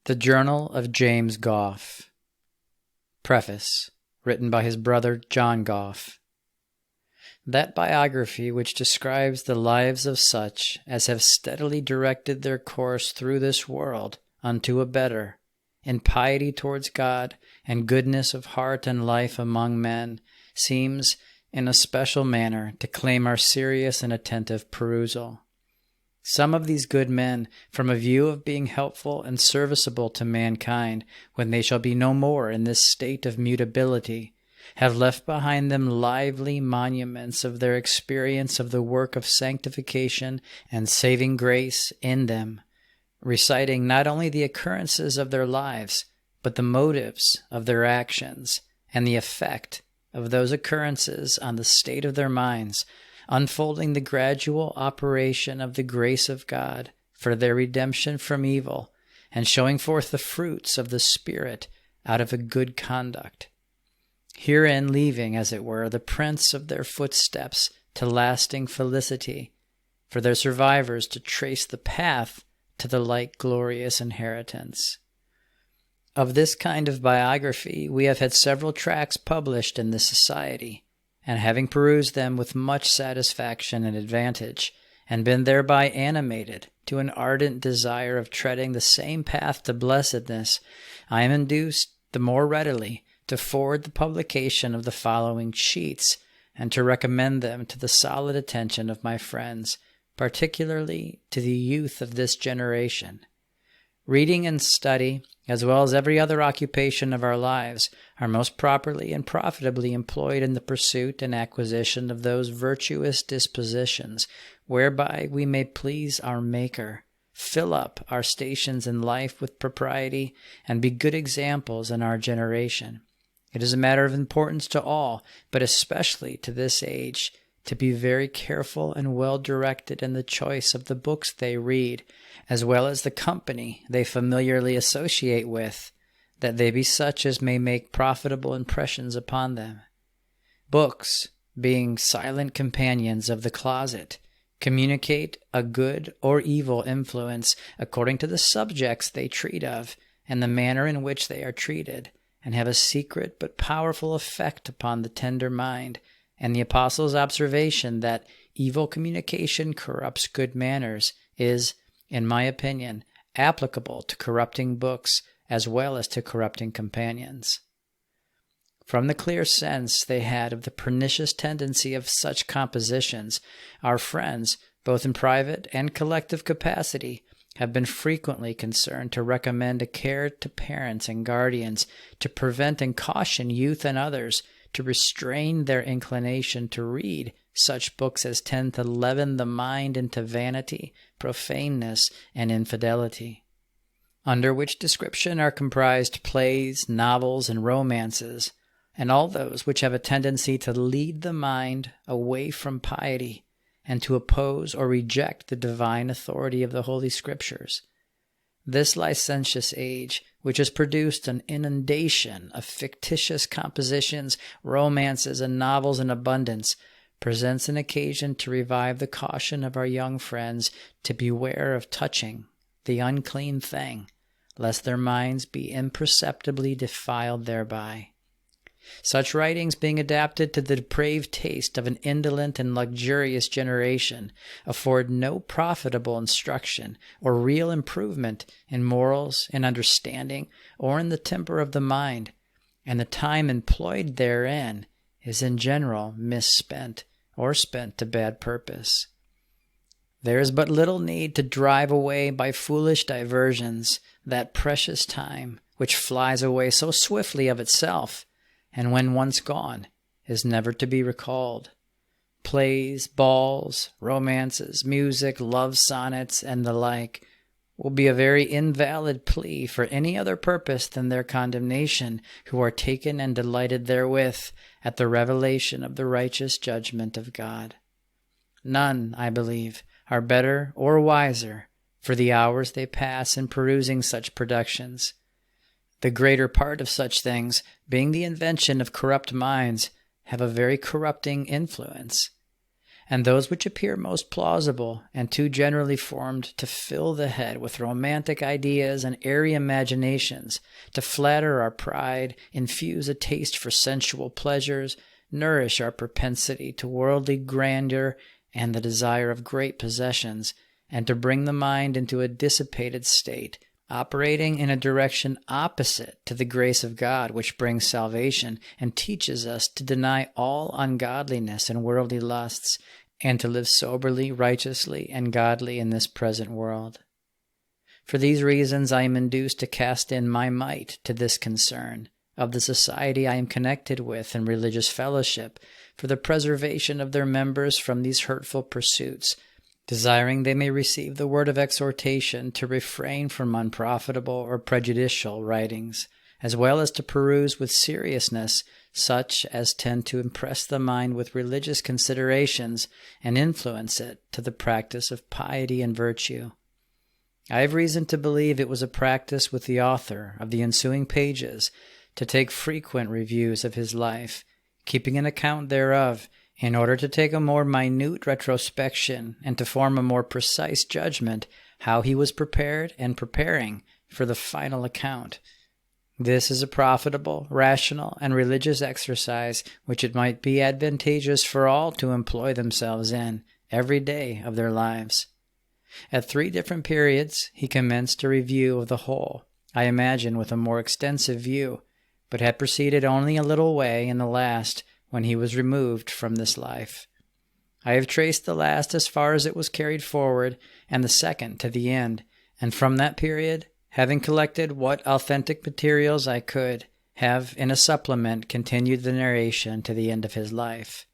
The Journal of James Gough. Preface, written by his brother John Gough. That biography which describes the lives of such as have steadily directed their course through this world unto a better, in piety towards God and goodness of heart and life among men, seems, in a special manner, to claim our serious and attentive perusal. Some of these good men, from a view of being helpful and serviceable to mankind when they shall be no more in this state of mutability, have left behind them lively monuments of their experience of the work of sanctification and saving grace in them, reciting not only the occurrences of their lives, but the motives of their actions and the effect of those occurrences on the state of their minds, unfolding the gradual operation of the grace of God for their redemption from evil, and showing forth the fruits of the Spirit out of a good conduct. Herein leaving, as it were, the prints of their footsteps to lasting felicity, for their survivors to trace the path to the like glorious inheritance. Of this kind of biography we have had several tracts published in this society, and having perused them with much satisfaction and advantage, and been thereby animated to an ardent desire of treading the same path to blessedness, I am induced the more readily to forward the publication of the following sheets, and to recommend them to the solid attention of my friends, particularly to the youth of this generation. Reading and study, as well as every other occupation of our lives, are most properly and profitably employed in the pursuit and acquisition of those virtuous dispositions whereby we may please our Maker, fill up our stations in life with propriety, and be good examples in our generation. It is a matter of importance to all, but especially to this age, to be very careful and well directed in the choice of the books they read, as well as the company they familiarly associate with, that they be such as may make profitable impressions upon them. Books, being silent companions of the closet, communicate a good or evil influence according to the subjects they treat of and the manner in which they are treated, and have a secret but powerful effect upon the tender mind, and the Apostle's observation that evil communication corrupts good manners is, in my opinion, applicable to corrupting books as well as to corrupting companions. From the clear sense they had of the pernicious tendency of such compositions, our friends, both in private and collective capacity, have been frequently concerned to recommend a care to parents and guardians to prevent and caution youth and others to restrain their inclination to read such books as tend to leaven the mind into vanity, profaneness, and infidelity, under which description are comprised plays, novels, and romances, and all those which have a tendency to lead the mind away from piety, and to oppose or reject the divine authority of the Holy Scriptures. This licentious age, which has produced an inundation of fictitious compositions, romances, and novels in abundance, presents an occasion to revive the caution of our young friends to beware of touching the unclean thing, lest their minds be imperceptibly defiled thereby. Such writings, being adapted to the depraved taste of an indolent and luxurious generation, afford no profitable instruction or real improvement in morals, in understanding, or in the temper of the mind, and the time employed therein is in general misspent or spent to bad purpose. There is but little need to drive away by foolish diversions that precious time which flies away so swiftly of itself, and when once gone, is never to be recalled. Plays, balls, romances, music, love sonnets, and the like, will be a very invalid plea for any other purpose than their condemnation, who are taken and delighted therewith at the revelation of the righteous judgment of God. None, I believe, are better or wiser for the hours they pass in perusing such productions. The greater part of such things, being the invention of corrupt minds, have a very corrupting influence. and those which appear most plausible and too generally formed to fill the head with romantic ideas and airy imaginations, to flatter our pride, infuse a taste for sensual pleasures, nourish our propensity to worldly grandeur and the desire of great possessions, and to bring the mind into a dissipated state, operating in a direction opposite to the grace of God which brings salvation and teaches us to deny all ungodliness and worldly lusts, and to live soberly, righteously, and godly in this present world. For these reasons I am induced to cast in my mite to this concern, of the society I am connected with in religious fellowship, for the preservation of their members from these hurtful pursuits, desiring they may receive the word of exhortation to refrain from unprofitable or prejudicial writings, as well as to peruse with seriousness such as tend to impress the mind with religious considerations and influence it to the practice of piety and virtue. I have reason to believe it was a practice with the author of the ensuing pages to take frequent reviews of his life, keeping an account thereof, in order to take a more minute retrospection and to form a more precise judgment how he was prepared and preparing for the final account. This is a profitable, rational, and religious exercise which it might be advantageous for all to employ themselves in every day of their lives. At 3 different periods he commenced a review of the whole, I imagine with a more extensive view, but had proceeded only a little way in the last, when he was removed from this life. I have traced the last as far as it was carried forward, and the second to the end, and from that period, having collected what authentic materials I could, have in a supplement continued the narration to the end of his life.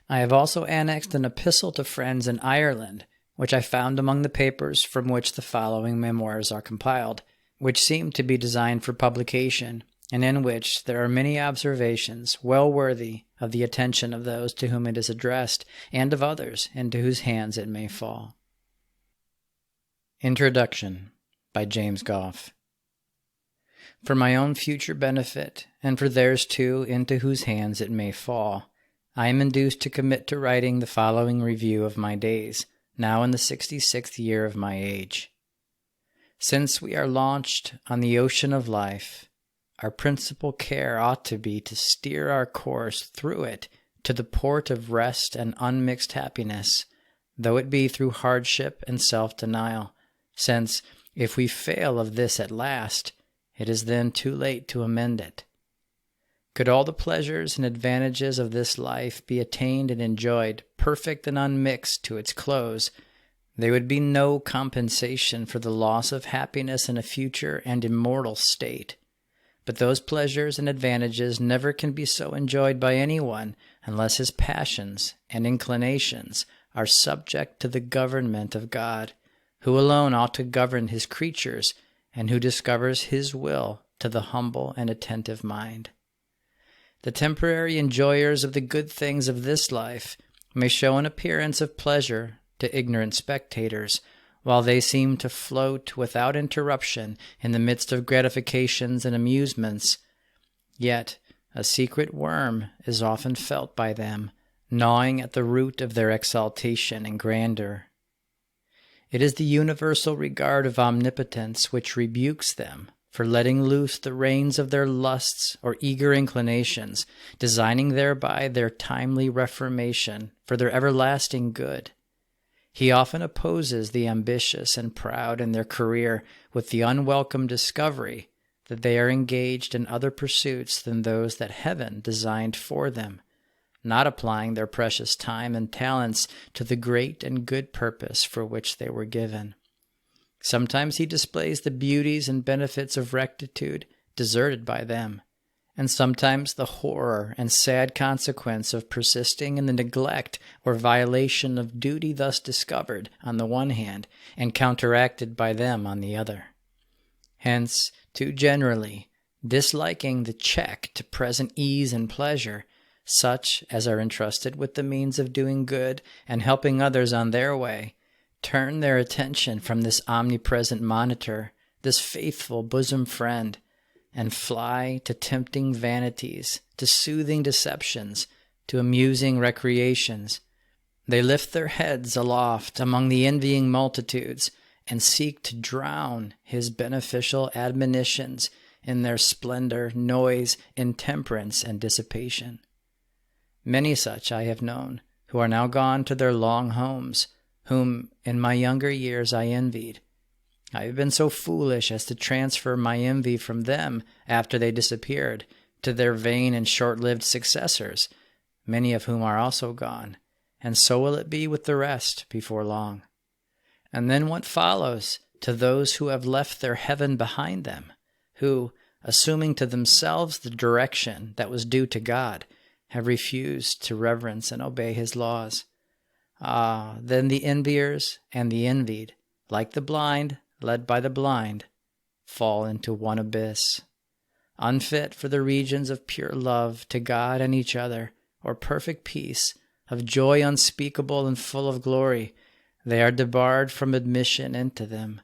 I have also annexed an epistle to friends in Ireland, which I found among the papers from which the following memoirs are compiled, which seem to be designed for publication, and in which there are many observations well worthy of the attention of those to whom it is addressed, and of others into whose hands it may fall. Introduction by James Gough. For my own future benefit, and for theirs too into whose hands it may fall, I am induced to commit to writing the following review of my days, now in the 66th year of my age. Since we are launched on the ocean of life, our principal care ought to be to steer our course through it to the port of rest and unmixed happiness, though it be through hardship and self-denial, since, if we fail of this at last, it is then too late to amend it. Could all the pleasures and advantages of this life be attained and enjoyed, perfect and unmixed, to its close, there would be no compensation for the loss of happiness in a future and immortal state. But those pleasures and advantages never can be so enjoyed by anyone unless his passions and inclinations are subject to the government of God, who alone ought to govern his creatures, and who discovers his will to the humble and attentive mind. The temporary enjoyers of the good things of this life may show an appearance of pleasure to ignorant spectators, while they seem to float without interruption in the midst of gratifications and amusements. Yet a secret worm is often felt by them, gnawing at the root of their exaltation and grandeur. It is the universal regard of omnipotence which rebukes them for letting loose the reins of their lusts or eager inclinations, designing thereby their timely reformation for their everlasting good. He often opposes the ambitious and proud in their career with the unwelcome discovery that they are engaged in other pursuits than those that heaven designed for them, not applying their precious time and talents to the great and good purpose for which they were given. Sometimes he displays the beauties and benefits of rectitude deserted by them, and sometimes the horror and sad consequence of persisting in the neglect or violation of duty thus discovered on the one hand, and counteracted by them on the other. Hence, too generally, disliking the check to present ease and pleasure, such as are entrusted with the means of doing good and helping others on their way, turn their attention from this omnipresent monitor, this faithful bosom friend, and fly to tempting vanities, to soothing deceptions, to amusing recreations, They lift their heads aloft among the envying multitudes and seek to drown his beneficial admonitions in their splendor, noise, intemperance, and dissipation. Many such I have known, who are now gone to their long homes, whom in my younger years I envied. I have been so foolish as to transfer my envy from them after they disappeared to their vain and short-lived successors, many of whom are also gone, and so will it be with the rest before long. And then what follows to those who have left their heaven behind them, who, assuming to themselves the direction that was due to God, have refused to reverence and obey his laws? Ah, then the enviers and the envied, like the blind led by the blind, fall into one abyss. Unfit for the regions of pure love to God and each other, or perfect peace, of joy unspeakable and full of glory, they are debarred from admission into them.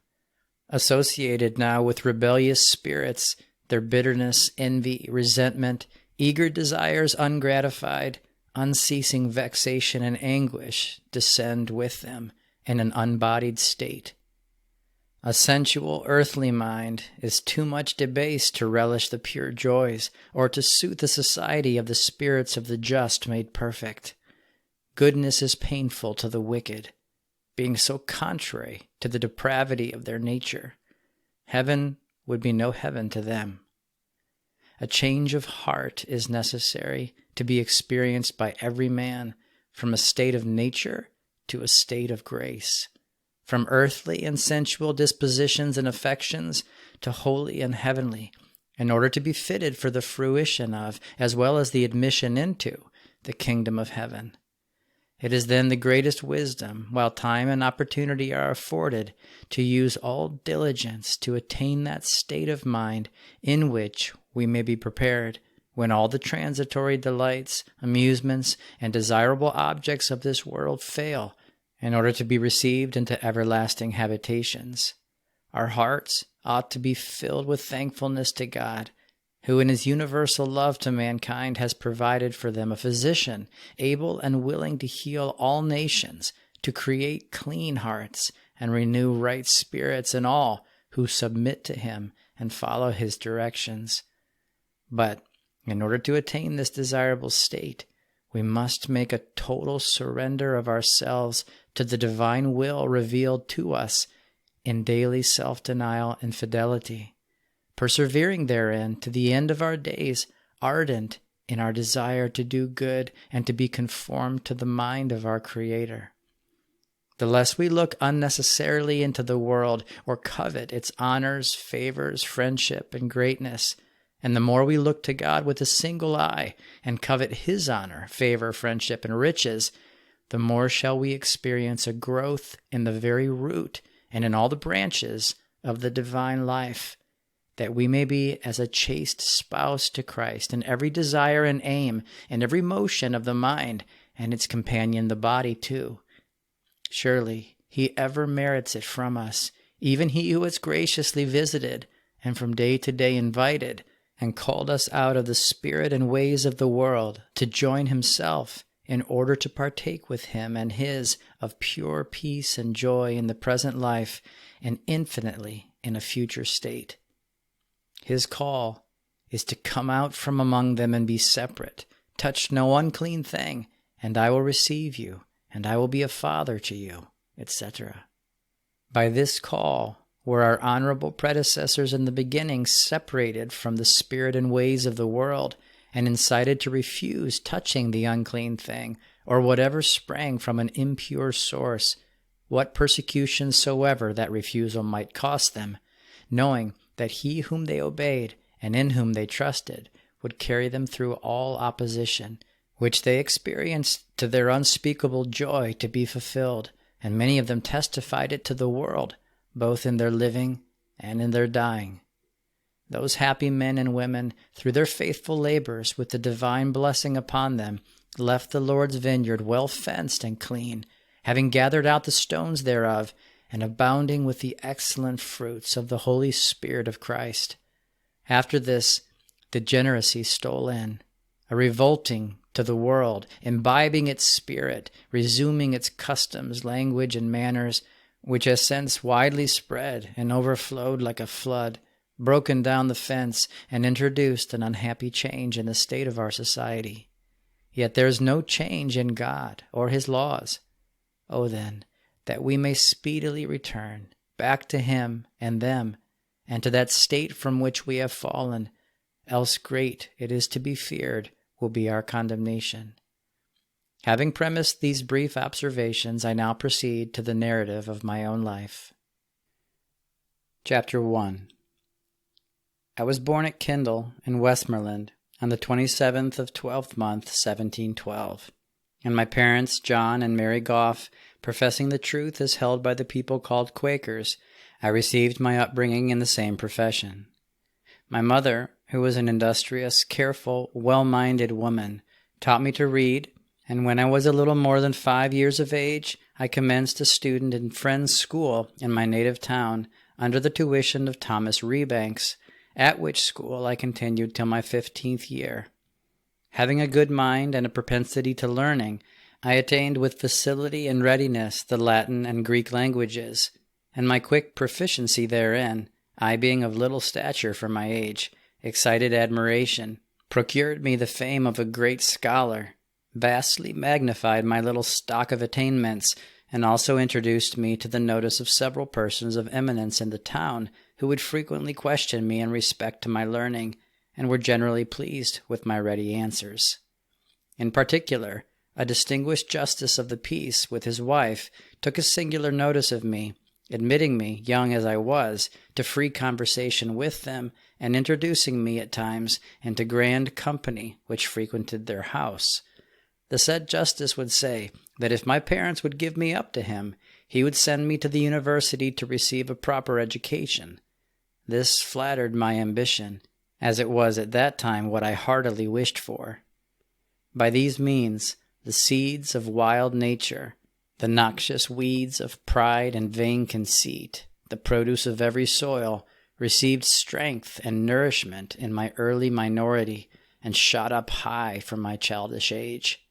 Associated now with rebellious spirits, their bitterness, envy, resentment, eager desires ungratified, unceasing vexation and anguish descend with them in an unbodied state. A sensual, earthly mind is too much debased to relish the pure joys, or to suit the society of the spirits of the just made perfect. Goodness is painful to the wicked, being so contrary to the depravity of their nature. Heaven would be no heaven to them. A change of heart is necessary to be experienced by every man, from a state of nature to a state of grace, from earthly and sensual dispositions and affections to holy and heavenly, in order to be fitted for the fruition of, as well as the admission into, the kingdom of heaven. It is then the greatest wisdom, while time and opportunity are afforded, to use all diligence to attain that state of mind in which we may be prepared, when all the transitory delights, amusements, and desirable objects of this world fail, in order to be received into everlasting habitations. Our hearts ought to be filled with thankfulness to God, who in his universal love to mankind has provided for them a physician able and willing to heal all nations, to create clean hearts and renew right spirits in all who submit to him and follow his directions. But in order to attain this desirable state, we must make a total surrender of ourselves to the divine will revealed to us in daily self-denial and fidelity, persevering therein to the end of our days, ardent in our desire to do good and to be conformed to the mind of our Creator. The less we look unnecessarily into the world or covet its honors, favors, friendship, and greatness, and the more we look to God with a single eye and covet his honor, favor, friendship, and riches, the more shall we experience a growth in the very root and in all the branches of the divine life, that we may be as a chaste spouse to Christ in every desire and aim and every motion of the mind, and its companion the body too. Surely he ever merits it from us, even he who has graciously visited and from day to day invited and called us out of the spirit and ways of the world to join himself, in order to partake with him and his of pure peace and joy in the present life and infinitely in a future state. His call is to come out from among them and be separate, touch no unclean thing, and I will receive you, and I will be a father to you, etc. By this call were our honorable predecessors in the beginning separated from the spirit and ways of the world, and incited to refuse touching the unclean thing, or whatever sprang from an impure source, what persecution soever that refusal might cost them, knowing that he whom they obeyed and in whom they trusted would carry them through all opposition, which they experienced to their unspeakable joy to be fulfilled, and many of them testified it to the world, both in their living and in their dying. Those happy men and women, through their faithful labors with the divine blessing upon them, left the Lord's vineyard well fenced and clean, having gathered out the stones thereof, and abounding with the excellent fruits of the Holy Spirit of Christ. After this, degeneracy stole in, a revolting to to the world, imbibing its spirit, resuming its customs, language, and manners, which has since widely spread and overflowed like a flood, broken down the fence, and introduced an unhappy change in the state of our society. Yet there is no change in God or his laws. Oh, then, that we may speedily return back to him and them, and to that state from which we have fallen, else great, it is to be feared, will be our condemnation. Having premised these brief observations, I now proceed to the narrative of my own life. Chapter 1. I was born at Kindle in Westmoreland on the 27th of 12th month, 1712, and my parents, John and Mary Gough, professing the truth as held by the people called Quakers, I received my upbringing in the same profession. My mother, who was an industrious, careful, well-minded woman, taught me to read, and when I was a little more than 5 years of age, I commenced a student in Friends' School in my native town under the tuition of Thomas Rebanks, at which school I continued till my 15th year. Having a good mind and a propensity to learning, I attained with facility and readiness the Latin and Greek languages, and my quick proficiency therein, I being of little stature for my age, excited admiration, procured me the fame of a great scholar, vastly magnified my little stock of attainments, and also introduced me to the notice of several persons of eminence in the town, who would frequently question me in respect to my learning, and were generally pleased with my ready answers. In particular, a distinguished justice of the peace, with his wife, took a singular notice of me, admitting me, young as I was, to free conversation with them, and introducing me at times into grand company which frequented their house. The said justice would say that if my parents would give me up to him, he would send me to the university to receive a proper education. This flattered my ambition, as it was at that time what I heartily wished for. By these means, the seeds of wild nature, the noxious weeds of pride and vain conceit, the produce of every soil, received strength and nourishment in my early minority, and shot up high from my childish age.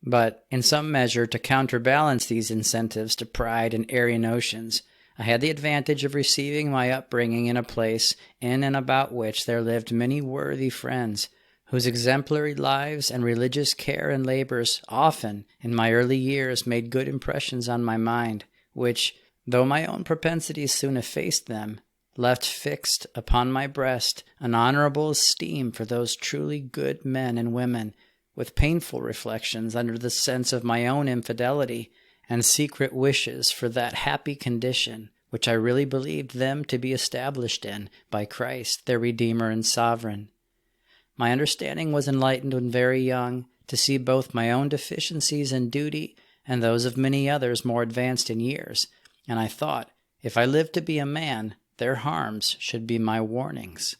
But, in some measure, to counterbalance these incentives to pride and airy notions, I had the advantage of receiving my upbringing in a place in and about which there lived many worthy friends, whose exemplary lives and religious care and labors often, in my early years, made good impressions on my mind, which, though my own propensities soon effaced them, left fixed upon my breast an honorable esteem for those truly good men and women, with painful reflections under the sense of my own infidelity, and secret wishes for that happy condition which I really believed them to be established in by Christ, their Redeemer and Sovereign. My understanding was enlightened when very young to see both my own deficiencies in duty and those of many others more advanced in years, and I thought, if I lived to be a man, their harms should be my warnings.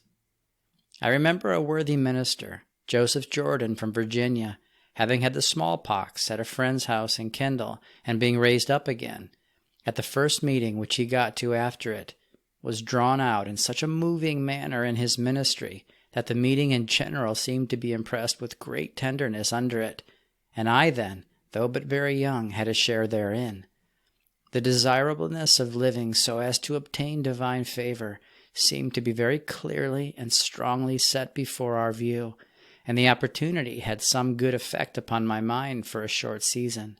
I remember a worthy minister, Joseph Jordan from Virginia, having had the smallpox at a friend's house in Kendall, and being raised up again, at the first meeting which he got to after it, was drawn out in such a moving manner in his ministry that the meeting in general seemed to be impressed with great tenderness under it, and I then, though but very young, had a share therein. The desirableness of living so as to obtain divine favor seemed to be very clearly and strongly set before our view, and the opportunity had some good effect upon my mind for a short season.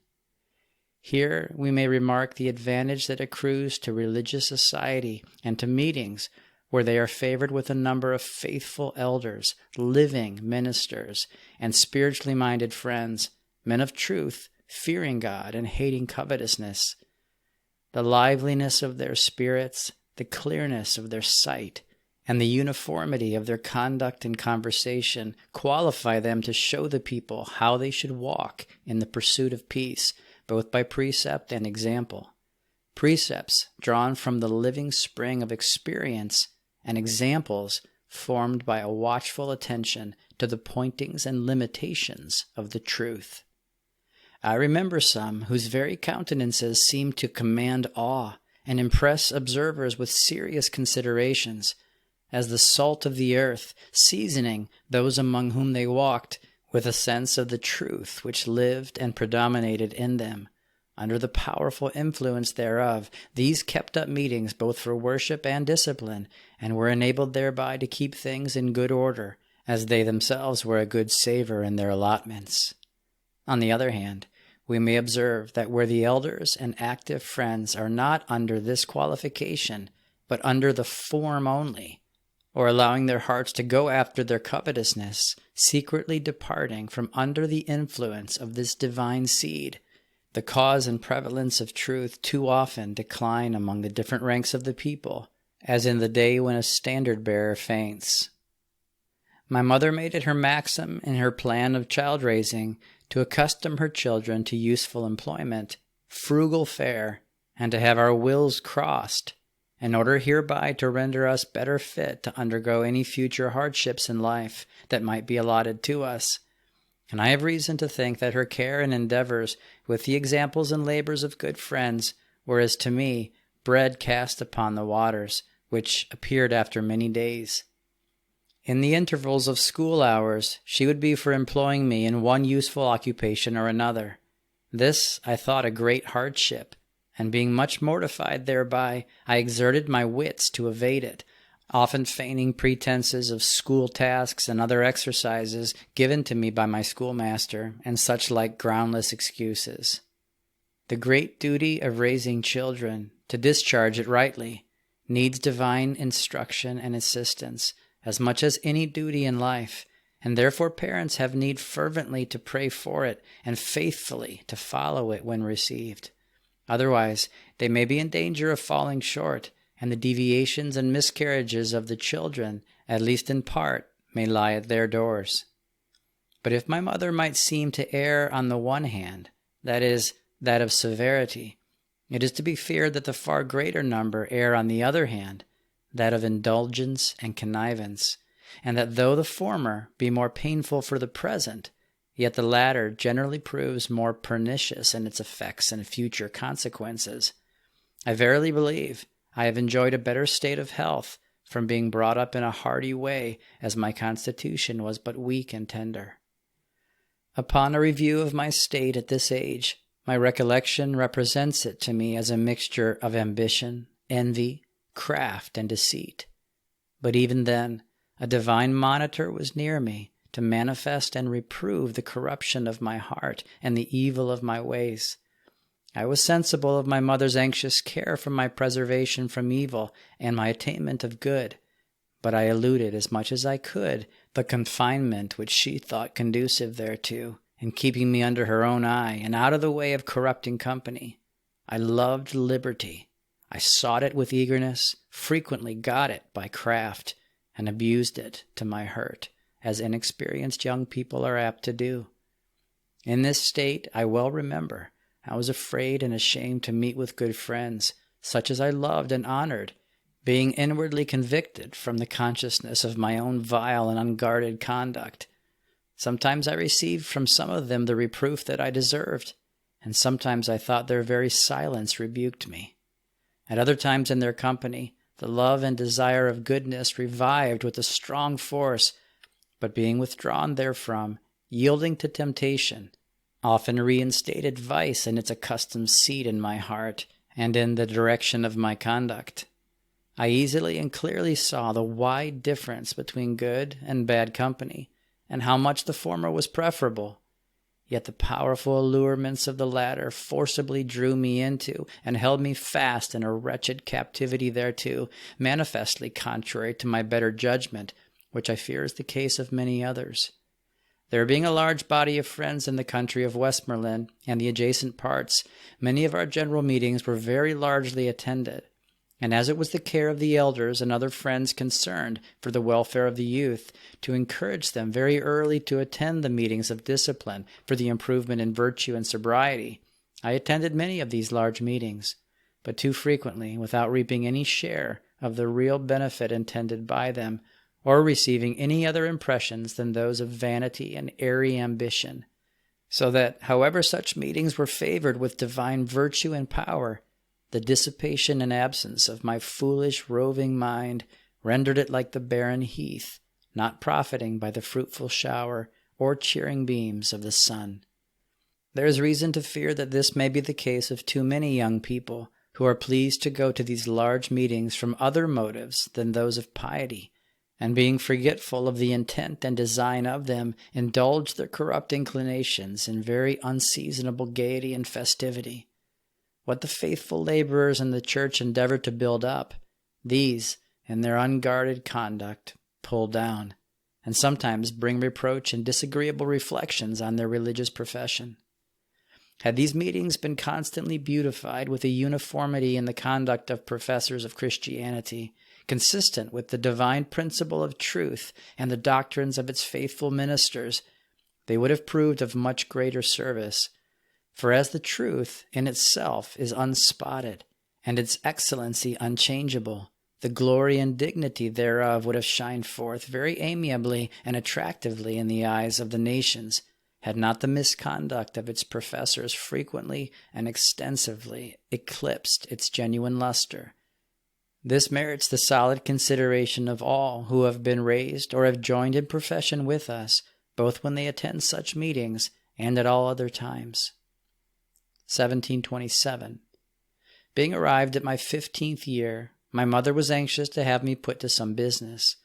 Here we may remark the advantage that accrues to religious society and to meetings where they are favored with a number of faithful elders, living ministers, and spiritually minded friends, men of truth, fearing God and hating covetousness. The liveliness of their spirits, the clearness of their sight, and the uniformity of their conduct and conversation qualify them to show the people how they should walk in the pursuit of peace, both by precept and example. Precepts drawn from the living spring of experience, and examples formed by a watchful attention to the pointings and limitations of the truth. I remember some whose very countenances seemed to command awe and impress observers with serious considerations, as the salt of the earth, seasoning those among whom they walked with a sense of the truth which lived and predominated in them. Under the powerful influence thereof, these kept up meetings both for worship and discipline, and were enabled thereby to keep things in good order, as they themselves were a good savor in their allotments. On the other hand, we may observe that where the elders and active friends are not under this qualification, but under the form only, or allowing their hearts to go after their covetousness, secretly departing from under the influence of this divine seed, the cause and prevalence of truth too often decline among the different ranks of the people, as in the day when a standard-bearer faints. My mother made it her maxim in her plan of child-raising to accustom her children to useful employment, frugal fare, and to have our wills crossed, in order hereby to render us better fit to undergo any future hardships in life that might be allotted to us. And I have reason to think that her care and endeavors, with the examples and labors of good friends, were as to me bread cast upon the waters, which appeared after many days. In the intervals of school hours, she would be for employing me in one useful occupation or another. This I thought a great hardship, and being much mortified thereby, I exerted my wits to evade it, often feigning pretenses of school tasks and other exercises given to me by my schoolmaster, and such like groundless excuses. The great duty of raising children, to discharge it rightly, needs divine instruction and assistance, as much as any duty in life, and therefore parents have need fervently to pray for it, and faithfully to follow it when received. Otherwise, they may be in danger of falling short, and the deviations and miscarriages of the children, at least in part, may lie at their doors. But if my mother might seem to err on the one hand, that is, that of severity, it is to be feared that the far greater number err on the other hand, that of indulgence and connivance, and that though the former be more painful for the present, yet the latter generally proves more pernicious in its effects and future consequences. I verily believe I have enjoyed a better state of health from being brought up in a hearty way, as my constitution was but weak and tender. Upon a review of my state at this age, my recollection represents it to me as a mixture of ambition, envy, craft, and deceit. But even then, a divine monitor was near me to manifest and reprove the corruption of my heart and the evil of my ways. I was sensible of my mother's anxious care for my preservation from evil and my attainment of good, but I eluded as much as I could the confinement which she thought conducive thereto, in keeping me under her own eye and out of the way of corrupting company. I loved liberty. I sought it with eagerness, frequently got it by craft, and abused it to my hurt, as inexperienced young people are apt to do. In this state, I well remember, I was afraid and ashamed to meet with good friends, such as I loved and honored, being inwardly convicted from the consciousness of my own vile and unguarded conduct. Sometimes I received from some of them the reproof that I deserved, and sometimes I thought their very silence rebuked me. At other times in their company, the love and desire of goodness revived with a strong force, but being withdrawn therefrom, yielding to temptation, often reinstated vice in its accustomed seat in my heart and in the direction of my conduct. I easily and clearly saw the wide difference between good and bad company, and how much the former was preferable. Yet the powerful allurements of the latter forcibly drew me into and held me fast in a wretched captivity thereto, manifestly contrary to my better judgment, which I fear is the case of many others. There being a large body of friends in the country of Westmoreland and the adjacent parts, many of our general meetings were very largely attended, and as it was the care of the elders and other friends concerned for the welfare of the youth, to encourage them very early to attend the meetings of discipline for the improvement in virtue and sobriety, I attended many of these large meetings, but too frequently without reaping any share of the real benefit intended by them, or receiving any other impressions than those of vanity and airy ambition, so that, however such meetings were favored with divine virtue and power, the dissipation and absence of my foolish roving mind rendered it like the barren heath, not profiting by the fruitful shower or cheering beams of the sun. There is reason to fear that this may be the case of too many young people who are pleased to go to these large meetings from other motives than those of piety, and being forgetful of the intent and design of them, indulge their corrupt inclinations in very unseasonable gaiety and festivity. What the faithful laborers in the church endeavor to build up, these, in their unguarded conduct, pull down, and sometimes bring reproach and disagreeable reflections on their religious profession. Had these meetings been constantly beautified with a uniformity in the conduct of professors of Christianity, consistent with the divine principle of truth and the doctrines of its faithful ministers, they would have proved of much greater service. For as the truth in itself is unspotted, and its excellency unchangeable, the glory and dignity thereof would have shined forth very amiably and attractively in the eyes of the nations, had not the misconduct of its professors frequently and extensively eclipsed its genuine luster. This merits the solid consideration of all who have been raised or have joined in profession with us, both when they attend such meetings and at all other times. 1727. Being arrived at my 15th year, my mother was anxious to have me put to some business.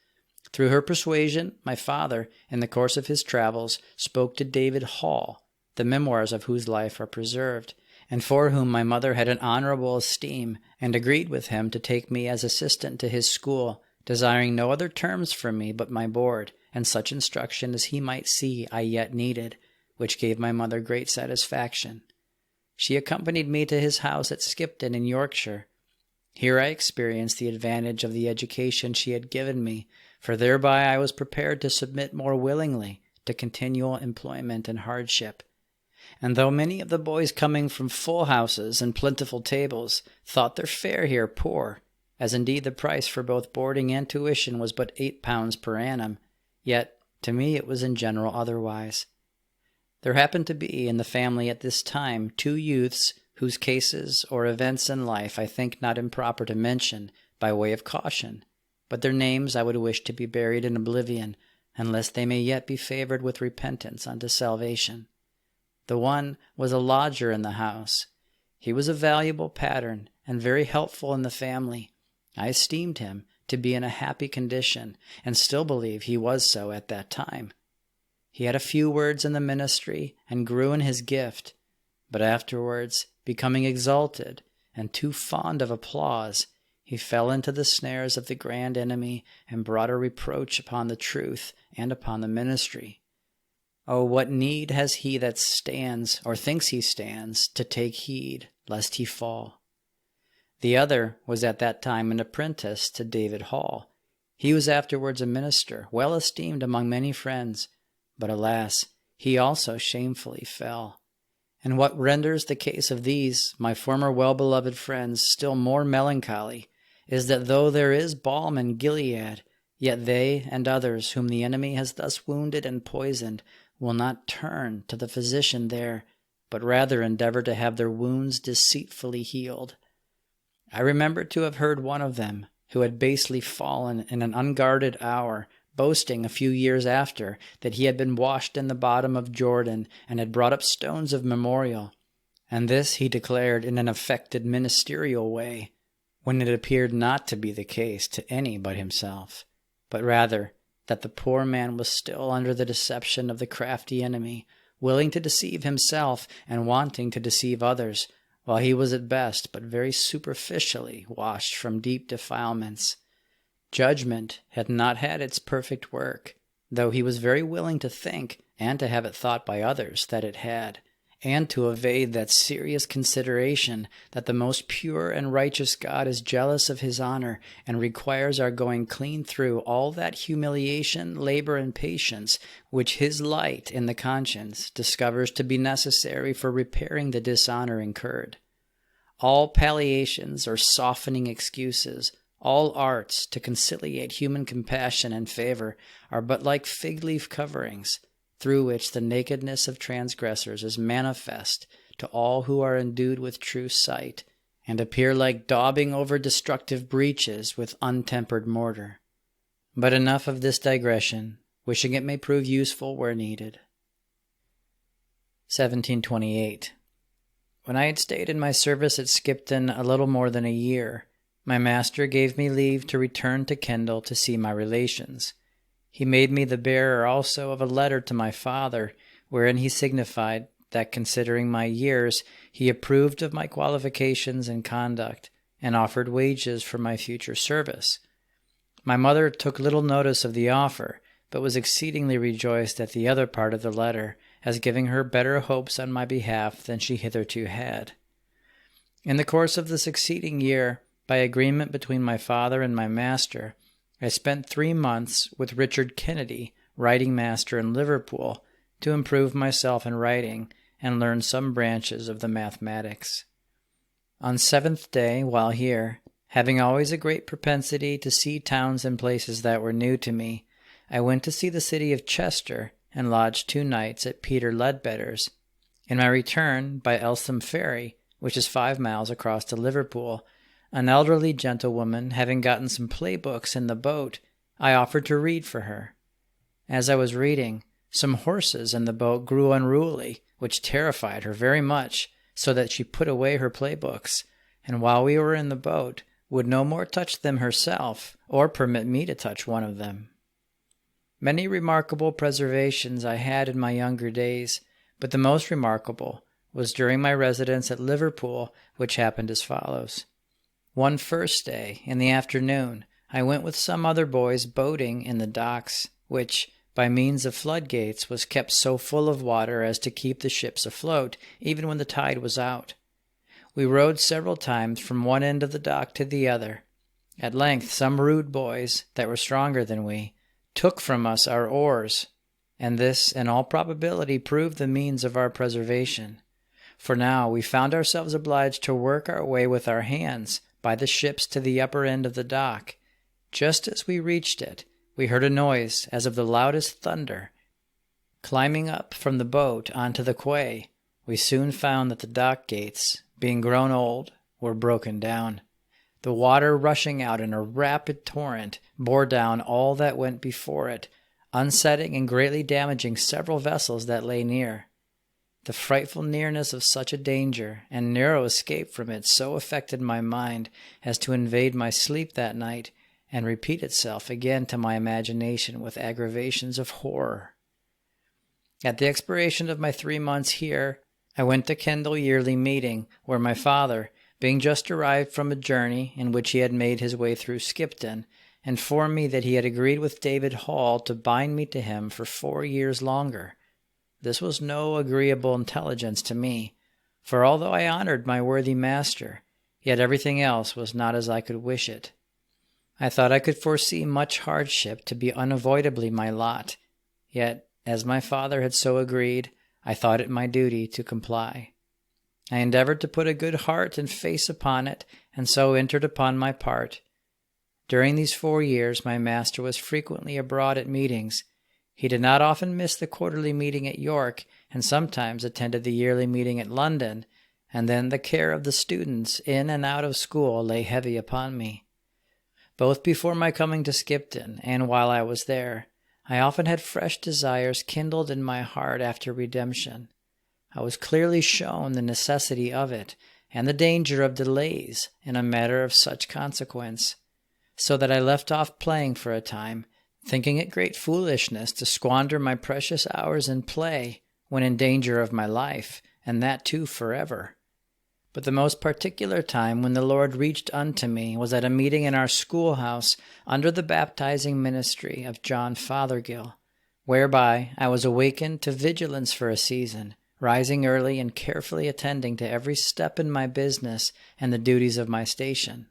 Through her persuasion, my father, in the course of his travels, spoke to David Hall, the memoirs of whose life are preserved, and for whom my mother had an honorable esteem, and agreed with him to take me as assistant to his school, desiring no other terms from me but my board, and such instruction as he might see I yet needed, which gave my mother great satisfaction. She accompanied me to his house at Skipton in Yorkshire. Here I experienced the advantage of the education she had given me, for thereby I was prepared to submit more willingly to continual employment and hardship. And though many of the boys coming from full houses and plentiful tables thought their fare here poor, as indeed the price for both boarding and tuition was but £8 per annum, yet to me it was in general otherwise. There happened to be in the family at this time 2 youths whose cases or events in life I think not improper to mention by way of caution, but their names I would wish to be buried in oblivion, unless they may yet be favored with repentance unto salvation. The one was a lodger in the house. He was a valuable pattern, and very helpful in the family. I esteemed him to be in a happy condition, and still believe he was so at that time. He had a few words in the ministry, and grew in his gift, but afterwards, becoming exalted, and too fond of applause, he fell into the snares of the grand enemy, and brought a reproach upon the truth and upon the ministry. Oh, what need has he that stands, or thinks he stands, to take heed, lest he fall? The other was at that time an apprentice to David Hall. He was afterwards a minister, well esteemed among many friends, but alas, he also shamefully fell. And what renders the case of these, my former well-beloved friends, still more melancholy, is that though there is balm in Gilead, yet they and others whom the enemy has thus wounded and poisoned will not turn to the physician there, but rather endeavor to have their wounds deceitfully healed. I remember to have heard one of them, who had basely fallen in an unguarded hour, boasting a few years after that he had been washed in the bottom of Jordan and had brought up stones of memorial, and this he declared in an affected ministerial way, when it appeared not to be the case to any but himself, but rather that the poor man was still under the deception of the crafty enemy, willing to deceive himself and wanting to deceive others, while he was at best but very superficially washed from deep defilements. Judgment had not had its perfect work, though he was very willing to think, and to have it thought by others, that it had, and to evade that serious consideration that the most pure and righteous God is jealous of his honor, and requires our going clean through all that humiliation, labor, and patience which his light in the conscience discovers to be necessary for repairing the dishonor incurred. All palliations or softening excuses, all arts to conciliate human compassion and favor, are but like fig-leaf coverings, through which the nakedness of transgressors is manifest to all who are endued with true sight, and appear like daubing over destructive breaches with untempered mortar. But enough of this digression. wishing it may prove useful where needed. 1728. When I had stayed in my service at Skipton a little more than a year, my master gave me leave to return to Kendal to see my relations. He made me the bearer also of a letter to my father, wherein he signified that, considering my years, he approved of my qualifications and conduct, and offered wages for my future service. My mother took little notice of the offer, but was exceedingly rejoiced at the other part of the letter, as giving her better hopes on my behalf than she hitherto had. In the course of the succeeding year, by agreement between my father and my master, I spent 3 months with Richard Kennedy, writing master in Liverpool, to improve myself in writing and learn some branches of the mathematics. On 7th day, while here, having always a great propensity to see towns and places that were new to me, I went to see the city of Chester and lodged 2 nights at Peter Ledbetter's. In my return, by Eltham Ferry, which is 5 miles across to Liverpool, an elderly gentlewoman, having gotten some playbooks in the boat, I offered to read for her. As I was reading, some horses in the boat grew unruly, which terrified her very much, so that she put away her playbooks, and while we were in the boat, would no more touch them herself, or permit me to touch one of them. Many remarkable preservations I had in my younger days, but the most remarkable was during my residence at Liverpool, which happened as follows. One first day, in the afternoon, I went with some other boys boating in the docks, which, by means of floodgates, was kept so full of water as to keep the ships afloat, even when the tide was out. We rowed several times from one end of the dock to the other. At length some rude boys, that were stronger than we, took from us our oars, and this, in all probability, proved the means of our preservation. For now we found ourselves obliged to work our way with our hands by the ships to the upper end of the dock. Just as we reached it, we heard a noise as of the loudest thunder. Climbing up from the boat onto the quay, we soon found that the dock gates, being grown old, were broken down. The water, rushing out in a rapid torrent, bore down all that went before it, unsetting and greatly damaging several vessels that lay near. The frightful nearness of such a danger and narrow escape from it so affected my mind as to invade my sleep that night and repeat itself again to my imagination with aggravations of horror. At the expiration of my 3 months here, I went to Kendal yearly meeting, where my father, being just arrived from a journey in which he had made his way through Skipton, informed me that he had agreed with David Hall to bind me to him for 4 years longer. This was no agreeable intelligence to me, for although I honored my worthy master, yet everything else was not as I could wish it. I thought I could foresee much hardship to be unavoidably my lot, yet, as my father had so agreed, I thought it my duty to comply. I endeavored to put a good heart and face upon it, and so entered upon my part. During these 4 years my master was frequently abroad at meetings. He did not often miss the quarterly meeting at York, and sometimes attended the yearly meeting at London, and then the care of the students in and out of school lay heavy upon me. Both before my coming to Skipton and while I was there, I often had fresh desires kindled in my heart after redemption. I was clearly shown the necessity of it, and the danger of delays in a matter of such consequence, so that I left off playing for a time, thinking it great foolishness to squander my precious hours in play when in danger of my life, and that too forever. But the most particular time when the Lord reached unto me was at a meeting in our schoolhouse under the baptizing ministry of John Fothergill, whereby I was awakened to vigilance for a season, rising early and carefully attending to every step in my business and the duties of my station.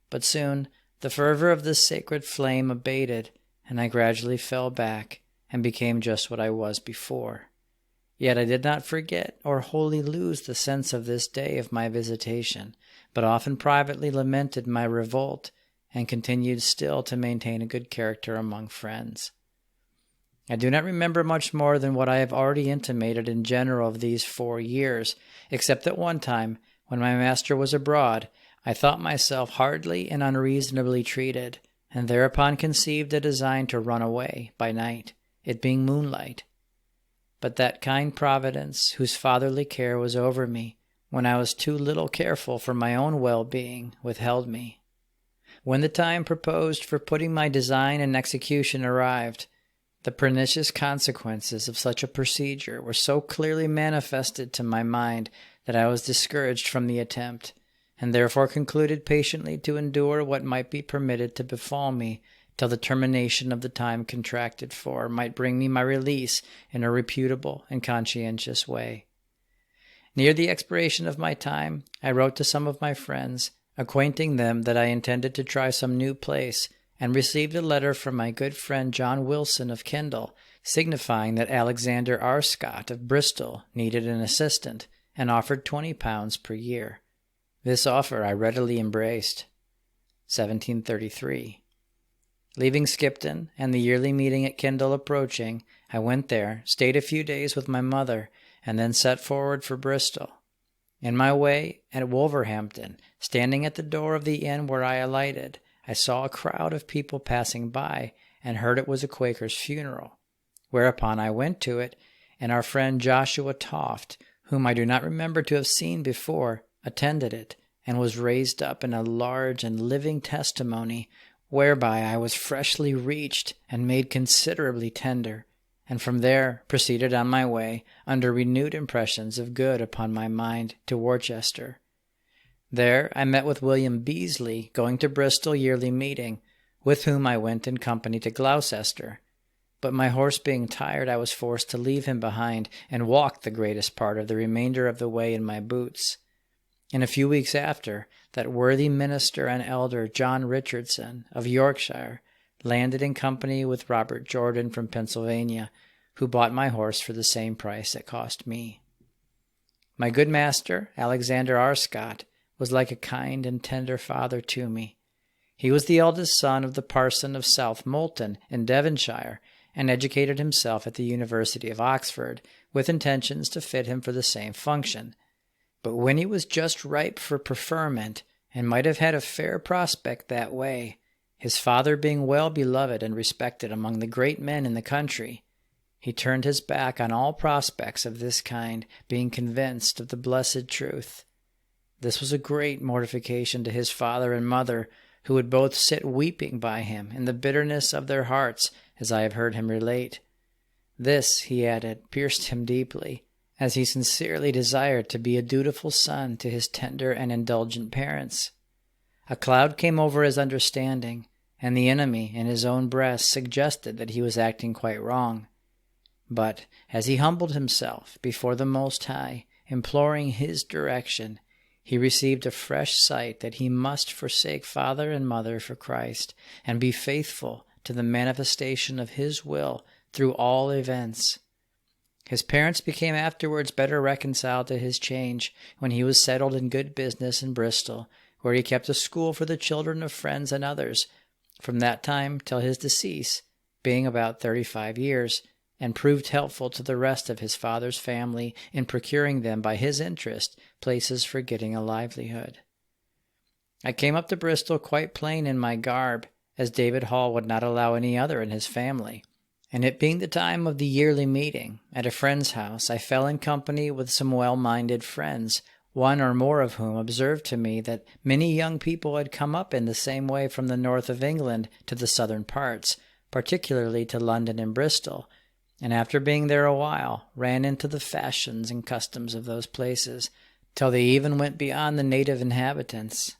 But soon the fervor of this sacred flame abated, and I gradually fell back and became just what I was before. Yet I did not forget or wholly lose the sense of this day of my visitation, but often privately lamented my revolt, and continued still to maintain a good character among friends. I do not remember much more than what I have already intimated in general of these 4 years, except that one time, when my master was abroad, I thought myself hardly and unreasonably treated, and thereupon conceived a design to run away by night. it being moonlight. But that kind Providence, whose fatherly care was over me, when I was too little careful for my own well-being, withheld me. When the time proposed for putting my design in execution arrived, the pernicious consequences of such a procedure were so clearly manifested to my mind that I was discouraged from the attempt, and therefore concluded patiently to endure what might be permitted to befall me till the termination of the time contracted for might bring me my release in a reputable and conscientious way. Near the expiration of my time, I wrote to some of my friends, acquainting them that I intended to try some new place, and received a letter from my good friend John Wilson of Kendal, signifying that Alexander R. Scott of Bristol needed an assistant, and offered £20 per year. This offer I readily embraced. 1733. Leaving Skipton, and the yearly meeting at Kendal approaching, I went there, stayed a few days with my mother, and then set forward for Bristol. In my way, at Wolverhampton, standing at the door of the inn where I alighted, I saw a crowd of people passing by, and heard it was a Quaker's funeral. Whereupon I went to it, and our friend Joshua Toft, whom I do not remember to have seen before, attended it, and was raised up in a large and living testimony, whereby I was freshly reached and made considerably tender, and from there proceeded on my way, under renewed impressions of good upon my mind, to Worcester. There I met with William Beasley, going to Bristol yearly meeting, with whom I went in company to Gloucester. But my horse being tired, I was forced to leave him behind, and walked the greatest part of the remainder of the way in my boots. In a few weeks after, that worthy minister and elder John Richardson of Yorkshire landed in company with Robert Jordan from Pennsylvania, who bought my horse for the same price it cost me. My good master, Alexander R. Scott, was like a kind and tender father to me. He was the eldest son of the parson of South Molton in Devonshire, and educated himself at the University of Oxford, with intentions to fit him for the same function. But when he was just ripe for preferment, and might have had a fair prospect that way, his father being well beloved and respected among the great men in the country, he turned his back on all prospects of this kind, being convinced of the blessed truth. This was a great mortification to his father and mother, who would both sit weeping by him in the bitterness of their hearts, as I have heard him relate. This, he added, pierced him deeply, as he sincerely desired to be a dutiful son to his tender and indulgent parents. A cloud came over his understanding, and the enemy in his own breast suggested that he was acting quite wrong. But, as he humbled himself before the Most High, imploring his direction, he received a fresh sight that he must forsake father and mother for Christ, and be faithful to the manifestation of his will through all events. His parents became afterwards better reconciled to his change, when he was settled in good business in Bristol, where he kept a school for the children of friends and others, from that time till his decease, being about 35 years, and proved helpful to the rest of his father's family in procuring them by his interest places for getting a livelihood. I came up to Bristol quite plain in my garb, as David Hall would not allow any other in his family, and it being the time of the yearly meeting, at a friend's house I fell in company with some well-minded friends, one or more of whom observed to me that many young people had come up in the same way from the north of England to the southern parts, particularly to London and Bristol, and after being there a while, ran into the fashions and customs of those places, till they even went beyond the native inhabitants.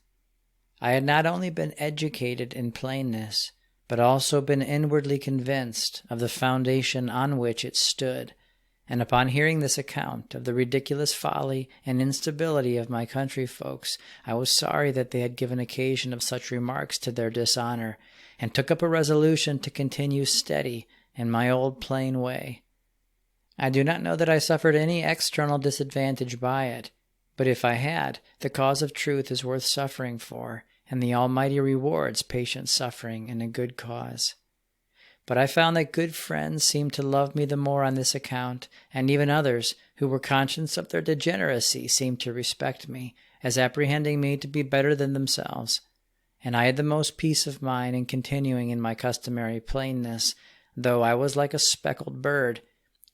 I had not only been educated in plainness, but also been inwardly convinced of the foundation on which it stood, and upon hearing this account of the ridiculous folly and instability of my country folks, I was sorry that they had given occasion of such remarks to their dishonor, and took up a resolution to continue steady in my old plain way. I do not know that I suffered any external disadvantage by it, but if I had, the cause of truth is worth suffering for, and the Almighty rewards patient suffering in a good cause. But I found that good friends seemed to love me the more on this account, and even others, who were conscious of their degeneracy, seemed to respect me, as apprehending me to be better than themselves. And I had the most peace of mind in continuing in my customary plainness, though I was like a speckled bird,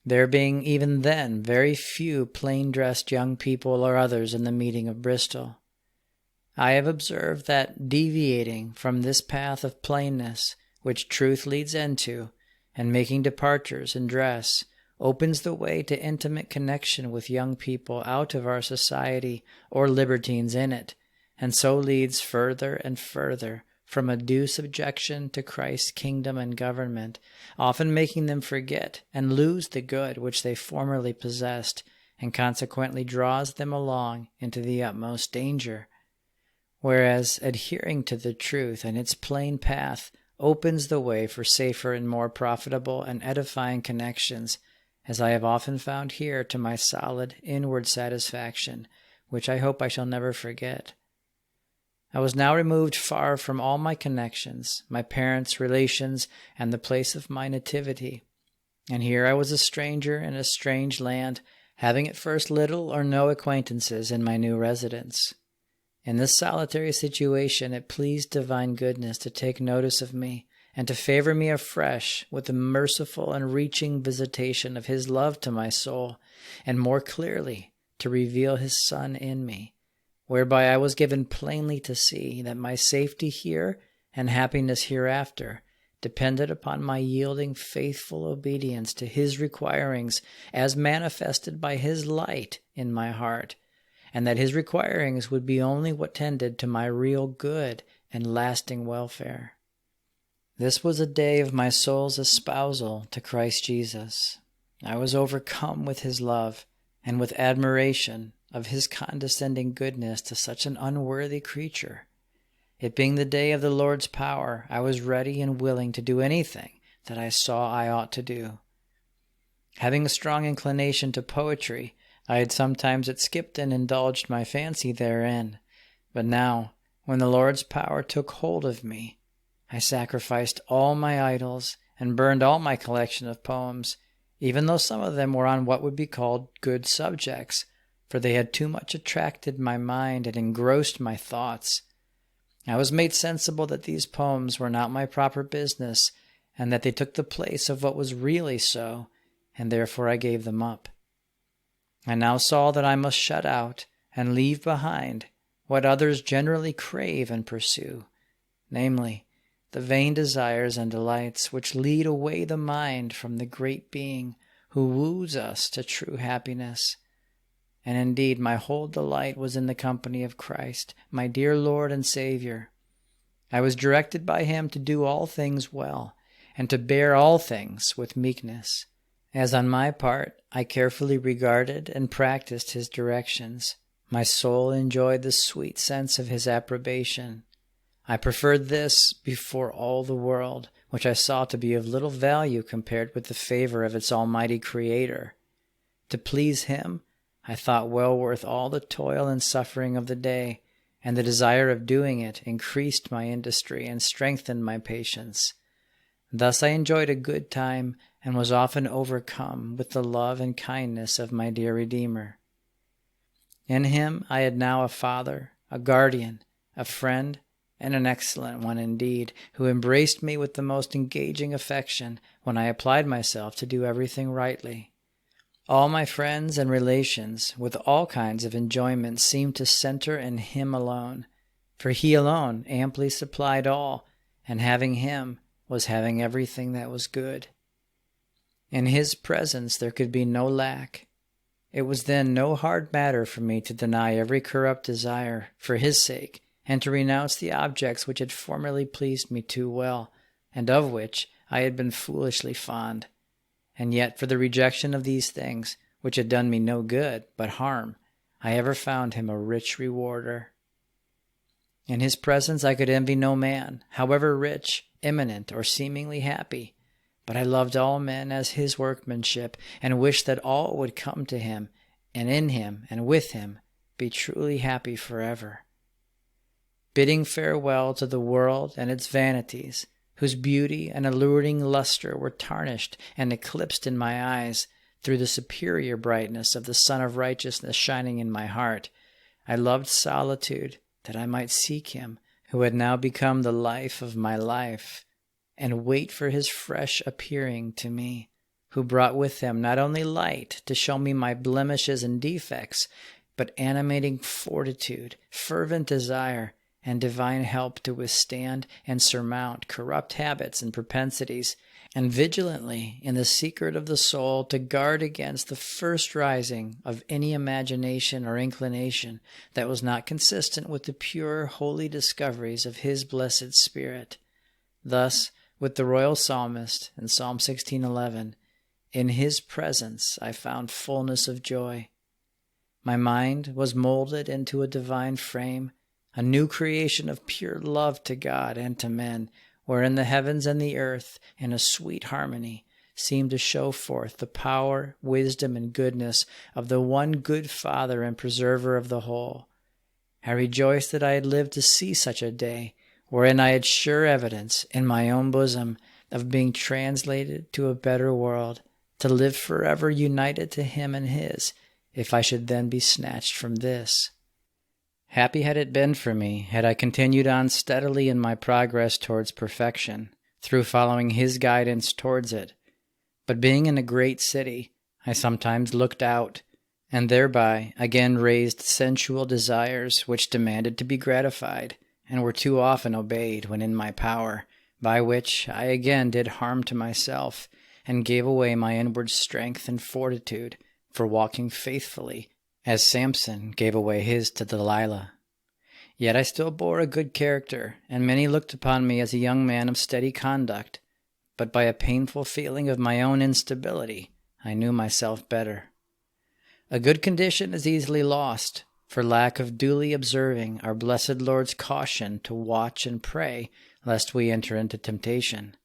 there being even then very few plain-dressed young people or others in the meeting of Bristol. I have observed that deviating from this path of plainness, which truth leads into, and making departures in dress, opens the way to intimate connection with young people out of our society or libertines in it, and so leads further and further from a due subjection to Christ's kingdom and government, often making them forget and lose the good which they formerly possessed, and consequently draws them along into the utmost danger. Whereas adhering to the truth and its plain path opens the way for safer and more profitable and edifying connections, as I have often found here to my solid inward satisfaction, which I hope I shall never forget. I was now removed far from all my connections, my parents, relations, and the place of my nativity. And here I was a stranger in a strange land, having at first little or no acquaintances in my new residence. In this solitary situation it pleased divine goodness to take notice of me, and to favor me afresh with the merciful and reaching visitation of his love to my soul, and more clearly to reveal his Son in me, whereby I was given plainly to see that my safety here and happiness hereafter depended upon my yielding faithful obedience to his requirings as manifested by his light in my heart, and that his requirings would be only what tended to my real good and lasting welfare. This was a day of my soul's espousal to Christ Jesus. I was overcome with his love and with admiration of his condescending goodness to such an unworthy creature. It being the day of the Lord's power, I was ready and willing to do anything that I saw I ought to do. Having a strong inclination to poetry, I had sometimes at Skipton indulged my fancy therein, but now, when the Lord's power took hold of me, I sacrificed all my idols and burned all my collection of poems, even though some of them were on what would be called good subjects, for they had too much attracted my mind and engrossed my thoughts. I was made sensible that these poems were not my proper business, and that they took the place of what was really so, and therefore I gave them up. I now saw that I must shut out and leave behind what others generally crave and pursue, namely, the vain desires and delights which lead away the mind from the great Being who woos us to true happiness. And indeed my whole delight was in the company of Christ, my dear Lord and Savior. I was directed by him to do all things well, and to bear all things with meekness, as on my part I carefully regarded and practiced his directions. My soul enjoyed the sweet sense of his approbation. I preferred this before all the world, which I saw to be of little value compared with the favor of its almighty Creator. To please him, I thought well worth all the toil and suffering of the day, and the desire of doing it increased my industry and strengthened my patience. Thus I enjoyed a good time, and was often overcome with the love and kindness of my dear Redeemer. In him I had now a father, a guardian, a friend, and an excellent one indeed, who embraced me with the most engaging affection when I applied myself to do everything rightly. All my friends and relations, with all kinds of enjoyment, seemed to center in him alone, for he alone amply supplied all, and having him was having everything that was good. In his presence there could be no lack. It was then no hard matter for me to deny every corrupt desire for his sake, and to renounce the objects which had formerly pleased me too well, and of which I had been foolishly fond. And yet for the rejection of these things, which had done me no good but harm, I ever found him a rich rewarder. In his presence I could envy no man, however rich, eminent, or seemingly happy, but I loved all men as his workmanship, and wished that all would come to him, and in him, and with him, be truly happy forever. Bidding farewell to the world and its vanities, whose beauty and alluring luster were tarnished and eclipsed in my eyes through the superior brightness of the Sun of Righteousness shining in my heart, I loved solitude, that I might seek him, who had now become the life of my life, and wait for his fresh appearing to me, who brought with him not only light to show me my blemishes and defects, but animating fortitude, fervent desire, and divine help to withstand and surmount corrupt habits and propensities, and vigilantly, in the secret of the soul, to guard against the first rising of any imagination or inclination that was not consistent with the pure, holy discoveries of his blessed Spirit. Thus, with the royal psalmist in Psalm 16:11, in his presence I found fullness of joy. My mind was molded into a divine frame, a new creation of pure love to God and to men, wherein the heavens and the earth, in a sweet harmony, seemed to show forth the power, wisdom, and goodness of the one good Father and preserver of the whole. I rejoiced that I had lived to see such a day, wherein I had sure evidence in my own bosom of being translated to a better world, to live forever united to him and his, if I should then be snatched from this. Happy had it been for me had I continued on steadily in my progress towards perfection, through following his guidance towards it. But being in a great city, I sometimes looked out, and thereby again raised sensual desires which demanded to be gratified, and were too often obeyed when in my power, by which I again did harm to myself, and gave away my inward strength and fortitude for walking faithfully, as Samson gave away his to Delilah. Yet I still bore a good character, and many looked upon me as a young man of steady conduct, but by a painful feeling of my own instability, I knew myself better. A good condition is easily lost, for lack of duly observing our blessed Lord's caution to watch and pray, lest we enter into temptation.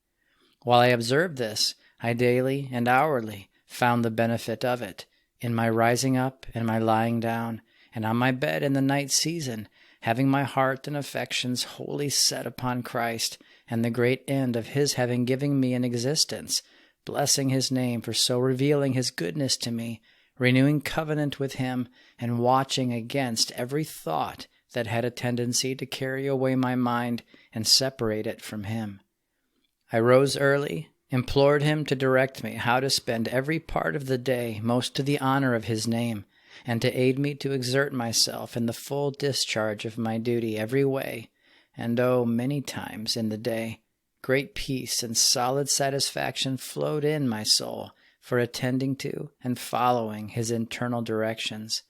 While I observed this, I daily and hourly found the benefit of it, in my rising up and my lying down, and on my bed in the night season, having my heart and affections wholly set upon Christ, and the great end of his having given me an existence, blessing his name for so revealing his goodness to me, renewing covenant with him, and watching against every thought that had a tendency to carry away my mind and separate it from him. I rose early, implored him to direct me how to spend every part of the day most to the honor of his name, and to aid me to exert myself in the full discharge of my duty every way, and many times in the day, great peace and solid satisfaction flowed in my soul for attending to and following his internal directions.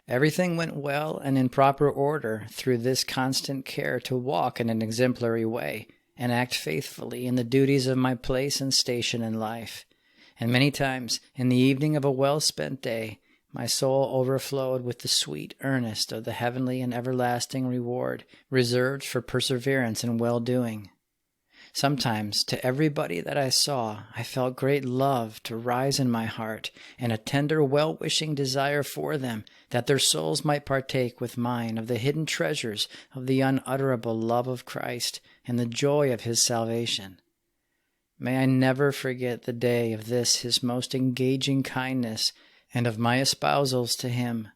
Everything went well and in proper order through this constant care to walk in an exemplary way, and act faithfully in the duties of my place and station in life. And many times, in the evening of a well-spent day, my soul overflowed with the sweet earnest of the heavenly and everlasting reward reserved for perseverance in well-doing. Sometimes, to everybody that I saw, I felt great love to rise in my heart, and a tender, well-wishing desire for them, that their souls might partake with mine of the hidden treasures of the unutterable love of Christ and the joy of his salvation. May I never forget the day of this his most engaging kindness, and of my espousals to him.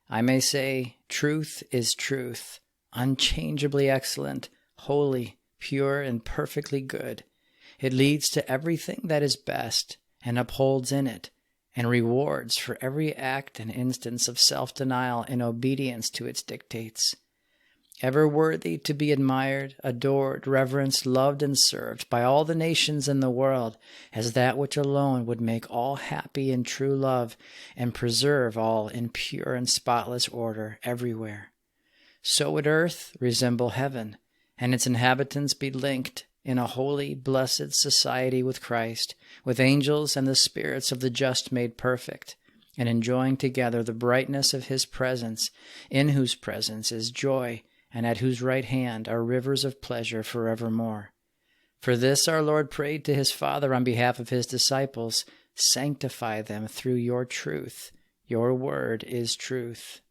I may say, truth is truth, unchangeably excellent, holy, pure, and perfectly good. It leads to everything that is best, and upholds in it, and rewards for every act and instance of self-denial in obedience to its dictates. Ever worthy to be admired, adored, reverenced, loved, and served by all the nations in the world, as that which alone would make all happy in true love, and preserve all in pure and spotless order everywhere. So would earth resemble heaven, and its inhabitants be linked in a holy, blessed society with Christ, with angels and the spirits of the just made perfect, and enjoying together the brightness of his presence, in whose presence is joy, and at whose right hand are rivers of pleasure forevermore. For this our Lord prayed to his Father on behalf of his disciples, "Sanctify them through your truth. Your word is truth."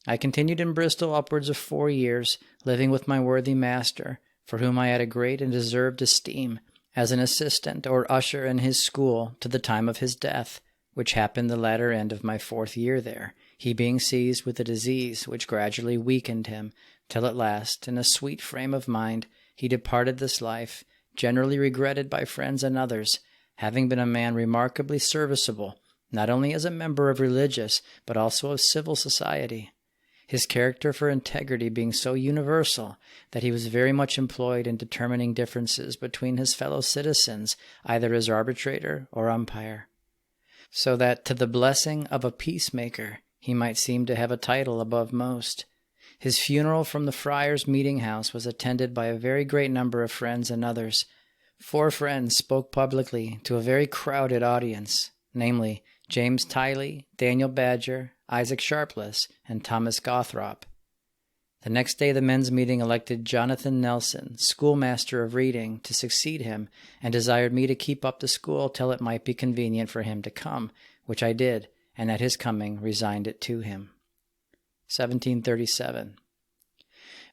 I continued in Bristol upwards of 4 years, living with my worthy master, for whom I had a great and deserved esteem, as an assistant or usher in his school to the time of his death, which happened the latter end of my 4th year there, he being seized with a disease which gradually weakened him, till at last, in a sweet frame of mind, he departed this life, generally regretted by friends and others, having been a man remarkably serviceable, not only as a member of religious, but also of civil society. His character for integrity being so universal that he was very much employed in determining differences between his fellow citizens, either as arbitrator or umpire. So that to the blessing of a peacemaker he might seem to have a title above most. His funeral from the friars' meeting house was attended by a very great number of friends and others. 4 friends spoke publicly to a very crowded audience, namely James Tiley, Daniel Badger, Isaac Sharpless, and Thomas Gothrop. The next day the men's meeting elected Jonathan Nelson, schoolmaster of reading, to succeed him, and desired me to keep up the school till it might be convenient for him to come, which I did, and at his coming resigned it to him. 1737.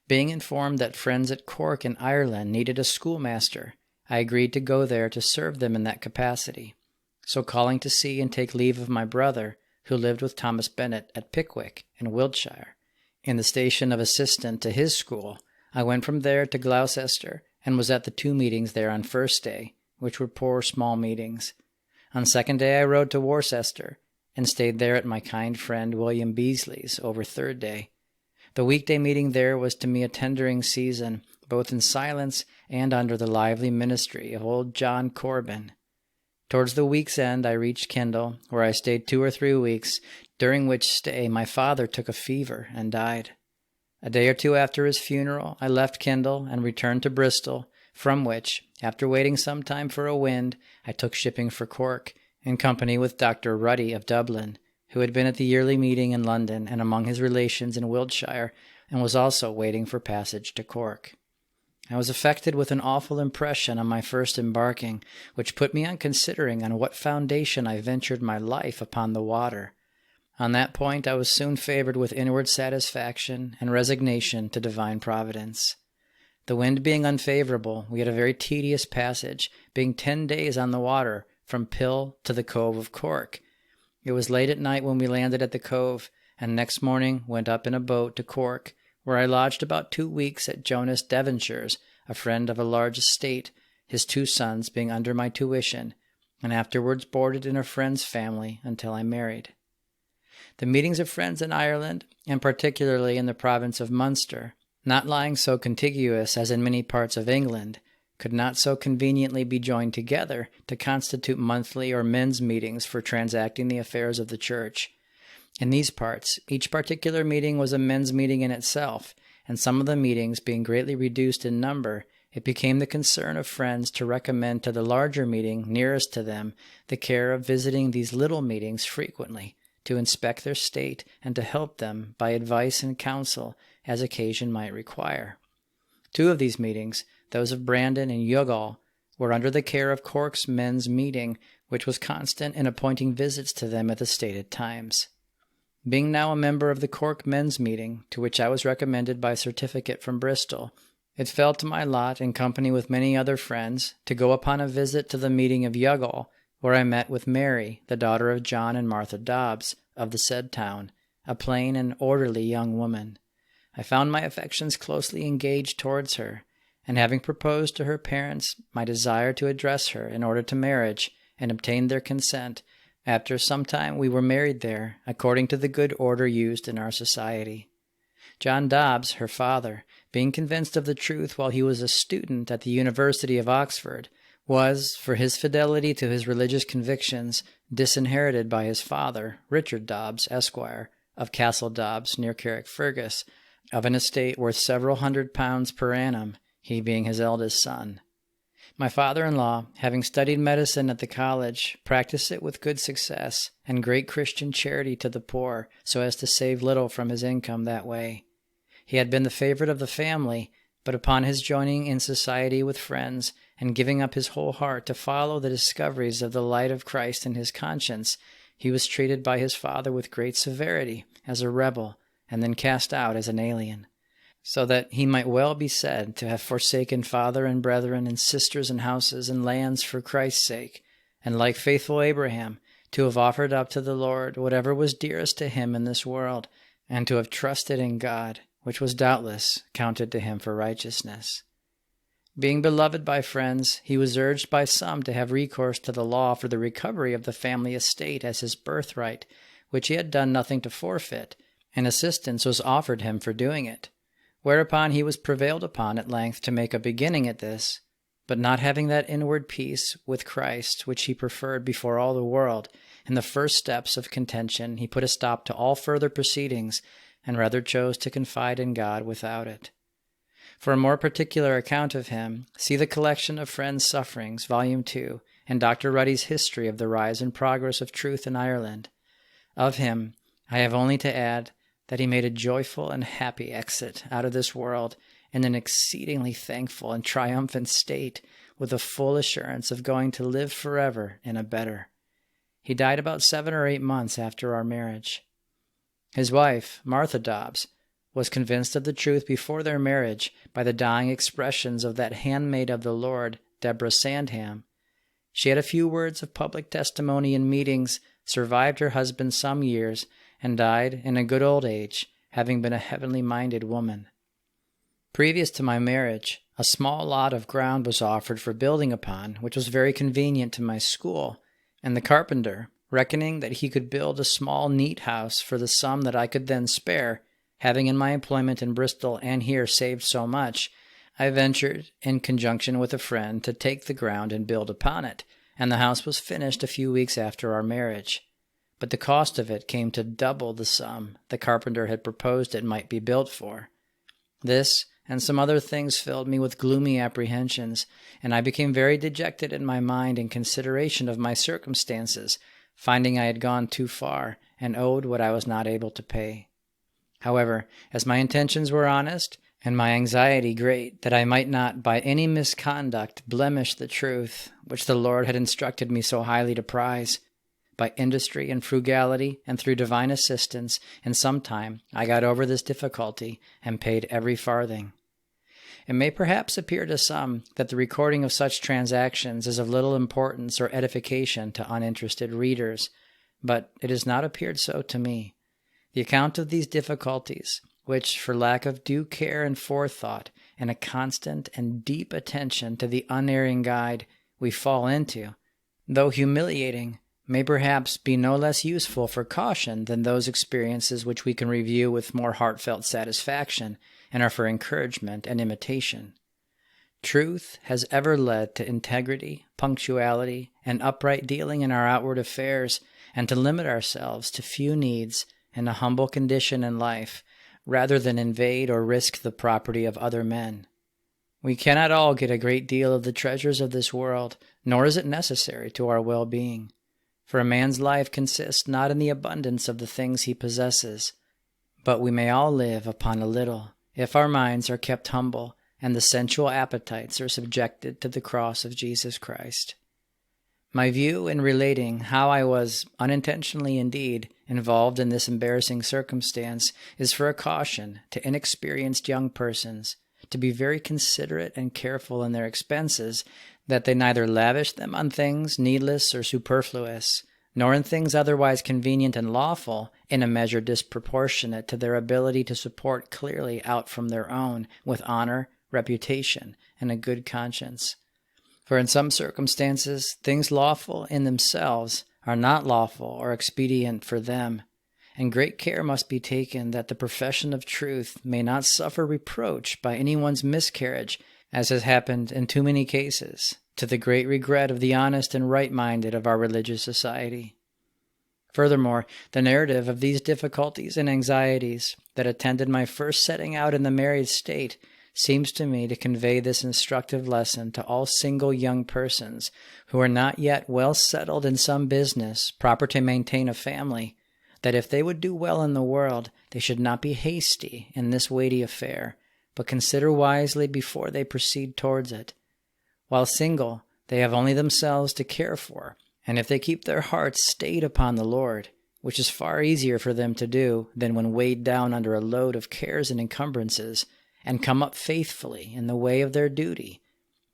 Being informed that friends at Cork in Ireland needed a schoolmaster, I agreed to go there to serve them in that capacity. So calling to see and take leave of my brother, who lived with Thomas Bennet at Pickwick in Wiltshire, in the station of assistant to his school, I went from there to Gloucester, and was at the 2 meetings there on first day, which were poor small meetings. On second day I rode to Worcester, and stayed there at my kind friend William Beasley's over third day. The weekday meeting there was to me a tendering season, both in silence and under the lively ministry of old John Corbin. Towards the week's end I reached Kendal, where I stayed 2 or 3 weeks, during which stay my father took a fever and died. A day or 2 after his funeral I left Kendal and returned to Bristol, from which, after waiting some time for a wind, I took shipping for Cork, in company with Dr. Ruddy of Dublin, who had been at the yearly meeting in London and among his relations in Wiltshire, and was also waiting for passage to Cork. I was affected with an awful impression on my first embarking, which put me on considering on what foundation I ventured my life upon the water. On that point I was soon favored with inward satisfaction and resignation to divine providence. The wind being unfavorable, we had a very tedious passage, being 10 days on the water, from Pill to the Cove of Cork. It was late at night when we landed at the cove, and next morning went up in a boat to Cork, where I lodged about 2 weeks at Jonas Devonshire's, a friend of a large estate, his 2 sons being under my tuition, and afterwards boarded in a friend's family until I married. The meetings of friends in Ireland, and particularly in the province of Munster, not lying so contiguous as in many parts of England, could not so conveniently be joined together to constitute monthly or men's meetings for transacting the affairs of the church. In these parts, each particular meeting was a men's meeting in itself, and some of the meetings being greatly reduced in number, it became the concern of friends to recommend to the larger meeting nearest to them the care of visiting these little meetings frequently, to inspect their state and to help them by advice and counsel as occasion might require. 2 of these meetings, those of Brandon and Youghal, were under the care of Cork's men's meeting, which was constant in appointing visits to them at the stated times. Being now a member of the Cork men's meeting, to which I was recommended by certificate from Bristol, it fell to my lot, in company with many other friends, to go upon a visit to the meeting of Youghal, where I met with Mary, the daughter of John and Martha Dobbs, of the said town, a plain and orderly young woman. I found my affections closely engaged towards her, and having proposed to her parents my desire to address her in order to marriage, and obtained their consent, after some time we were married there, according to the good order used in our society. John Dobbs, her father, being convinced of the truth while he was a student at the University of Oxford, was, for his fidelity to his religious convictions, disinherited by his father, Richard Dobbs, Esquire, of Castle Dobbs, near Carrickfergus, of an estate worth several £100 per annum, he being his eldest son. My father-in-law, having studied medicine at the college, practiced it with good success and great Christian charity to the poor, so as to save little from his income that way. He had been the favorite of the family, but upon his joining in society with friends, and giving up his whole heart to follow the discoveries of the light of Christ in his conscience, he was treated by his father with great severity as a rebel, and then cast out as an alien, so that he might well be said to have forsaken father and brethren and sisters and houses and lands for Christ's sake, and like faithful Abraham, to have offered up to the Lord whatever was dearest to him in this world, and to have trusted in God, which was doubtless counted to him for righteousness. Being beloved by friends, he was urged by some to have recourse to the law for the recovery of the family estate as his birthright, which he had done nothing to forfeit, and assistance was offered him for doing it. Whereupon he was prevailed upon at length to make a beginning at this, but not having that inward peace with Christ which he preferred before all the world, in the first steps of contention he put a stop to all further proceedings, and rather chose to confide in God without it. For a more particular account of him, see the Collection of Friends' Sufferings, Volume 2, and Dr. Ruddy's History of the Rise and Progress of Truth in Ireland. Of him, I have only to add that he made a joyful and happy exit out of this world in an exceedingly thankful and triumphant state, with a full assurance of going to live forever in a better. He died about 7 or 8 months after our marriage. His wife, Martha Dobbs, was convinced of the truth before their marriage by the dying expressions of that handmaid of the Lord, Deborah Sandham. She had a few words of public testimony in meetings, survived her husband some years, and died in a good old age, having been a heavenly-minded woman. Previous to my marriage, a small lot of ground was offered for building upon, which was very convenient to my school, and the carpenter, reckoning that he could build a small, neat house for the sum that I could then spare, having in my employment in Bristol and here saved so much, I ventured, in conjunction with a friend, to take the ground and build upon it, and the house was finished a few weeks after our marriage. But the cost of it came to double the sum the carpenter had proposed it might be built for. This and some other things filled me with gloomy apprehensions, and I became very dejected in my mind in consideration of my circumstances, finding I had gone too far, and owed what I was not able to pay. However, as my intentions were honest, and my anxiety great that I might not by any misconduct blemish the truth, which the Lord had instructed me so highly to prize, by industry and frugality, and through divine assistance, in some time I got over this difficulty, and paid every farthing. It may perhaps appear to some that the recording of such transactions is of little importance or edification to uninterested readers, but it has not appeared so to me. The account of these difficulties, which, for lack of due care and forethought, and a constant and deep attention to the unerring guide, we fall into, though humiliating, may perhaps be no less useful for caution than those experiences which we can review with more heartfelt satisfaction, and are for encouragement and imitation. Truth has ever led to integrity, punctuality, and upright dealing in our outward affairs, and to limit ourselves to few needs and a humble condition in life, rather than invade or risk the property of other men. We cannot all get a great deal of the treasures of this world, nor is it necessary to our well-being. For a man's life consists not in the abundance of the things he possesses, but we may all live upon a little, if our minds are kept humble, and the sensual appetites are subjected to the cross of Jesus Christ. My view in relating how I was, unintentionally indeed, involved in this embarrassing circumstance is for a caution to inexperienced young persons to be very considerate and careful in their expenses, that they neither lavish them on things needless or superfluous, nor in things otherwise convenient and lawful in a measure disproportionate to their ability to support clearly out from their own, with honor, reputation, and a good conscience. For in some circumstances, things lawful in themselves are not lawful or expedient for them, and great care must be taken that the profession of truth may not suffer reproach by anyone's miscarriage, as has happened in too many cases, to the great regret of the honest and right-minded of our religious society. Furthermore, the narrative of these difficulties and anxieties that attended my first setting out in the married state seems to me to convey this instructive lesson to all single young persons who are not yet well settled in some business proper to maintain a family, that if they would do well in the world, they should not be hasty in this weighty affair, but consider wisely before they proceed towards it. While single, they have only themselves to care for, and if they keep their hearts stayed upon the Lord, which is far easier for them to do than when weighed down under a load of cares and encumbrances, and come up faithfully in the way of their duty,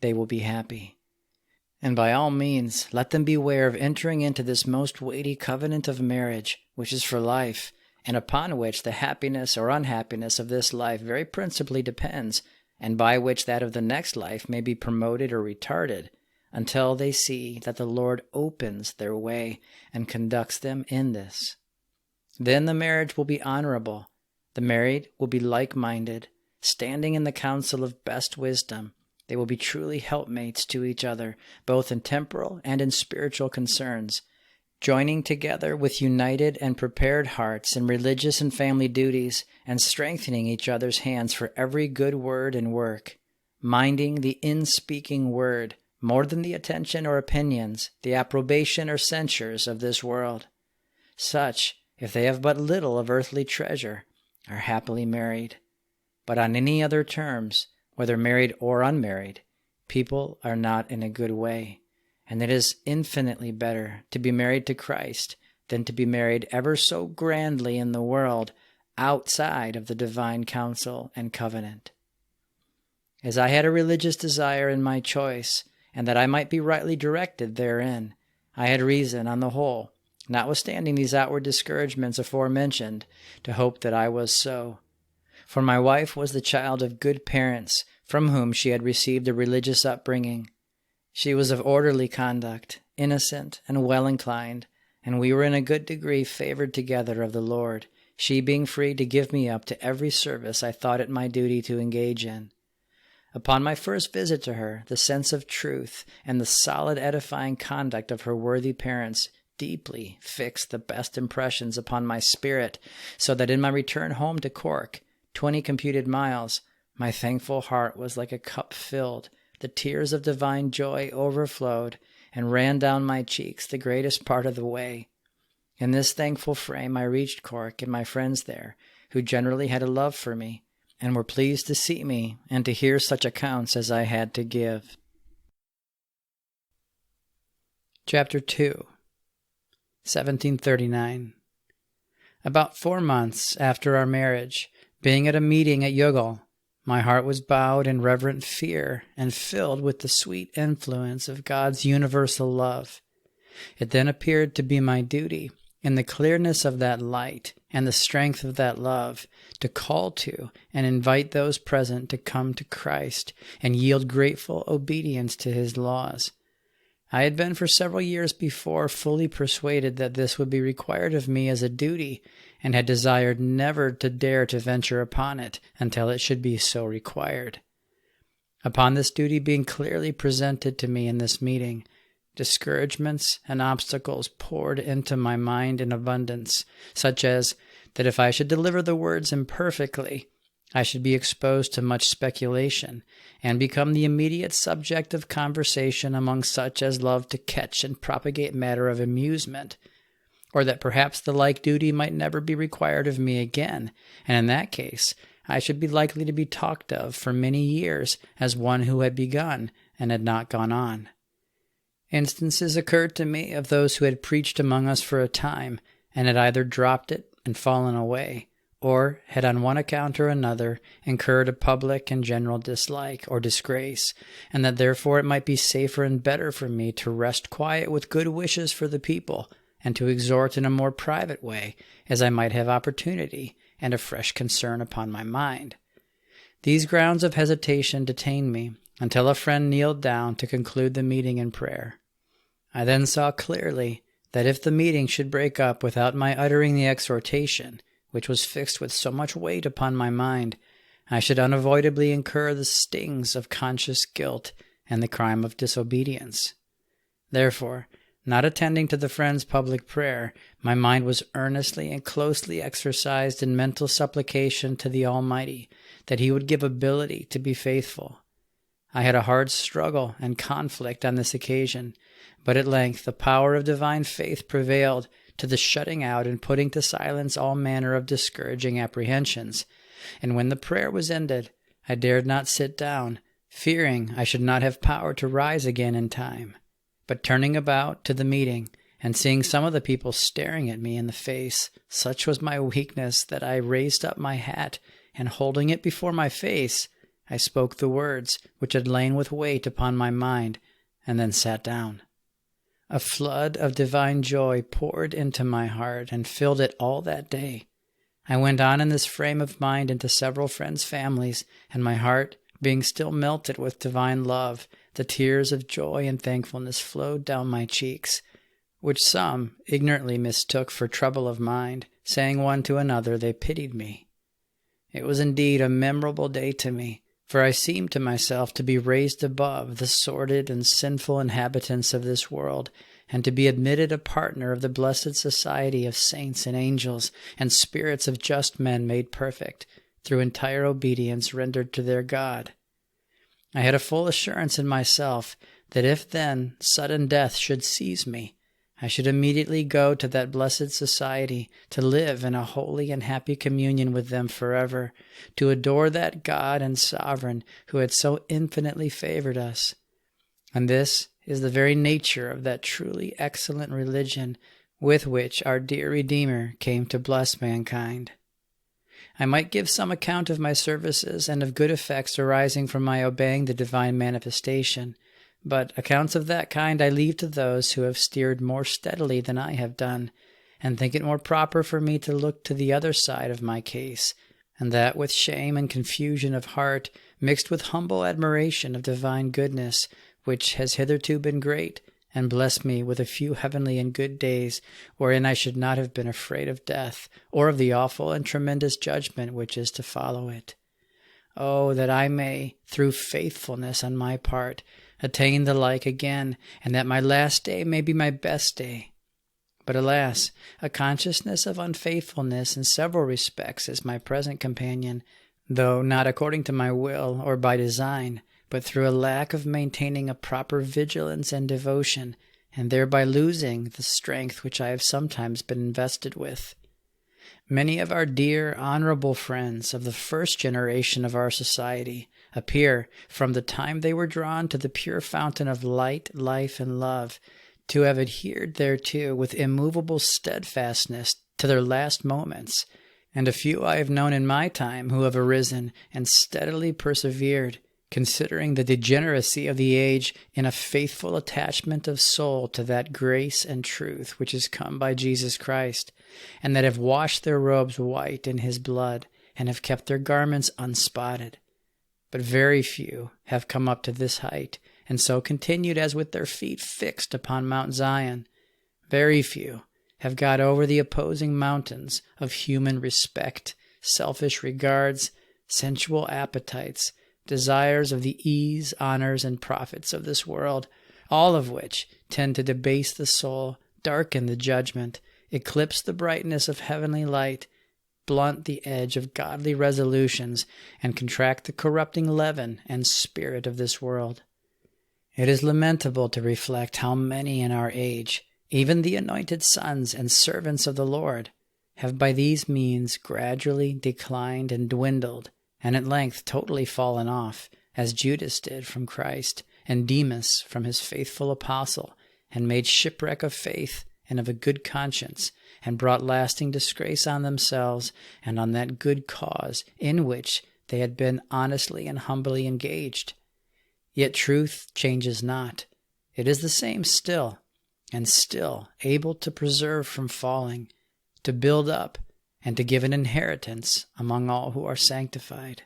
they will be happy. And by all means, let them beware of entering into this most weighty covenant of marriage, which is for life, and upon which the happiness or unhappiness of this life very principally depends, and by which that of the next life may be promoted or retarded, until they see that the Lord opens their way and conducts them in this. Then the marriage will be honorable, the married will be like-minded, standing in the counsel of best wisdom. They will be truly helpmates to each other, both in temporal and in spiritual concerns, joining together with united and prepared hearts in religious and family duties, and strengthening each other's hands for every good word and work, minding the in-speaking word more than the attention or opinions, the approbation or censures of this world. Such, if they have but little of earthly treasure, are happily married. But on any other terms, whether married or unmarried, people are not in a good way, and it is infinitely better to be married to Christ than to be married ever so grandly in the world outside of the divine counsel and covenant. As I had a religious desire in my choice, and that I might be rightly directed therein, I had reason, on the whole, notwithstanding these outward discouragements aforementioned, to hope that I was so. For my wife was the child of good parents, from whom she had received a religious upbringing. She was of orderly conduct, innocent and well inclined, and we were in a good degree favored together of the Lord, she being free to give me up to every service I thought it my duty to engage in. Upon my first visit to her, the sense of truth and the solid edifying conduct of her worthy parents deeply fixed the best impressions upon my spirit, so that in my return home to Cork, 20 computed miles, my thankful heart was like a cup filled. The tears of divine joy overflowed and ran down my cheeks the greatest part of the way. In this thankful frame I reached Cork and my friends there, who generally had a love for me, and were pleased to see me and to hear such accounts as I had to give. Chapter 2, 1739. About 4 months after our marriage, being at a meeting at Youghal, my heart was bowed in reverent fear and filled with the sweet influence of God's universal love. It then appeared to be my duty, in the clearness of that light and the strength of that love, to call to and invite those present to come to Christ and yield grateful obedience to his laws. I had been for several years before fully persuaded that this would be required of me as a duty, and had desired never to dare to venture upon it until it should be so required. Upon this duty being clearly presented to me in this meeting, discouragements and obstacles poured into my mind in abundance, such as that if I should deliver the words imperfectly, I should be exposed to much speculation, and become the immediate subject of conversation among such as love to catch and propagate matter of amusement, or that perhaps the like duty might never be required of me again, and in that case I should be likely to be talked of for many years as one who had begun and had not gone on. Instances occurred to me of those who had preached among us for a time, and had either dropped it and fallen away, or had on one account or another incurred a public and general dislike or disgrace, and that therefore it might be safer and better for me to rest quiet with good wishes for the people, and to exhort in a more private way, as I might have opportunity and a fresh concern upon my mind. These grounds of hesitation detained me until a friend kneeled down to conclude the meeting in prayer. I then saw clearly that if the meeting should break up without my uttering the exhortation, which was fixed with so much weight upon my mind, I should unavoidably incur the stings of conscious guilt and the crime of disobedience. Therefore, not attending to the friend's public prayer, my mind was earnestly and closely exercised in mental supplication to the Almighty, that he would give ability to be faithful. I had a hard struggle and conflict on this occasion, but at length the power of divine faith prevailed to the shutting out and putting to silence all manner of discouraging apprehensions, and when the prayer was ended, I dared not sit down, fearing I should not have power to rise again in time. But turning about to the meeting, and seeing some of the people staring at me in the face, such was my weakness that I raised up my hat, and holding it before my face, I spoke the words which had lain with weight upon my mind, and then sat down. A flood of divine joy poured into my heart and filled it all that day. I went on in this frame of mind into several friends' families, and my heart, Being still melted with divine love, the tears of joy and thankfulness flowed down my cheeks, which some ignorantly mistook for trouble of mind, saying one to another they pitied me. It was indeed a memorable day to me, for I seemed to myself to be raised above the sordid and sinful inhabitants of this world, and to be admitted a partner of the blessed society of saints and angels, and spirits of just men made perfect, through entire obedience rendered to their God. I had a full assurance in myself that if then sudden death should seize me, I should immediately go to that blessed society, to live in a holy and happy communion with them forever, to adore that God and Sovereign who had so infinitely favored us. And this is the very nature of that truly excellent religion with which our dear Redeemer came to bless mankind. I might give some account of my services and of good effects arising from my obeying the divine manifestation, but accounts of that kind I leave to those who have steered more steadily than I have done, and think it more proper for me to look to the other side of my case, and that with shame and confusion of heart, mixed with humble admiration of divine goodness, which has hitherto been great, and blessed me with a few heavenly and good days, wherein I should not have been afraid of death, or of the awful and tremendous judgment which is to follow it. Oh, that I may, through faithfulness on my part, attain the like again, and that my last day may be my best day. But alas, a consciousness of unfaithfulness in several respects is my present companion, though not according to my will or by design, but through a lack of maintaining a proper vigilance and devotion, and thereby losing the strength which I have sometimes been invested with. Many of our dear, honorable friends of the first generation of our society appear, from the time they were drawn to the pure fountain of light, life, and love, to have adhered thereto with immovable steadfastness to their last moments, and a few I have known in my time who have arisen and steadily persevered, considering the degeneracy of the age, in a faithful attachment of soul to that grace and truth which is come by Jesus Christ, and that have washed their robes white in his blood, and have kept their garments unspotted. But very few have come up to this height, and so continued as with their feet fixed upon Mount Zion. Very few have got over the opposing mountains of human respect, selfish regards, sensual appetites, desires of the ease, honors, and profits of this world, all of which tend to debase the soul, darken the judgment, eclipse the brightness of heavenly light, blunt the edge of godly resolutions, and contract the corrupting leaven and spirit of this world. It is lamentable to reflect how many in our age, even the anointed sons and servants of the Lord, have by these means gradually declined and dwindled, and at length totally fallen off, as Judas did from Christ, and Demas from his faithful apostle, and made shipwreck of faith and of a good conscience, and brought lasting disgrace on themselves and on that good cause in which they had been honestly and humbly engaged. Yet truth changes not. It is the same still, and still able to preserve from falling, to build up, and to give an inheritance among all who are sanctified.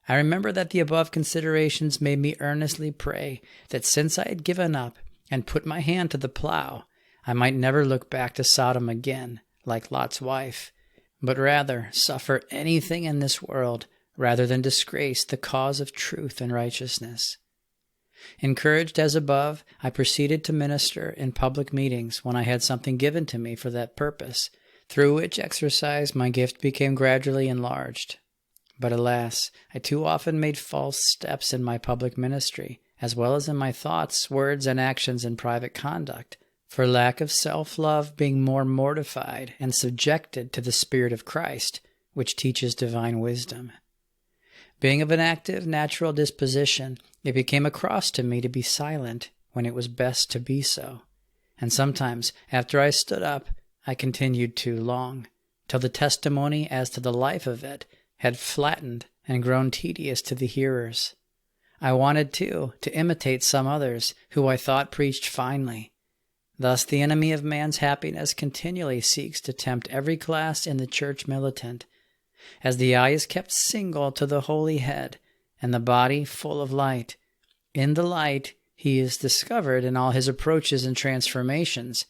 I remember that the above considerations made me earnestly pray that since I had given up and put my hand to the plow, I might never look back to Sodom again, like Lot's wife, but rather suffer anything in this world rather than disgrace the cause of truth and righteousness. Encouraged as above, I proceeded to minister in public meetings when I had something given to me for that purpose, through which exercise my gift became gradually enlarged. But alas, I too often made false steps in my public ministry, as well as in my thoughts, words, and actions in private conduct, for lack of self-love being more mortified and subjected to the Spirit of Christ, which teaches divine wisdom. Being of an active, natural disposition, it became a cross to me to be silent when it was best to be so, and sometimes, after I stood up, I continued too long, till the testimony as to the life of it had flattened and grown tedious to the hearers. I wanted, too, to imitate some others who I thought preached finely. Thus the enemy of man's happiness continually seeks to tempt every class in the church militant. As the eye is kept single to the holy head, and the body full of light. In the light he is discovered in all his approaches and transformations.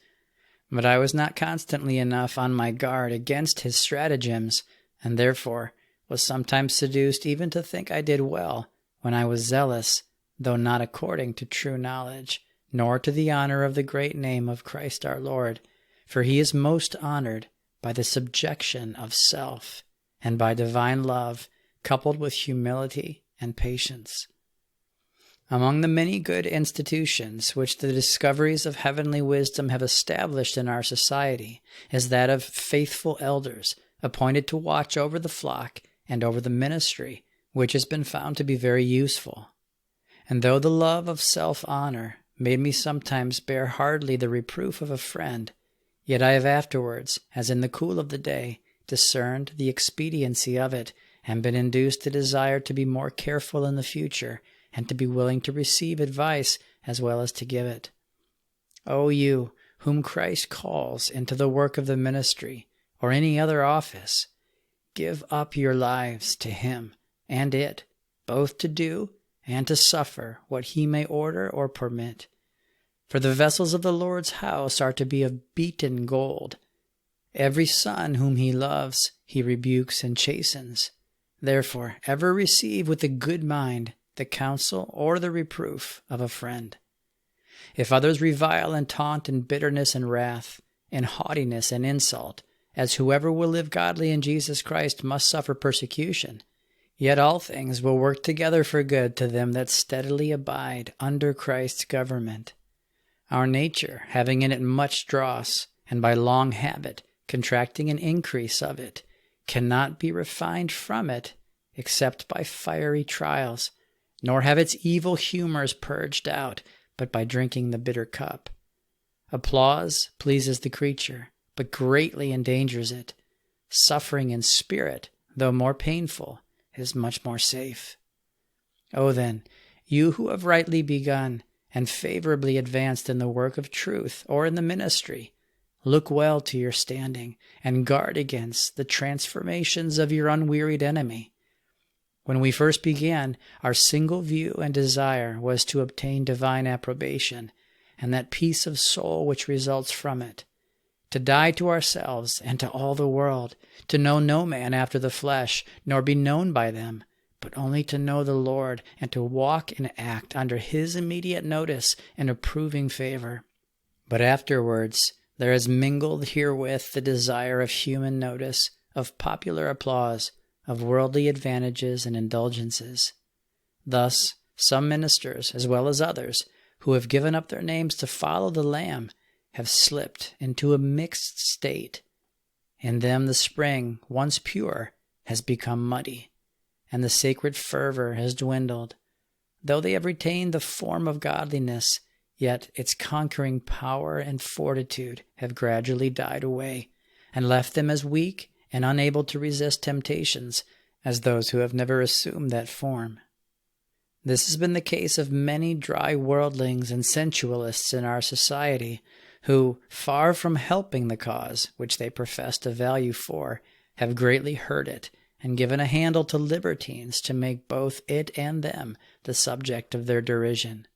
But I was not constantly enough on my guard against his stratagems, and therefore was sometimes seduced even to think I did well when I was zealous, though not according to true knowledge, nor to the honor of the great name of Christ our Lord. For he is most honored by the subjection of self, and by divine love, coupled with humility and patience. Among the many good institutions which the discoveries of heavenly wisdom have established in our society is that of faithful elders, appointed to watch over the flock and over the ministry, which has been found to be very useful. And though the love of self-honor made me sometimes bear hardly the reproof of a friend, yet I have afterwards, as in the cool of the day, discerned the expediency of it, and been induced to desire to be more careful in the future, and to be willing to receive advice as well as to give it. O you, whom Christ calls into the work of the ministry, or any other office, give up your lives to him and it, both to do and to suffer what he may order or permit. For the vessels of the Lord's house are to be of beaten gold. Every son whom he loves he rebukes and chastens. Therefore ever receive with a good mind the counsel or the reproof of a friend. If others revile and taunt in bitterness and wrath, in haughtiness and insult, as whoever will live godly in Jesus Christ must suffer persecution, yet all things will work together for good to them that steadily abide under Christ's government. Our nature, having in it much dross, and by long habit contracting an increase of it, cannot be refined from it except by fiery trials, nor have its evil humors purged out but by drinking the bitter cup. Applause pleases the creature, but greatly endangers it. Suffering in spirit, though more painful, is much more safe. O then, you who have rightly begun, and favorably advanced in the work of truth or in the ministry, look well to your standing, and guard against the transformations of your unwearied enemy. When we first began, our single view and desire was to obtain divine approbation, and that peace of soul which results from it, to die to ourselves and to all the world, to know no man after the flesh, nor be known by them, but only to know the Lord, and to walk and act under his immediate notice and approving favor. But afterwards there has mingled herewith the desire of human notice, of popular applause, of worldly advantages and indulgences. Thus some ministers, as well as others, who have given up their names to follow the Lamb, have slipped into a mixed state. In them the spring, once pure, has become muddy, and the sacred fervor has dwindled. Though they have retained the form of godliness, yet its conquering power and fortitude have gradually died away, and left them as weak and unable to resist temptations as those who have never assumed that form. This has been the case of many dry worldlings and sensualists in our society, who, far from helping the cause which they professed a value for, have greatly hurt it, and given a handle to libertines to make both it and them the subject of their derision.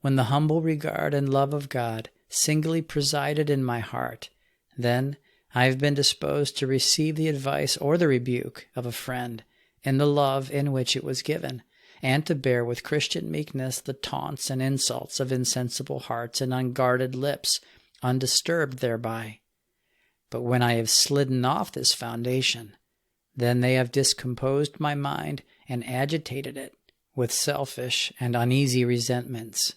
When the humble regard and love of God singly presided in my heart, then I have been disposed to receive the advice or the rebuke of a friend in the love in which it was given, and to bear with Christian meekness the taunts and insults of insensible hearts and unguarded lips, undisturbed thereby. But when I have slidden off this foundation, then they have discomposed my mind and agitated it with selfish and uneasy resentments.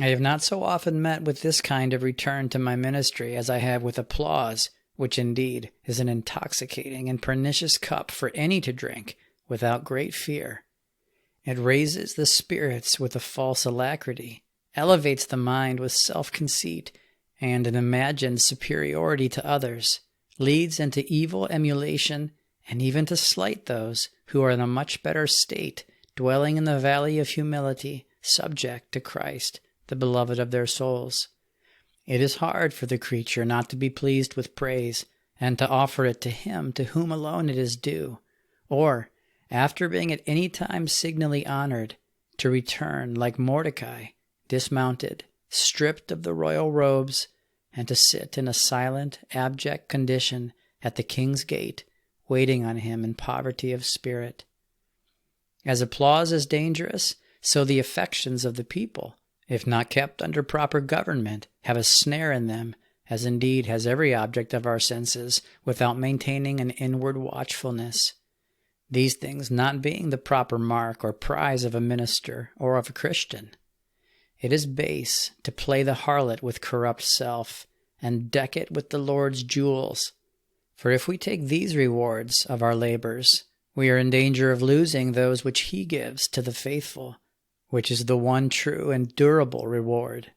I have not so often met with this kind of return to my ministry as I have with applause, which indeed is an intoxicating and pernicious cup for any to drink without great fear. It raises the spirits with a false alacrity, elevates the mind with self-conceit and an imagined superiority to others, leads into evil emulation, and even to slight those who are in a much better state, dwelling in the valley of humility, subject to Christ, the beloved of their souls. It is hard for the creature not to be pleased with praise, and to offer it to him to whom alone it is due, or, after being at any time signally honored, to return like Mordecai, dismounted, stripped of the royal robes, and to sit in a silent, abject condition at the king's gate, waiting on him in poverty of spirit. As applause is dangerous, so the affections of the people, if not kept under proper government, have a snare in them, as indeed has every object of our senses, without maintaining an inward watchfulness. These things not being the proper mark or prize of a minister or of a Christian. It is base to play the harlot with corrupt self, and deck it with the Lord's jewels. For if we take these rewards of our labors, we are in danger of losing those which He gives to the faithful, which is the one true and durable reward.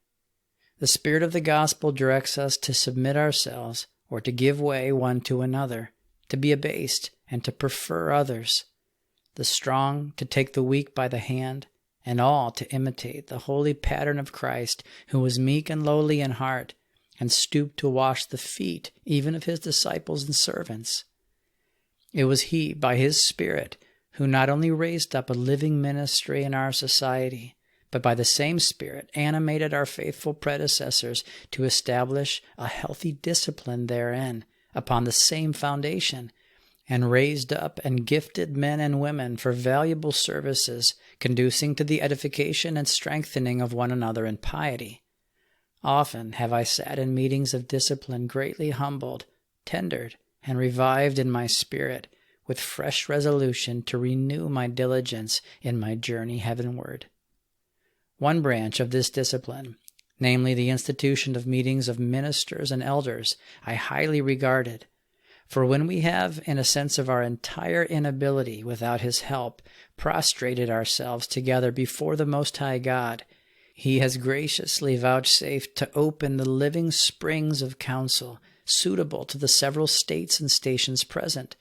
The Spirit of the gospel directs us to submit ourselves, or to give way one to another, to be abased, and to prefer others, the strong to take the weak by the hand, and all to imitate the holy pattern of Christ, who was meek and lowly in heart, and stooped to wash the feet even of His disciples and servants. It was He, by His Spirit, who not only raised up a living ministry in our society, but by the same Spirit animated our faithful predecessors to establish a healthy discipline therein, upon the same foundation, and raised up and gifted men and women for valuable services, conducing to the edification and strengthening of one another in piety. Often have I sat in meetings of discipline greatly humbled, tendered, and revived in my spirit, with fresh resolution to renew my diligence in my journey heavenward. One branch of this discipline, namely the institution of meetings of ministers and elders, I highly regarded. For when we have, in a sense of our entire inability without His help, prostrated ourselves together before the Most High God, He has graciously vouchsafed to open the living springs of counsel, suitable to the several states and stations present,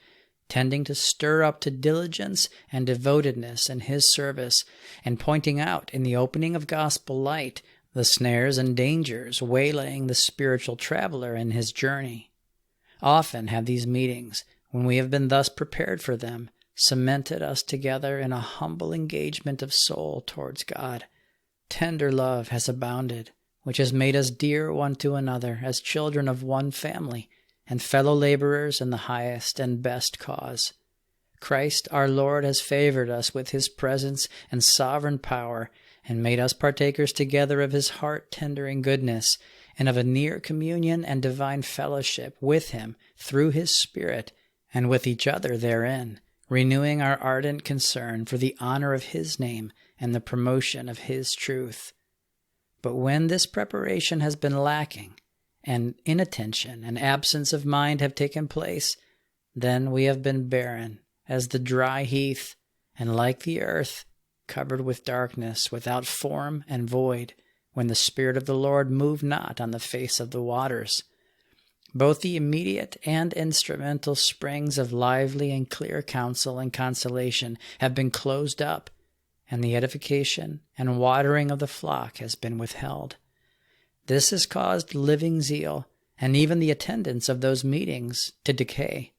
tending to stir up to diligence and devotedness in His service, and pointing out in the opening of gospel light the snares and dangers waylaying the spiritual traveler in his journey. Often have these meetings, when we have been thus prepared for them, cemented us together in a humble engagement of soul towards God. Tender love has abounded, which has made us dear one to another as children of one family, and fellow laborers in the highest and best cause. Christ our Lord has favored us with His presence and sovereign power, and made us partakers together of His heart-tendering goodness, and of a near communion and divine fellowship with Him through His Spirit, and with each other therein, renewing our ardent concern for the honor of His name and the promotion of His truth. But when this preparation has been lacking, and inattention and absence of mind have taken place, then we have been barren as the dry heath, and like the earth, covered with darkness, without form and void, when the Spirit of the Lord moved not on the face of the waters. Both the immediate and instrumental springs of lively and clear counsel and consolation have been closed up, and the edification and watering of the flock has been withheld. This has caused living zeal, and even the attendance of those meetings, to decay,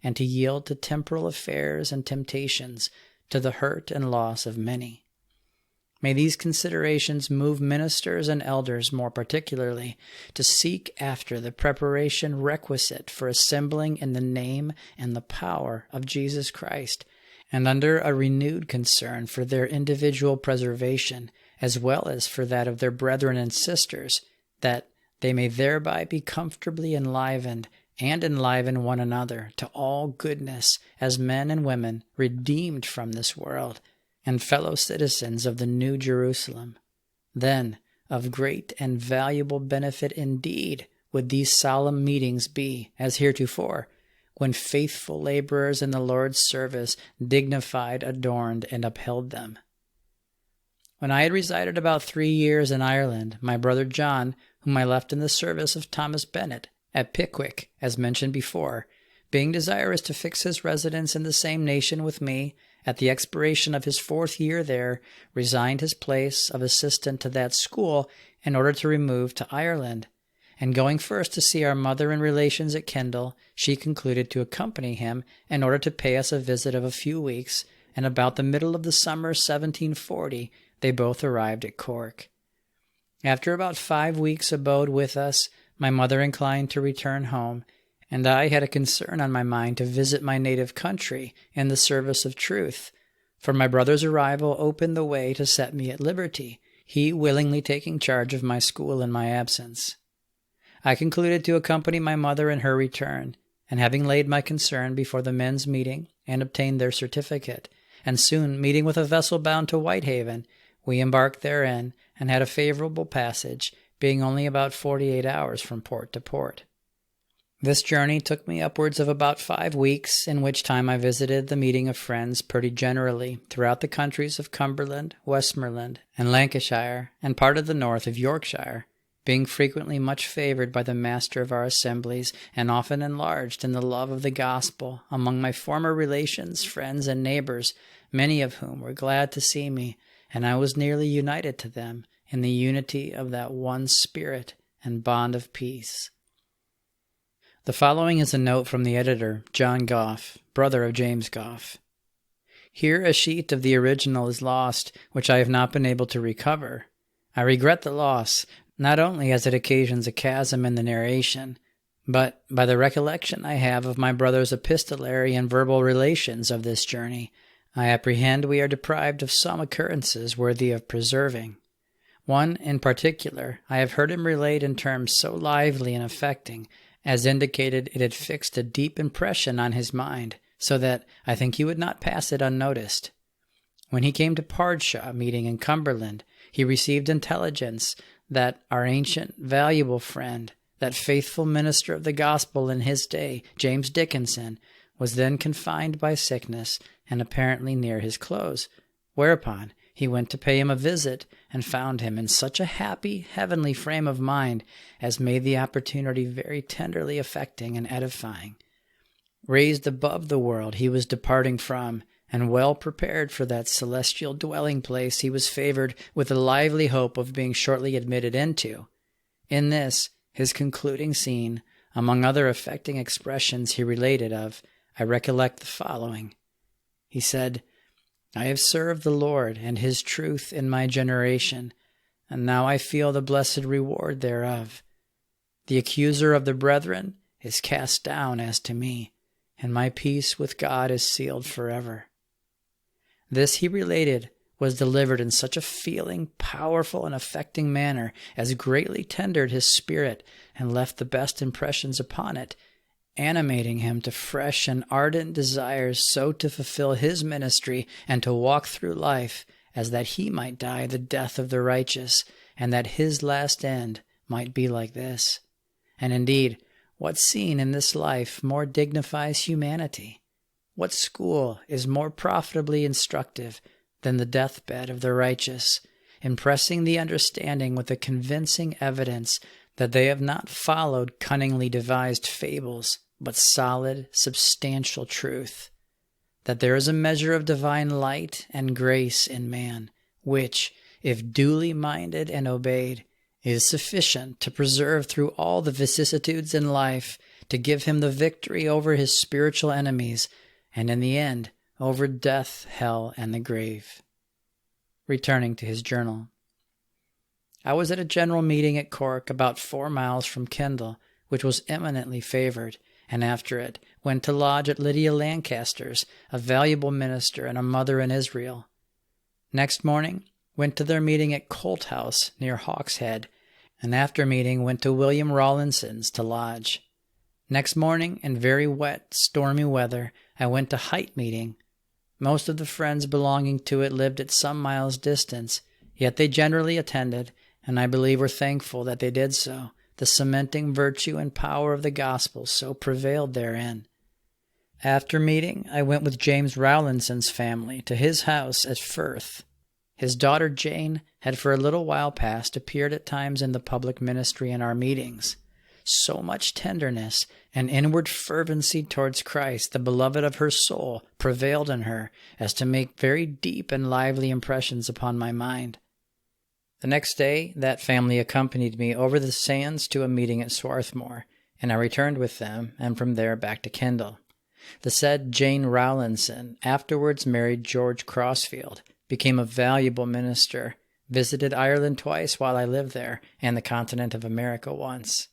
and to yield to temporal affairs and temptations, to the hurt and loss of many. May these considerations move ministers and elders more particularly to seek after the preparation requisite for assembling in the name and the power of Jesus Christ, and under a renewed concern for their individual preservation, as well as for that of their brethren and sisters, that they may thereby be comfortably enlivened and enliven one another to all goodness as men and women redeemed from this world, and fellow citizens of the New Jerusalem. Then of great and valuable benefit indeed would these solemn meetings be, as heretofore, when faithful laborers in the Lord's service dignified, adorned, and upheld them. When I had resided about 3 years in Ireland, my brother John, whom I left in the service of Thomas Bennet, at Pickwick, as mentioned before, being desirous to fix his residence in the same nation with me, at the expiration of his 4th year there, resigned his place of assistant to that school in order to remove to Ireland, and going first to see our mother and relations at Kendal, she concluded to accompany him in order to pay us a visit of a few weeks, and about the middle of the summer 1740 they both arrived at Cork. After about 5 weeks' abode with us, my mother inclined to return home, and I had a concern on my mind to visit my native country in the service of truth, for my brother's arrival opened the way to set me at liberty, he willingly taking charge of my school in my absence. I concluded to accompany my mother in her return, and having laid my concern before the men's meeting and obtained their certificate, and soon meeting with a vessel bound to Whitehaven, we embarked therein and had a favorable passage, being only about 48 hours from port to port. This journey took me upwards of about 5 weeks, in which time I visited the meeting of friends pretty generally throughout the countries of Cumberland, Westmoreland, and Lancashire, and part of the north of Yorkshire, being frequently much favored by the master of our assemblies, and often enlarged in the love of the gospel among my former relations, friends, and neighbors, many of whom were glad to see me, and I was nearly united to them in the unity of that one spirit and bond of peace. The following is a note from the editor, John Gough, brother of James Gough. Here a sheet of the original is lost, which I have not been able to recover. I regret the loss, not only as it occasions a chasm in the narration, but by the recollection I have of my brother's epistolary and verbal relations of this journey, I apprehend we are deprived of some occurrences worthy of preserving. One, in particular, I have heard him relate in terms so lively and affecting, as indicated it had fixed a deep impression on his mind, so that I think he would not pass it unnoticed. When he came to Pardshaw meeting in Cumberland, he received intelligence that our ancient, valuable friend, that faithful minister of the gospel in his day, James Dickinson, was then confined by sickness and apparently near his close, whereupon he went to pay him a visit and found him in such a happy, heavenly frame of mind as made the opportunity very tenderly affecting and edifying. Raised above the world he was departing from, and well prepared for that celestial dwelling place he was favored with the lively hope of being shortly admitted into. In this, his concluding scene, among other affecting expressions he related of, I recollect the following. He said, "I have served the Lord and his truth in my generation, and now I feel the blessed reward thereof. The accuser of the brethren is cast down as to me, and my peace with God is sealed forever." This, he related, was delivered in such a feeling, powerful, and affecting manner as greatly tendered his spirit and left the best impressions upon it, animating him to fresh and ardent desires so to fulfill his ministry and to walk through life as that he might die the death of the righteous, and that his last end might be like this. And indeed, what scene in this life more dignifies humanity? What school is more profitably instructive than the deathbed of the righteous, impressing the understanding with a convincing evidence that they have not followed cunningly devised fables, but solid, substantial truth, that there is a measure of divine light and grace in man, which, if duly minded and obeyed, is sufficient to preserve through all the vicissitudes in life, to give him the victory over his spiritual enemies, and in the end, over death, hell, and the grave. Returning to his journal. I was at a general meeting at Cork, about 4 miles from Kendal, which was eminently favored, and after it went to lodge at Lydia Lancaster's, a valuable minister and a mother in Israel. Next morning, went to their meeting at Colt House near Hawkshead, and after meeting went to William Rawlinson's to lodge. Next morning, in very wet, stormy weather, I went to Height meeting. Most of the friends belonging to it lived at some miles' distance, yet they generally attended, and I believe were thankful that they did so. The cementing virtue and power of the gospel so prevailed therein. After meeting, I went with James Rawlinson's family to his house at Firth. His daughter Jane had for a little while past appeared at times in the public ministry in our meetings. So much tenderness and inward fervency towards Christ, the beloved of her soul, prevailed in her, as to make very deep and lively impressions upon my mind. The next day, that family accompanied me over the sands to a meeting at Swarthmore, and I returned with them, and from there back to Kendal. The said Jane Rowlandson afterwards married George Crossfield, became a valuable minister, visited Ireland twice while I lived there, and the continent of America once.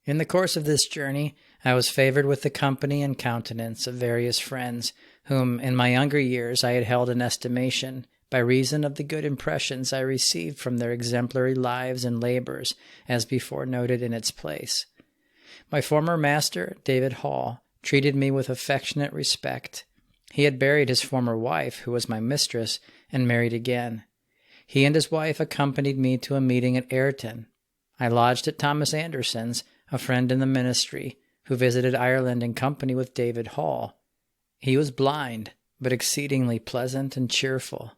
In the course of this journey, I was favored with the company and countenance of various friends, whom in my younger years I had held in estimation, by reason of the good impressions I received from their exemplary lives and labors, as before noted in its place. My former master, David Hall, treated me with affectionate respect. He had buried his former wife, who was my mistress, and married again. He and his wife accompanied me to a meeting at Ayrton. I lodged at Thomas Anderson's, a friend in the ministry, who visited Ireland in company with David Hall. He was blind, but exceedingly pleasant and cheerful.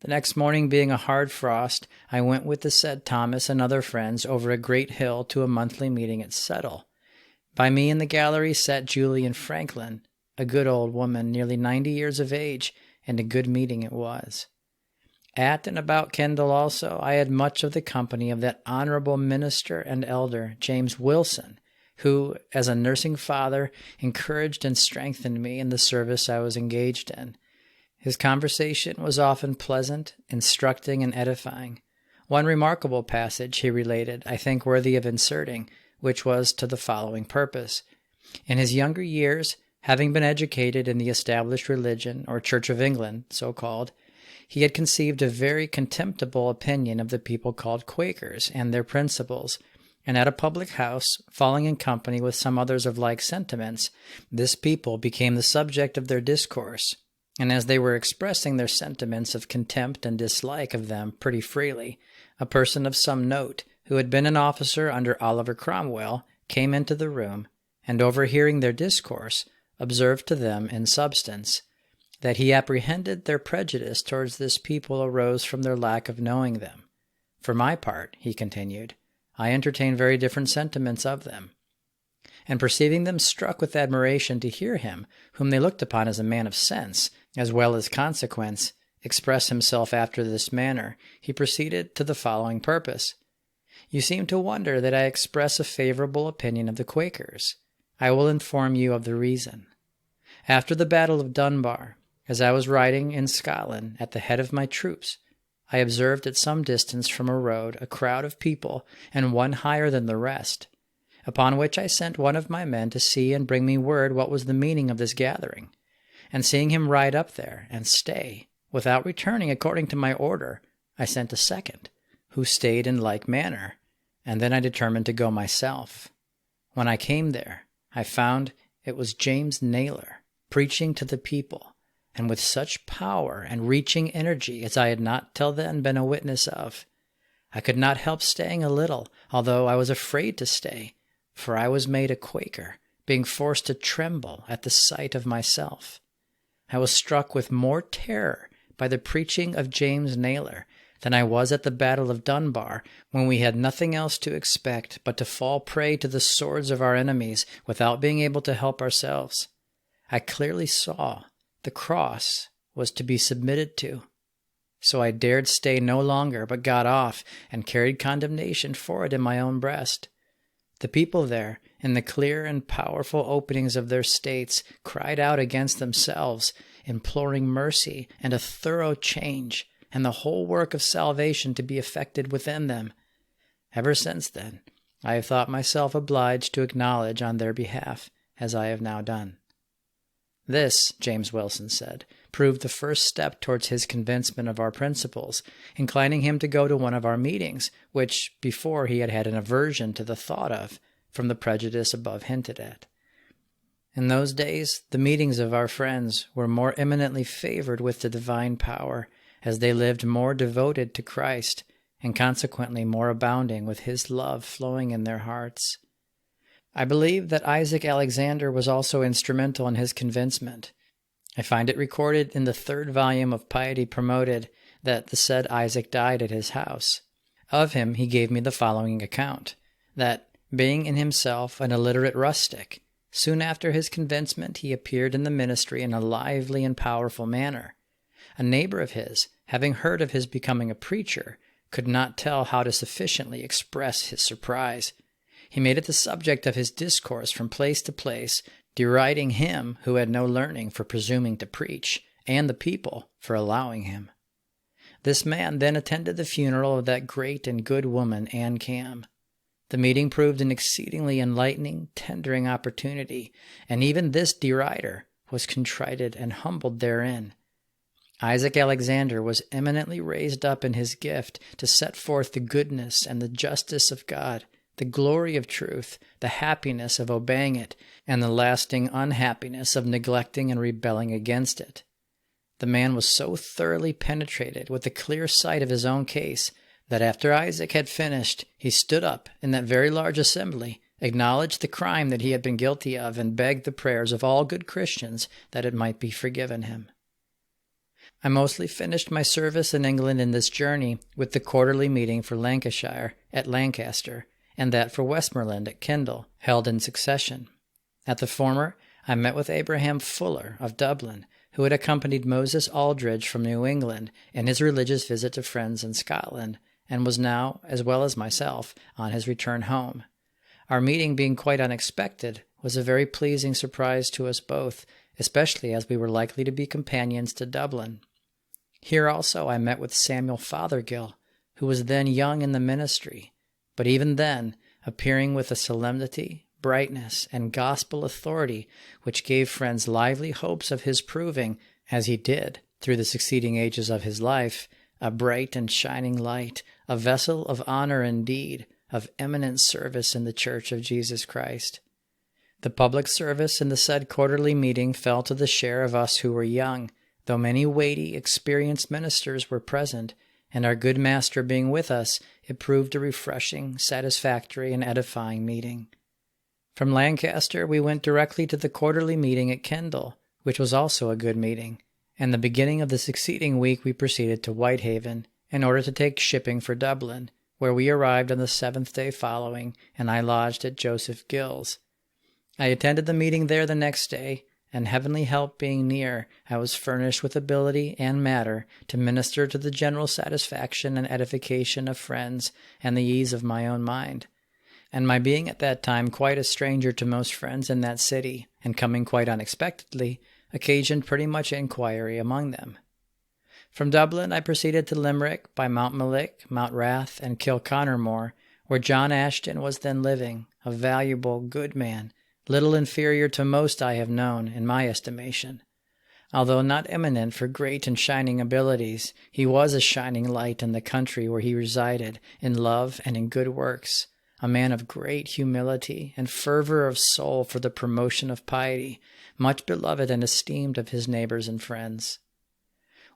The next morning, being a hard frost, I went with the said Thomas and other friends over a great hill to a monthly meeting at Settle. By me in the gallery sat Julian Franklin, a good old woman, nearly 90 years of age, and a good meeting it was. At and about Kendal also I had much of the company of that honorable minister and elder, James Wilson, who, as a nursing father, encouraged and strengthened me in the service I was engaged in. His conversation was often pleasant, instructing, and edifying. One remarkable passage he related, I think worthy of inserting, which was to the following purpose. In his younger years, having been educated in the established religion, or Church of England, so called, he had conceived a very contemptible opinion of the people called Quakers and their principles, and at a public house, falling in company with some others of like sentiments, this people became the subject of their discourse. And as they were expressing their sentiments of contempt and dislike of them pretty freely, a person of some note, who had been an officer under Oliver Cromwell, came into the room, and overhearing their discourse, observed to them in substance, that he apprehended their prejudice towards this people arose from their lack of knowing them. For my part, he continued, I entertain very different sentiments of them. And perceiving them struck with admiration to hear him, whom they looked upon as a man of sense, as well as consequence, express himself after this manner, he proceeded to the following purpose. You seem to wonder that I express a favorable opinion of the Quakers. I will inform you of the reason. After the Battle of Dunbar, as I was riding in Scotland at the head of my troops, I observed at some distance from a road a crowd of people, and one higher than the rest, upon which I sent one of my men to see and bring me word what was the meaning of this gathering. And seeing him ride up there and stay, without returning according to my order, I sent a second, who stayed in like manner, and then I determined to go myself. When I came there, I found it was James Naylor, preaching to the people, and with such power and reaching energy as I had not till then been a witness of. I could not help staying a little, although I was afraid to stay, for I was made a Quaker, being forced to tremble at the sight of myself. I was struck with more terror by the preaching of James Naylor than I was at the Battle of Dunbar, when we had nothing else to expect but to fall prey to the swords of our enemies without being able to help ourselves. I clearly saw the cross was to be submitted to. So I dared stay no longer, but got off and carried condemnation for it in my own breast. The people there, in the clear and powerful openings of their states, cried out against themselves, imploring mercy and a thorough change, and the whole work of salvation to be effected within them. Ever since then, I have thought myself obliged to acknowledge on their behalf, as I have now done. This, James Wilson said, proved the first step towards his convincement of our principles, inclining him to go to one of our meetings, which before he had had an aversion to the thought of, from the prejudice above hinted at. In those days, the meetings of our friends were more eminently favored with the divine power, as they lived more devoted to Christ, and consequently more abounding with his love flowing in their hearts. I believe that Isaac Alexander was also instrumental in his convincement. I find it recorded in the 3rd volume of Piety Promoted that the said Isaac died at his house. Of him he gave me the following account, that, being in himself an illiterate rustic, soon after his convincement he appeared in the ministry in a lively and powerful manner. A neighbor of his, having heard of his becoming a preacher, could not tell how to sufficiently express his surprise. He made it the subject of his discourse from place to place, deriding him who had no learning for presuming to preach, and the people for allowing him. This man then attended the funeral of that great and good woman, Anne Cam. The meeting proved an exceedingly enlightening, tendering opportunity, and even this derider was contrited and humbled therein. Isaac Alexander was eminently raised up in his gift to set forth the goodness and the justice of God, the glory of truth, the happiness of obeying it, and the lasting unhappiness of neglecting and rebelling against it. The man was so thoroughly penetrated with the clear sight of his own case that after Isaac had finished, he stood up in that very large assembly, acknowledged the crime that he had been guilty of, and begged the prayers of all good Christians that it might be forgiven him. I mostly finished my service in England in this journey with the quarterly meeting for Lancashire at Lancaster, and that for Westmoreland at Kendal, held in succession. At the former, I met with Abraham Fuller of Dublin, who had accompanied Moses Aldridge from New England in his religious visit to friends in Scotland, and was now, as well as myself, on his return home. Our meeting, being quite unexpected, was a very pleasing surprise to us both, especially as we were likely to be companions to Dublin. Here also I met with Samuel Fothergill, who was then young in the ministry, but even then appearing with a solemnity, brightness, and gospel authority which gave friends lively hopes of his proving, as he did, through the succeeding ages of his life, a bright and shining light, a vessel of honor indeed, of eminent service in the Church of Jesus Christ. The public service in the said quarterly meeting fell to the share of us who were young, though many weighty, experienced ministers were present, and our good master being with us, it proved a refreshing, satisfactory, and edifying meeting. From Lancaster we went directly to the quarterly meeting at Kendal, which was also a good meeting, and the beginning of the succeeding week we proceeded to Whitehaven, in order to take shipping for Dublin, where we arrived on the 7th day following, and I lodged at Joseph Gill's. I attended the meeting there the next day, and heavenly help being near, I was furnished with ability and matter to minister to the general satisfaction and edification of friends and the ease of my own mind. And my being at that time quite a stranger to most friends in that city, and coming quite unexpectedly, occasioned pretty much inquiry among them. From Dublin I proceeded to Limerick by Mount Malik, Mount Rath, and Kilconnermore, where John Ashton was then living, a valuable, good man, little inferior to most I have known, in my estimation. Although not eminent for great and shining abilities, he was a shining light in the country where he resided, in love and in good works, a man of great humility and fervor of soul for the promotion of piety, much beloved and esteemed of his neighbors and friends.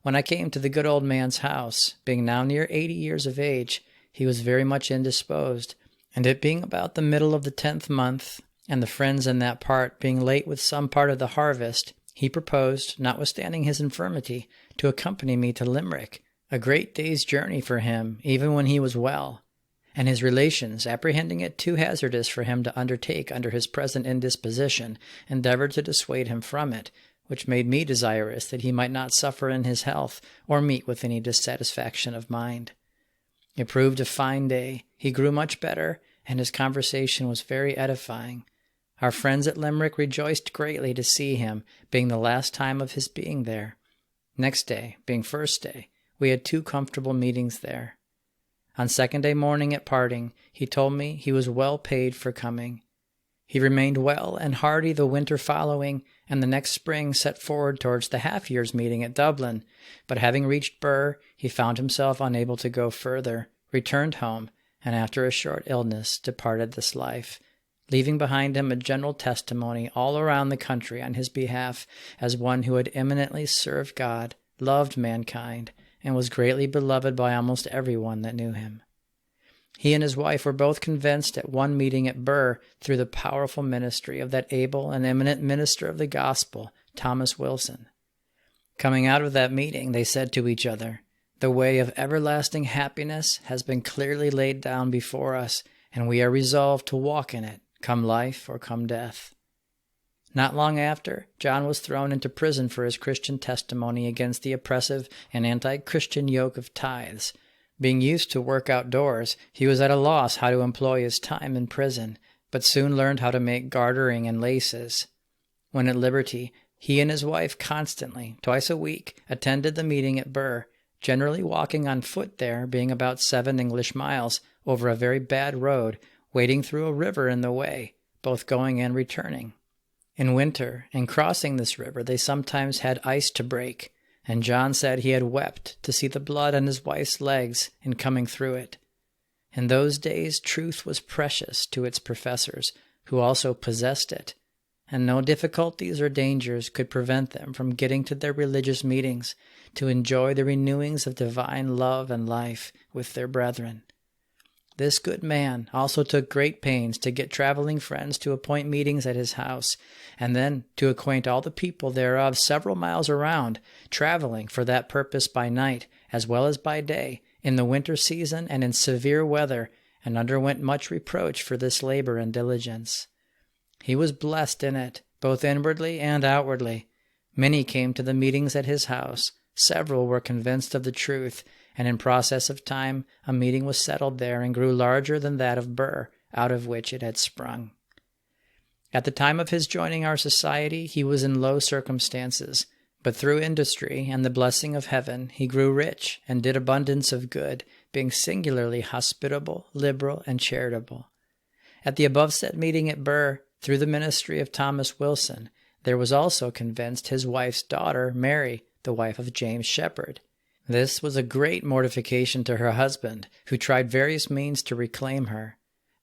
When I came to the good old man's house, being now near 80 years of age, he was very much indisposed, and it being about the middle of the 10th month, and the friends in that part being late with some part of the harvest, he proposed, notwithstanding his infirmity, to accompany me to Limerick, a great day's journey for him, even when he was well, and his relations, apprehending it too hazardous for him to undertake under his present indisposition, endeavored to dissuade him from it, which made me desirous that he might not suffer in his health, or meet with any dissatisfaction of mind. It proved a fine day. He grew much better, and his conversation was very edifying. Our friends at Limerick rejoiced greatly to see him, being the last time of his being there. Next day, being first day, we had 2 comfortable meetings there. On 2nd day morning at parting, he told me he was well paid for coming. He remained well and hearty the winter following, and the next spring set forward towards the half-year's meeting at Dublin, but having reached Birr, he found himself unable to go further, returned home, and after a short illness departed this life, leaving behind him a general testimony all around the country on his behalf as one who had eminently served God, loved mankind, and was greatly beloved by almost everyone that knew him. He and his wife were both convinced at one meeting at Birr through the powerful ministry of that able and eminent minister of the gospel, Thomas Wilson. Coming out of that meeting, they said to each other, "The way of everlasting happiness has been clearly laid down before us, and we are resolved to walk in it, come life or come death." Not long after, John was thrown into prison for his Christian testimony against the oppressive and anti-Christian yoke of tithes, Being used to work outdoors, he was at a loss how to employ his time in prison, but soon learned how to make gartering and laces. When at liberty, he and his wife constantly, twice a week, attended the meeting at Birr, generally walking on foot there, being about 7 English miles, over a very bad road, wading through a river in the way, both going and returning. In winter, in crossing this river, they sometimes had ice to break, and John said he had wept to see the blood on his wife's legs in coming through it. In those days, truth was precious to its professors, who also possessed it, and no difficulties or dangers could prevent them from getting to their religious meetings to enjoy the renewings of divine love and life with their brethren. This good man also took great pains to get traveling friends to appoint meetings at his house, and then to acquaint all the people thereof several miles around, traveling for that purpose by night as well as by day, in the winter season and in severe weather, and underwent much reproach for this labor and diligence. He was blessed in it, both inwardly and outwardly. Many came to the meetings at his house. Several were convinced of the truth, and in process of time a meeting was settled there and grew larger than that of Birr, out of which it had sprung. At the time of his joining our society he was in low circumstances, but through industry and the blessing of heaven he grew rich and did abundance of good, being singularly hospitable, liberal, and charitable. At the above-said meeting at Birr, through the ministry of Thomas Wilson, there was also convinced his wife's daughter, Mary, the wife of James Shepherd. This was a great mortification to her husband, who tried various means to reclaim her.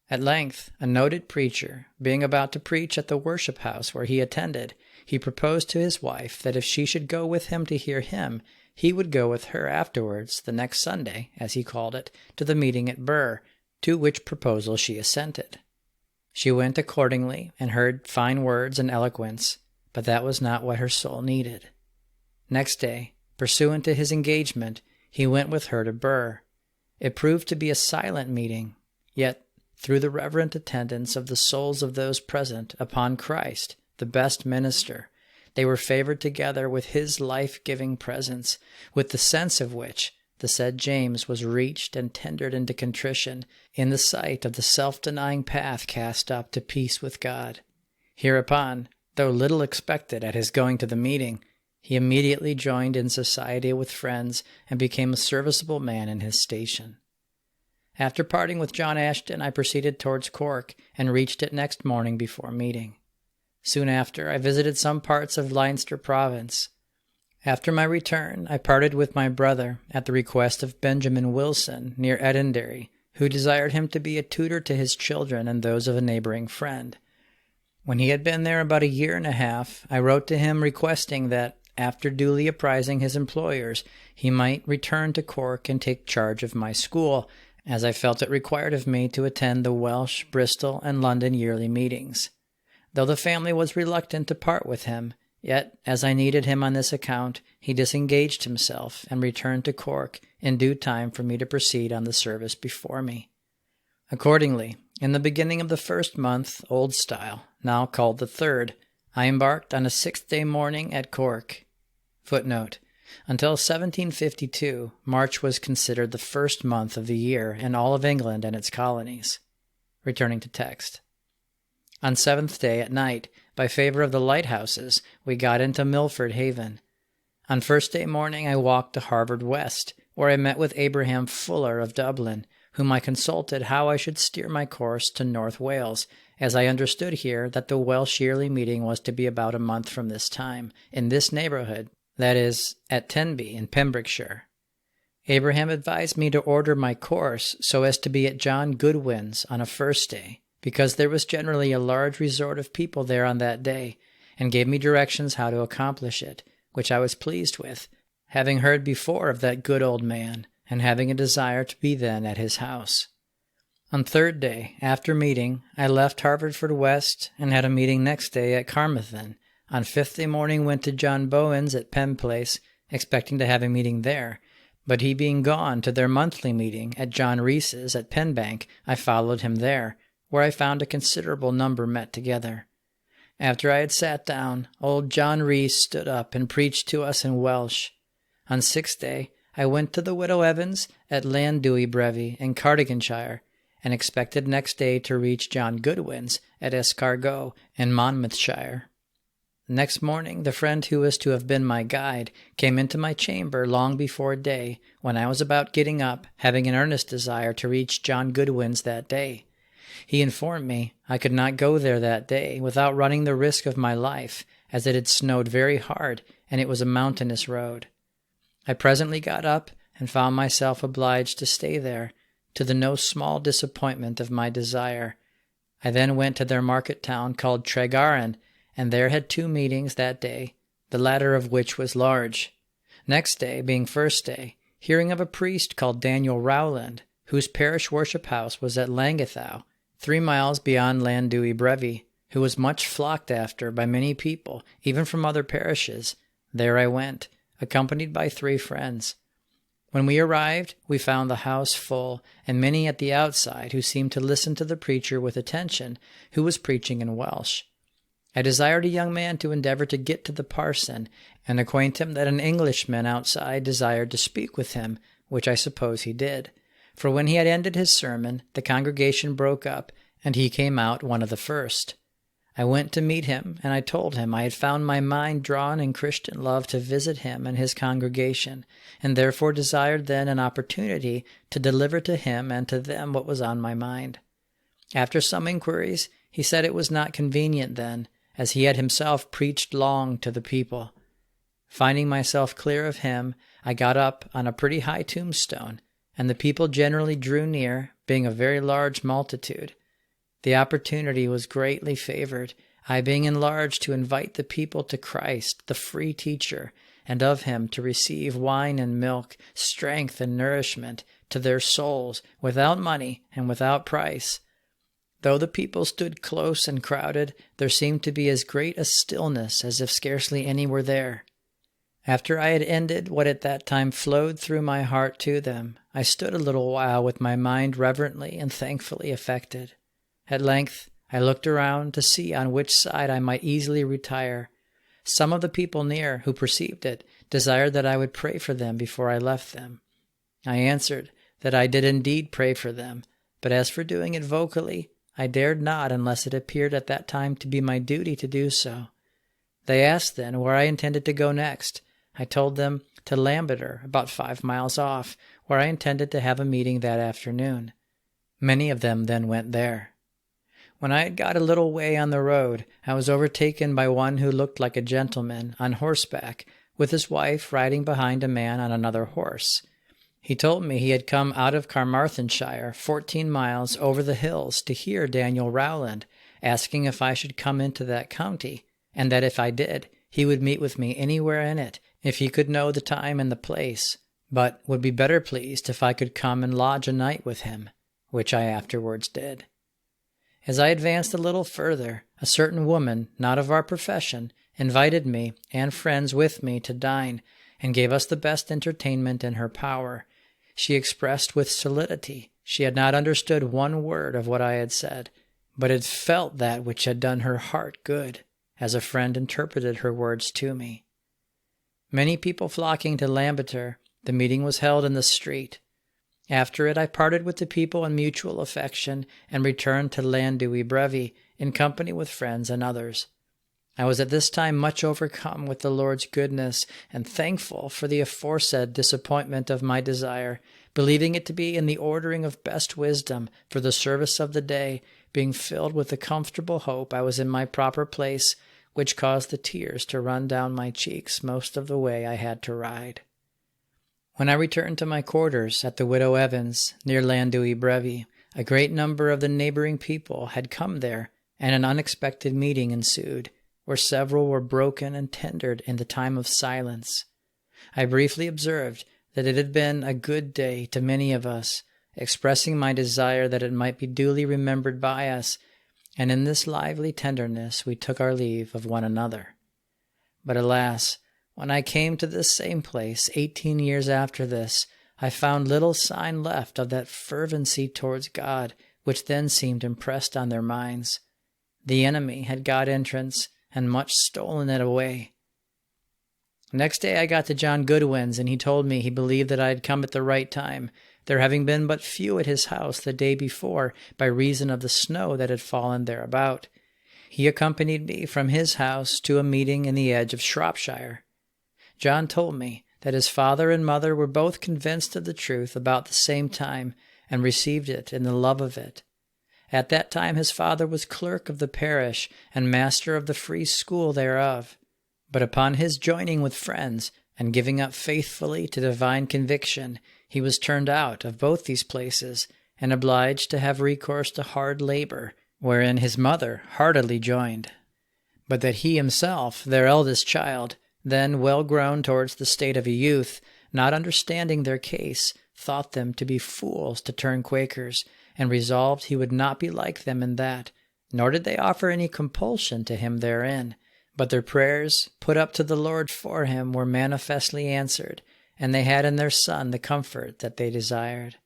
At length, a noted preacher, being about to preach at the worship house where he attended, he proposed to his wife that if she should go with him to hear him, he would go with her afterwards, the next Sunday, as he called it, to the meeting at Birr, to which proposal she assented. She went accordingly, and heard fine words and eloquence, but that was not what her soul needed. Next day, pursuant to his engagement, he went with her to Birr. It proved to be a silent meeting, yet, through the reverent attendance of the souls of those present upon Christ, the best minister, they were favored together with his life-giving presence, with the sense of which the said James was reached and tendered into contrition in the sight of the self-denying path cast up to peace with God. Hereupon, though little expected at his going to the meeting, he immediately joined in society with friends and became a serviceable man in his station. After parting with John Ashton, I proceeded towards Cork and reached it next morning before meeting. Soon after, I visited some parts of Leinster province. After my return, I parted with my brother at the request of Benjamin Wilson near Edenderry, who desired him to be a tutor to his children and those of a neighboring friend. When he had been there about 1.5 years, I wrote to him requesting that, after duly apprising his employers, he might return to Cork and take charge of my school, as I felt it required of me to attend the Welsh, Bristol, and London yearly meetings. Though the family was reluctant to part with him, yet, as I needed him on this account, he disengaged himself and returned to Cork in due time for me to proceed on the service before me. Accordingly, in the beginning of the 1st month, Old Style, now called the 3rd, I embarked on a 6th-day morning at Cork. Footnote: until 1752, March was considered the 1st month of the year in all of England and its colonies. Returning to text. On 7th day at night, by favor of the lighthouses, we got into Milford Haven. On 1st day morning I walked to Harvard West, where I met with Abraham Fuller of Dublin, whom I consulted how I should steer my course to North Wales, as I understood here that the Welsh yearly meeting was to be about a month from this time, in this neighborhood, that is, at Tenby in Pembrokeshire. Abraham advised me to order my course so as to be at John Goodwin's on a 1st day, because there was generally a large resort of people there on that day, and gave me directions how to accomplish it, which I was pleased with, having heard before of that good old man, and having a desire to be then at his house. On 3rd day, after meeting, I left Harvard West, and had a meeting next day at Carmarthen. On 5th day morning went to John Bowen's at Penn Place, expecting to have a meeting there, but he being gone to their monthly meeting at John Rees's at Penbank, I followed him there, where I found a considerable number met together. After I had sat down, old John Rees stood up and preached to us in Welsh. On 6th day, I went to the widow Evans at Llandewey Brevi in Cardiganshire, and expected next day to reach John Goodwin's at Escargot in Monmouthshire. Next morning, the friend who was to have been my guide came into my chamber long before day, when I was about getting up, having an earnest desire to reach John Goodwin's that day. He informed me I could not go there that day without running the risk of my life, as it had snowed very hard, and it was a mountainous road. I presently got up and found myself obliged to stay there, to the no small disappointment of my desire. I then went to their market town called Tregaron, and there had 2 meetings that day, the latter of which was large. Next day, being first day, hearing of a priest called Daniel Rowland, whose parish worship house was at Llangethow, 3 miles beyond Llandewey Brevi, who was much flocked after by many people, even from other parishes, there I went, accompanied by 3 friends. When we arrived, we found the house full, and many at the outside who seemed to listen to the preacher with attention, who was preaching in Welsh. I desired a young man to endeavor to get to the parson, and acquaint him that an Englishman outside desired to speak with him, which I suppose he did. For when he had ended his sermon, the congregation broke up, and he came out one of the first. I went to meet him, and I told him I had found my mind drawn in Christian love to visit him and his congregation, and therefore desired then an opportunity to deliver to him and to them what was on my mind. After some inquiries, he said it was not convenient then, as he had himself preached long to the people. Finding myself clear of him, I got up on a pretty high tombstone, and the people generally drew near, being a very large multitude. The opportunity was greatly favored, I being enlarged to invite the people to Christ, the free teacher, and of him to receive wine and milk, strength and nourishment to their souls, without money and without price. Though the people stood close and crowded, there seemed to be as great a stillness as if scarcely any were there. After I had ended what at that time flowed through my heart to them, I stood a little while with my mind reverently and thankfully affected. At length I looked around to see on which side I might easily retire. Some of the people near, who perceived it, desired that I would pray for them before I left them. I answered that I did indeed pray for them, but as for doing it vocally, I dared not unless it appeared at that time to be my duty to do so. They asked then where I intended to go next. I told them to Lampeter, about 5 miles off, where I intended to have a meeting that afternoon. Many of them then went there. When I had got a little way on the road, I was overtaken by one who looked like a gentleman, on horseback, with his wife riding behind a man on another horse. He told me he had come out of Carmarthenshire, 14 miles over the hills, to hear Daniel Rowland, asking if I should come into that county, and that if I did, he would meet with me anywhere in it, if he could know the time and the place, but would be better pleased if I could come and lodge a night with him, which I afterwards did. As I advanced a little further, a certain woman, not of our profession, invited me and friends with me to dine, and gave us the best entertainment in her power. She expressed with solidity she had not understood one word of what I had said, but had felt that which had done her heart good, as a friend interpreted her words to me. Many people flocking to Lampeter, the meeting was held in the street. After it, I parted with the people in mutual affection, and returned to Llandewey Brevi, in company with friends and others. I was at this time much overcome with the Lord's goodness, and thankful for the aforesaid disappointment of my desire, believing it to be in the ordering of best wisdom for the service of the day, being filled with the comfortable hope I was in my proper place, which caused the tears to run down my cheeks most of the way I had to ride. When I returned to my quarters at the widow Evans, near Llandewey Brevi, a great number of the neighboring people had come there, and an unexpected meeting ensued, where several were broken and tendered in the time of silence. I briefly observed that it had been a good day to many of us, expressing my desire that it might be duly remembered by us, and in this lively tenderness we took our leave of one another. But alas, when I came to this same place 18 years after this, I found little sign left of that fervency towards God which then seemed impressed on their minds. The enemy had got entrance, and much stolen it away. Next day I got to John Goodwin's, and he told me he believed that I had come at the right time, there having been but few at his house the day before by reason of the snow that had fallen thereabout. He accompanied me from his house to a meeting in the edge of Shropshire. John told me that his father and mother were both convinced of the truth about the same time and received it in the love of it. At that time his father was clerk of the parish and master of the free school thereof. But upon his joining with friends and giving up faithfully to divine conviction, he was turned out of both these places and obliged to have recourse to hard labor, wherein his mother heartily joined. But that he himself, their eldest child, then well grown towards the state of a youth, not understanding their case, thought them to be fools to turn Quakers, and resolved he would not be like them in that, nor did they offer any compulsion to him therein. But their prayers, put up to the Lord for him, were manifestly answered, and they had in their son the comfort that they desired.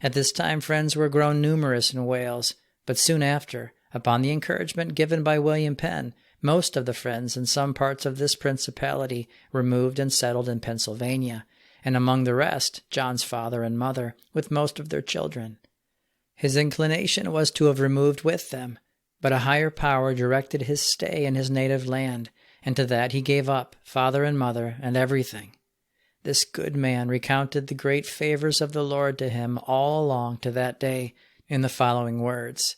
At this time friends were grown numerous in Wales, but soon after, upon the encouragement given by William Penn, most of the friends in some parts of this principality removed and settled in Pennsylvania, and among the rest John's father and mother, with most of their children. His inclination was to have removed with them, but a higher power directed his stay in his native land, and to that he gave up father and mother and everything. This good man recounted the great favors of the Lord to him all along to that day in the following words: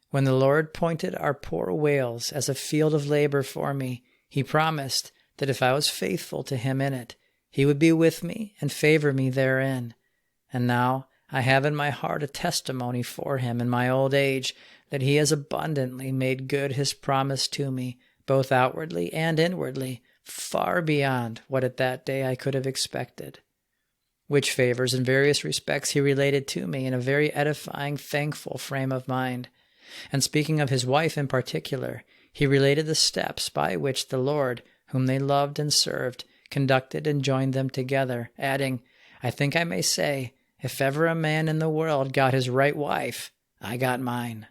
"When the Lord pointed our poor Wales as a field of labor for me, he promised that if I was faithful to him in it, he would be with me and favor me therein. And now I have in my heart a testimony for him in my old age, that he has abundantly made good his promise to me, both outwardly and inwardly, far beyond what at that day I could have expected. Which favors in various respects he related to me in a very edifying, thankful frame of mind. And speaking of his wife in particular, he related the steps by which the Lord, whom they loved and served, conducted and joined them together, adding, I think I may say, if ever a man in the world got his right wife, I got mine.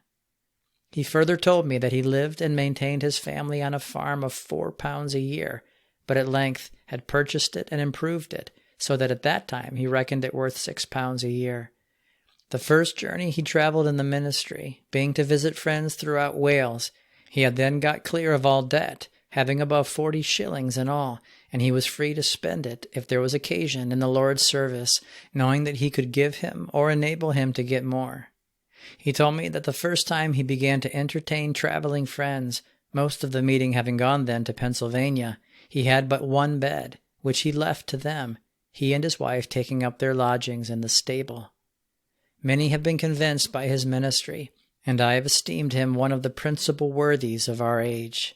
He further told me that he lived and maintained his family on a farm of £4 a year, but at length had purchased it and improved it, so that at that time he reckoned it worth £6 a year. The first journey he traveled in the ministry, being to visit friends throughout Wales, he had then got clear of all debt, having above 40 shillings in all, and he was free to spend it if there was occasion in the Lord's service, knowing that he could give him or enable him to get more. He told me that the first time he began to entertain traveling friends, most of the meeting having gone then to Pennsylvania, he had but one bed, which he left to them, he and his wife taking up their lodgings in the stable. Many have been convinced by his ministry, and I have esteemed him one of the principal worthies of our age.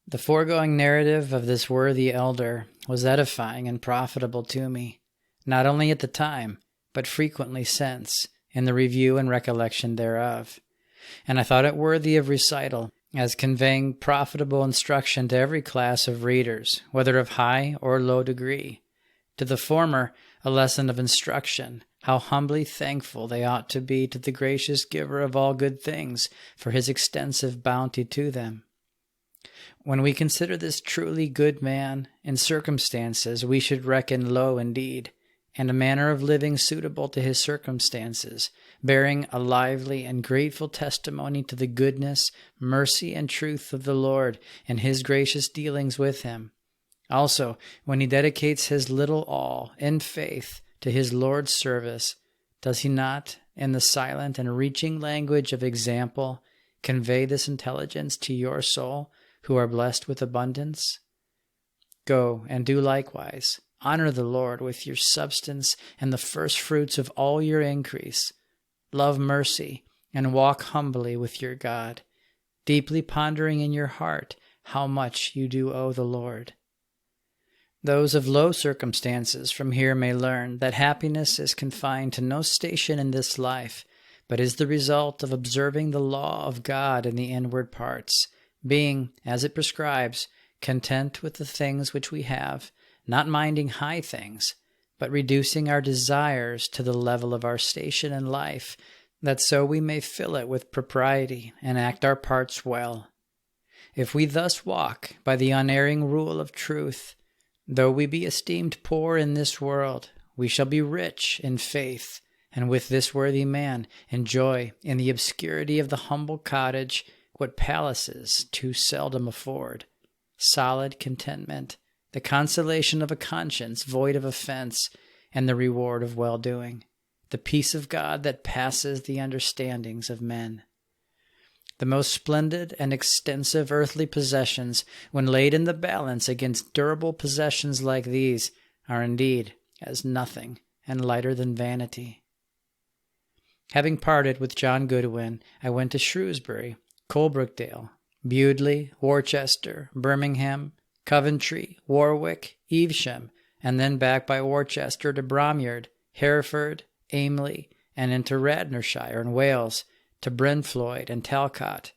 The foregoing narrative of this worthy elder was edifying and profitable to me, not only at the time, but frequently since, in the review and recollection thereof, and I thought it worthy of recital, as conveying profitable instruction to every class of readers, whether of high or low degree. To the former, a lesson of instruction, how humbly thankful they ought to be to the gracious giver of all good things for his extensive bounty to them. When we consider this truly good man, in circumstances we should reckon low indeed, and a manner of living suitable to his circumstances, bearing a lively and grateful testimony to the goodness, mercy, and truth of the Lord and his gracious dealings with him. Also, when he dedicates his little all, in faith, to his Lord's service, does he not, in the silent and reaching language of example, convey this intelligence to your soul, who are blessed with abundance? Go and do likewise. Honor the Lord with your substance and the first fruits of all your increase. Love mercy and walk humbly with your God, deeply pondering in your heart how much you do owe the Lord. Those of low circumstances from here may learn that happiness is confined to no station in this life, but is the result of observing the law of God in the inward parts, being, as it prescribes, content with the things which we have, not minding high things, but reducing our desires to the level of our station in life, that so we may fill it with propriety and act our parts well. If we thus walk by the unerring rule of truth, though we be esteemed poor in this world, we shall be rich in faith, and with this worthy man enjoy in the obscurity of the humble cottage what palaces too seldom afford: solid contentment, the consolation of a conscience void of offense, and the reward of well-doing, the peace of God that passes the understandings of men. The most splendid and extensive earthly possessions, when laid in the balance against durable possessions like these, are indeed as nothing and lighter than vanity. Having parted with John Goodwin, I went to Shrewsbury, Coalbrookdale, Bewdley, Worcester, Birmingham, Coventry, Warwick, Evesham, and then back by Worcester to Bromyard, Hereford, Ameley, and into Radnorshire and Wales, to Brenfloyd and Talcott.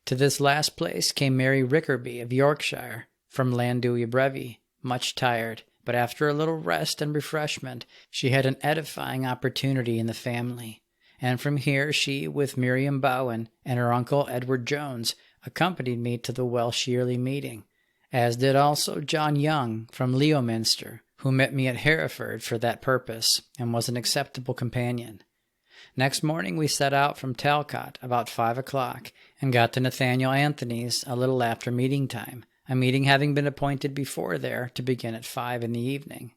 To this last place came Mary Rickerby of Yorkshire, from Llandewey Brevi, much tired, but after a little rest and refreshment, she had an edifying opportunity in the family, and from here she, with Miriam Bowen and her uncle Edward Jones, accompanied me to the Welsh Yearly Meeting, as did also John Young from Leominster, who met me at Hereford for that purpose, and was an acceptable companion. Next morning we set out from Talcott about 5 o'clock, and got to Nathaniel Anthony's a little after meeting time, a meeting having been appointed before there to begin at 5 in the evening.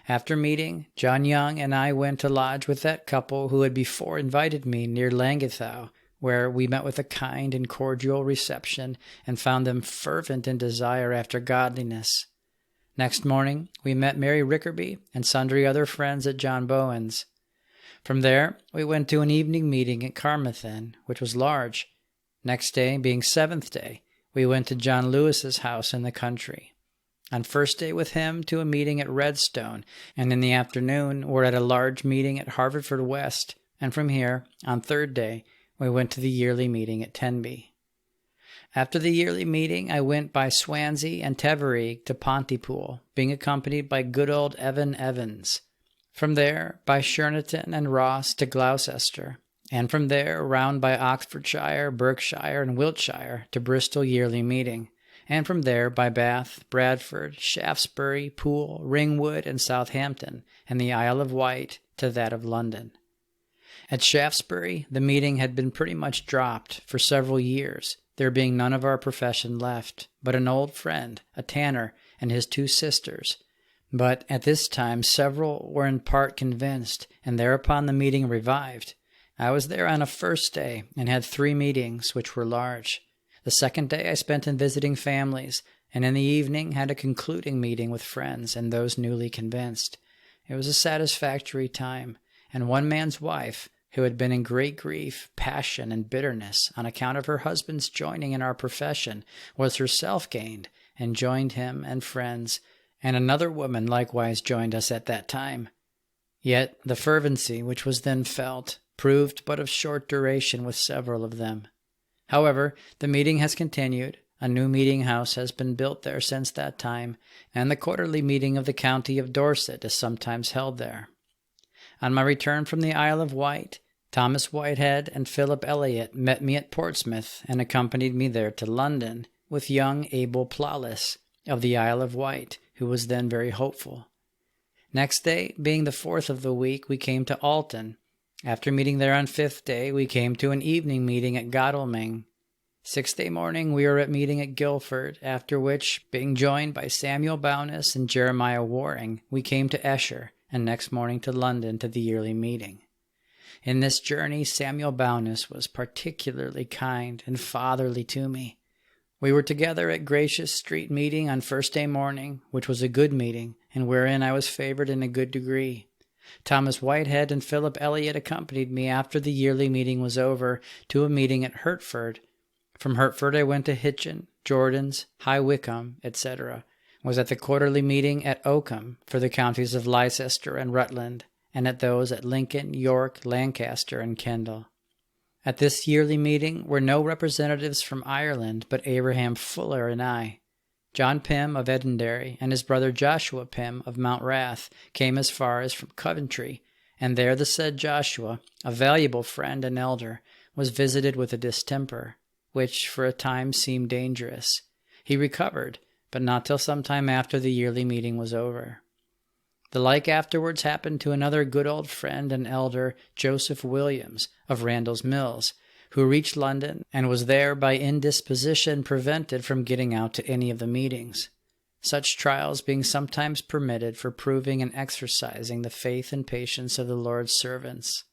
After meeting, John Young and I went to lodge with that couple who had before invited me near Llangethow, where we met with a kind and cordial reception, and found them fervent in desire after godliness. Next morning we met Mary Rickerby and sundry other friends at John Bowen's. From there we went to an evening meeting at Carmarthen, which was large. Next day, being 7th day, we went to John Lewis's house in the country. On first day with him to a meeting at Redstone, and in the afternoon were at a large meeting at Haverford West, and from here, on third day, we went to the yearly meeting at Tenby. After the yearly meeting, I went by Swansea and Teverig to Pontypool, being accompanied by good old Evan Evans. From there, by Shernarton and Ross to Gloucester, and from there round by Oxfordshire, Berkshire, and Wiltshire to Bristol Yearly Meeting, and from there by Bath, Bradford, Shaftesbury, Poole, Ringwood, and Southampton, and the Isle of Wight to that of London. At Shaftesbury, the meeting had been pretty much dropped for several years, there being none of our profession left, but an old friend, a tanner, and his 2 sisters. But at this time several were in part convinced, and thereupon the meeting revived. I was there on a first day, and had 3 meetings, which were large. The second day I spent in visiting families, and in the evening had a concluding meeting with friends and those newly convinced. It was a satisfactory time, and one man's wife, who had been in great grief, passion, and bitterness on account of her husband's joining in our profession, was herself gained, and joined him and friends, and another woman likewise joined us at that time. Yet the fervency which was then felt proved but of short duration with several of them. However, the meeting has continued, a new meeting house has been built there since that time, and the quarterly meeting of the county of Dorset is sometimes held there. On my return from the Isle of Wight, Thomas Whitehead and Philip Elliot met me at Portsmouth and accompanied me there to London, with young Abel Plawless of the Isle of Wight, who was then very hopeful. Next day, being the 4th of the week, we came to Alton. After meeting there on 5th day, we came to an evening meeting at Godalming. 6th day morning, we were at meeting at Guildford, after which, being joined by Samuel Bowness and Jeremiah Waring, we came to Esher, and next morning to London to the yearly meeting. In this journey, Samuel Bowness was particularly kind and fatherly to me. We were together at Gracious Street meeting on first day morning, which was a good meeting, and wherein I was favored in a good degree. Thomas Whitehead and Philip Elliot accompanied me after the yearly meeting was over to a meeting at Hertford. From Hertford I went to Hitchin, Jordan's, High Wycombe, etc., was at the quarterly meeting at Oakham for the counties of Leicester and Rutland, and at those at Lincoln, York, Lancaster, and Kendal. At this yearly meeting were no representatives from Ireland but Abraham Fuller and I. John Pym of Edenderry and his brother Joshua Pym of Mount Rath came as far as from Coventry, and there the said Joshua, a valuable friend and elder, was visited with a distemper. which for a time seemed dangerous. He recovered, but not till some time after the yearly meeting was over. The like afterwards happened to another good old friend and elder, Joseph Williams, of Randall's Mills, who reached London and was there by indisposition prevented from getting out to any of the meetings, such trials being sometimes permitted for proving and exercising the faith and patience of the Lord's servants.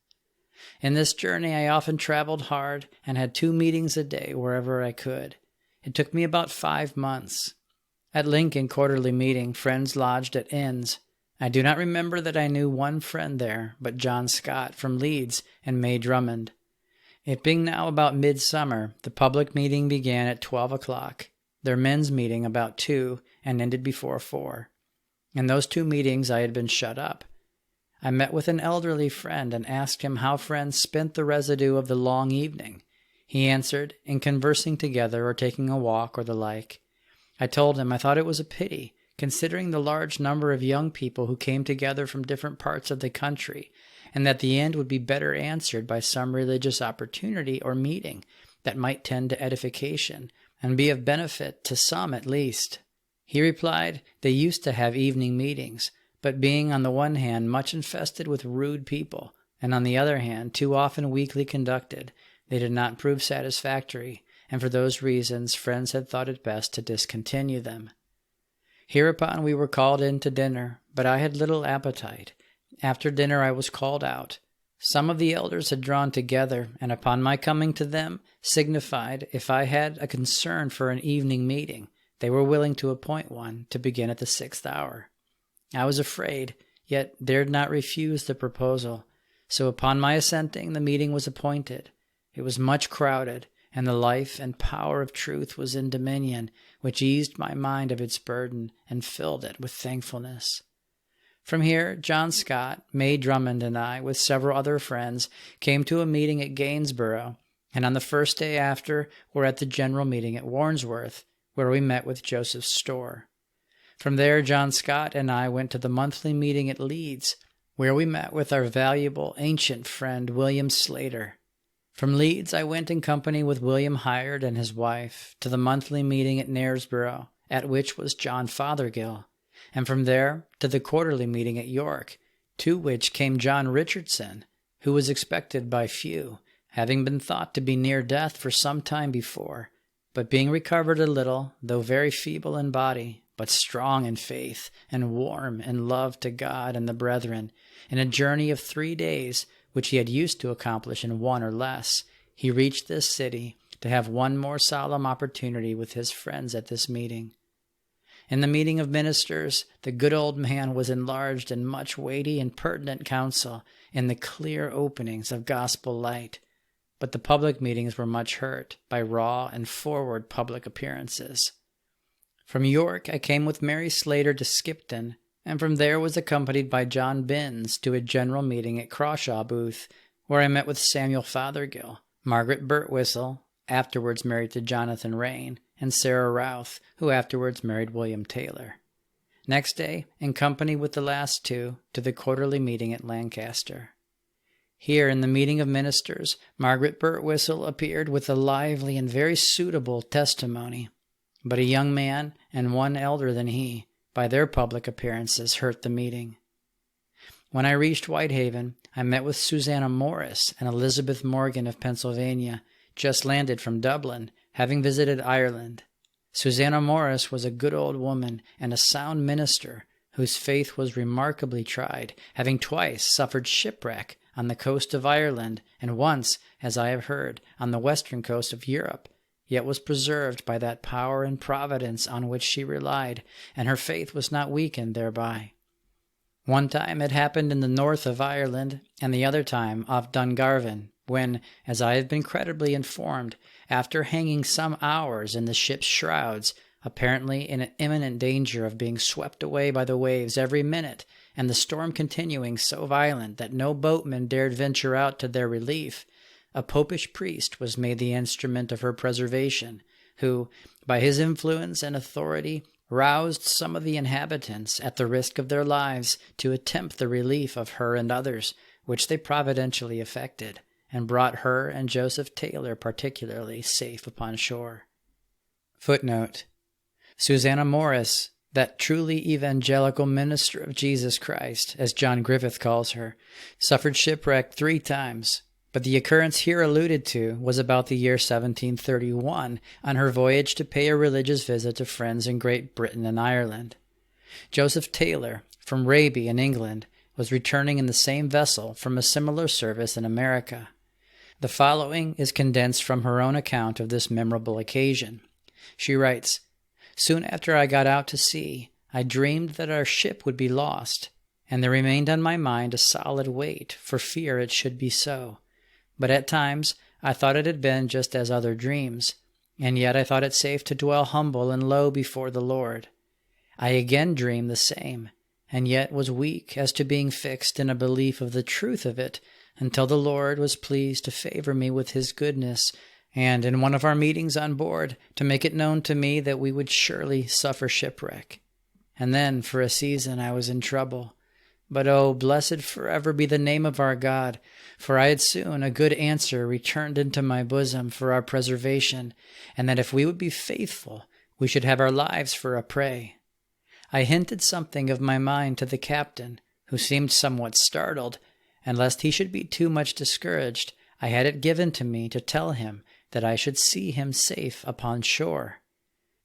In this journey I often traveled hard and had 2 meetings a day wherever I could. It took me about 5 months. At Lincoln Quarterly Meeting, friends lodged at inns. I do not remember that I knew one friend there but John Scott from Leeds and May Drummond. It being now about midsummer, the public meeting began at 12 o'clock, their men's meeting about 2, and ended before 4. In those 2 meetings I had been shut up. I met with an elderly friend and asked him how friends spent the residue of the long evening. He answered, in conversing together or taking a walk or the like. I told him I thought it was a pity, considering the large number of young people who came together from different parts of the country, and that the end would be better answered by some religious opportunity or meeting that might tend to edification, and be of benefit to some at least. He replied, they used to have evening meetings, but being on the one hand much infested with rude people, and on the other hand too often weakly conducted, they did not prove satisfactory, and for those reasons friends had thought it best to discontinue them. Hereupon we were called in to dinner, but I had little appetite. After dinner I was called out. Some of the elders had drawn together, and upon my coming to them, signified, if I had a concern for an evening meeting, they were willing to appoint one to begin at the 6th hour. I was afraid, yet dared not refuse the proposal. So upon my assenting, the meeting was appointed. It was much crowded, and the life and power of truth was in dominion, which eased my mind of its burden and filled it with thankfulness. From here, John Scott, May Drummond, and I, with several other friends, came to a meeting at Gainsborough, and on the first day after were at the general meeting at Warnsworth, where we met with Joseph Storr. From there, John Scott and I went to the monthly meeting at Leeds, where we met with our valuable ancient friend William Slater. From Leeds, I went in company with William Hired and his wife to the monthly meeting at Knaresborough, at which was John Fothergill, and from there to the quarterly meeting at York, to which came John Richardson, who was expected by few, having been thought to be near death for some time before, but being recovered a little, though very feeble in body, but strong in faith and warm in love to God and the brethren, in a journey of 3 days, which he had used to accomplish in 1 or less, he reached this city to have one more solemn opportunity with his friends at this meeting. In the meeting of ministers, the good old man was enlarged in much weighty and pertinent counsel in the clear openings of gospel light, but the public meetings were much hurt by raw and forward public appearances. From York I came with Mary Slater to Skipton, and from there was accompanied by John Binns to a general meeting at Crawshaw Booth, where I met with Samuel Fothergill, Margaret Birtwistle, afterwards married to Jonathan Rain, and Sarah Routh, who afterwards married William Taylor. Next day, in company with the last 2, to the quarterly meeting at Lancaster. Here, in the meeting of ministers, Margaret Birtwistle appeared with a lively and very suitable testimony, but a young man, and one elder than he, by their public appearances, hurt the meeting. When I reached Whitehaven, I met with Susanna Morris and Elizabeth Morgan of Pennsylvania, just landed from Dublin, having visited Ireland. Susanna Morris was a good old woman and a sound minister, whose faith was remarkably tried, having twice suffered shipwreck on the coast of Ireland, and once, as I have heard, on the western coast of Europe, yet was preserved by that power and providence on which she relied, and her faith was not weakened thereby. One time it happened in the north of Ireland, and the other time off Dungarvan, when, as I have been credibly informed, after hanging some hours in the ship's shrouds, apparently in imminent danger of being swept away by the waves every minute, and the storm continuing so violent that no boatman dared venture out to their relief, a popish priest was made the instrument of her preservation, who, by his influence and authority, roused some of the inhabitants, at the risk of their lives, to attempt the relief of her and others, which they providentially effected, and brought her and Joseph Taylor particularly safe upon shore. Footnote: Susanna Morris, that truly evangelical minister of Jesus Christ, as John Griffith calls her, suffered shipwreck 3 times, but the occurrence here alluded to was about the year 1731 on her voyage to pay a religious visit to friends in Great Britain and Ireland. Joseph Taylor, from Raby in England, was returning in the same vessel from a similar service in America. The following is condensed from her own account of this memorable occasion. She writes, "Soon after I got out to sea, I dreamed that our ship would be lost, and there remained on my mind a solid weight for fear it should be so. But at times I thought it had been just as other dreams, and yet I thought it safe to dwell humble and low before the Lord. I again dreamed the same, and yet was weak as to being fixed in a belief of the truth of it, until the Lord was pleased to favor me with his goodness, and in one of our meetings on board, to make it known to me that we would surely suffer shipwreck. And then, for a season, I was in trouble. But oh, blessed forever be the name of our God, for I had soon a good answer returned into my bosom for our preservation, and that if we would be faithful, we should have our lives for a prey. I hinted something of my mind to the captain, who seemed somewhat startled, and lest he should be too much discouraged, I had it given to me to tell him that I should see him safe upon shore.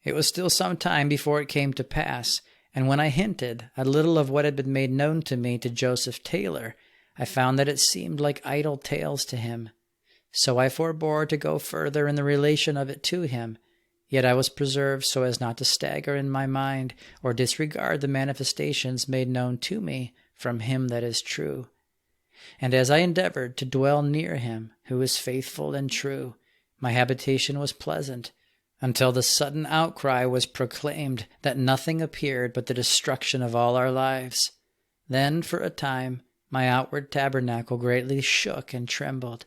It was still some time before it came to pass, and when I hinted a little of what had been made known to me to Joseph Taylor, I found that it seemed like idle tales to him. So I forbore to go further in the relation of it to him, yet I was preserved so as not to stagger in my mind or disregard the manifestations made known to me from him that is true. And as I endeavored to dwell near him who is faithful and true, my habitation was pleasant, until the sudden outcry was proclaimed that nothing appeared but the destruction of all our lives. Then, for a time, my outward tabernacle greatly shook and trembled.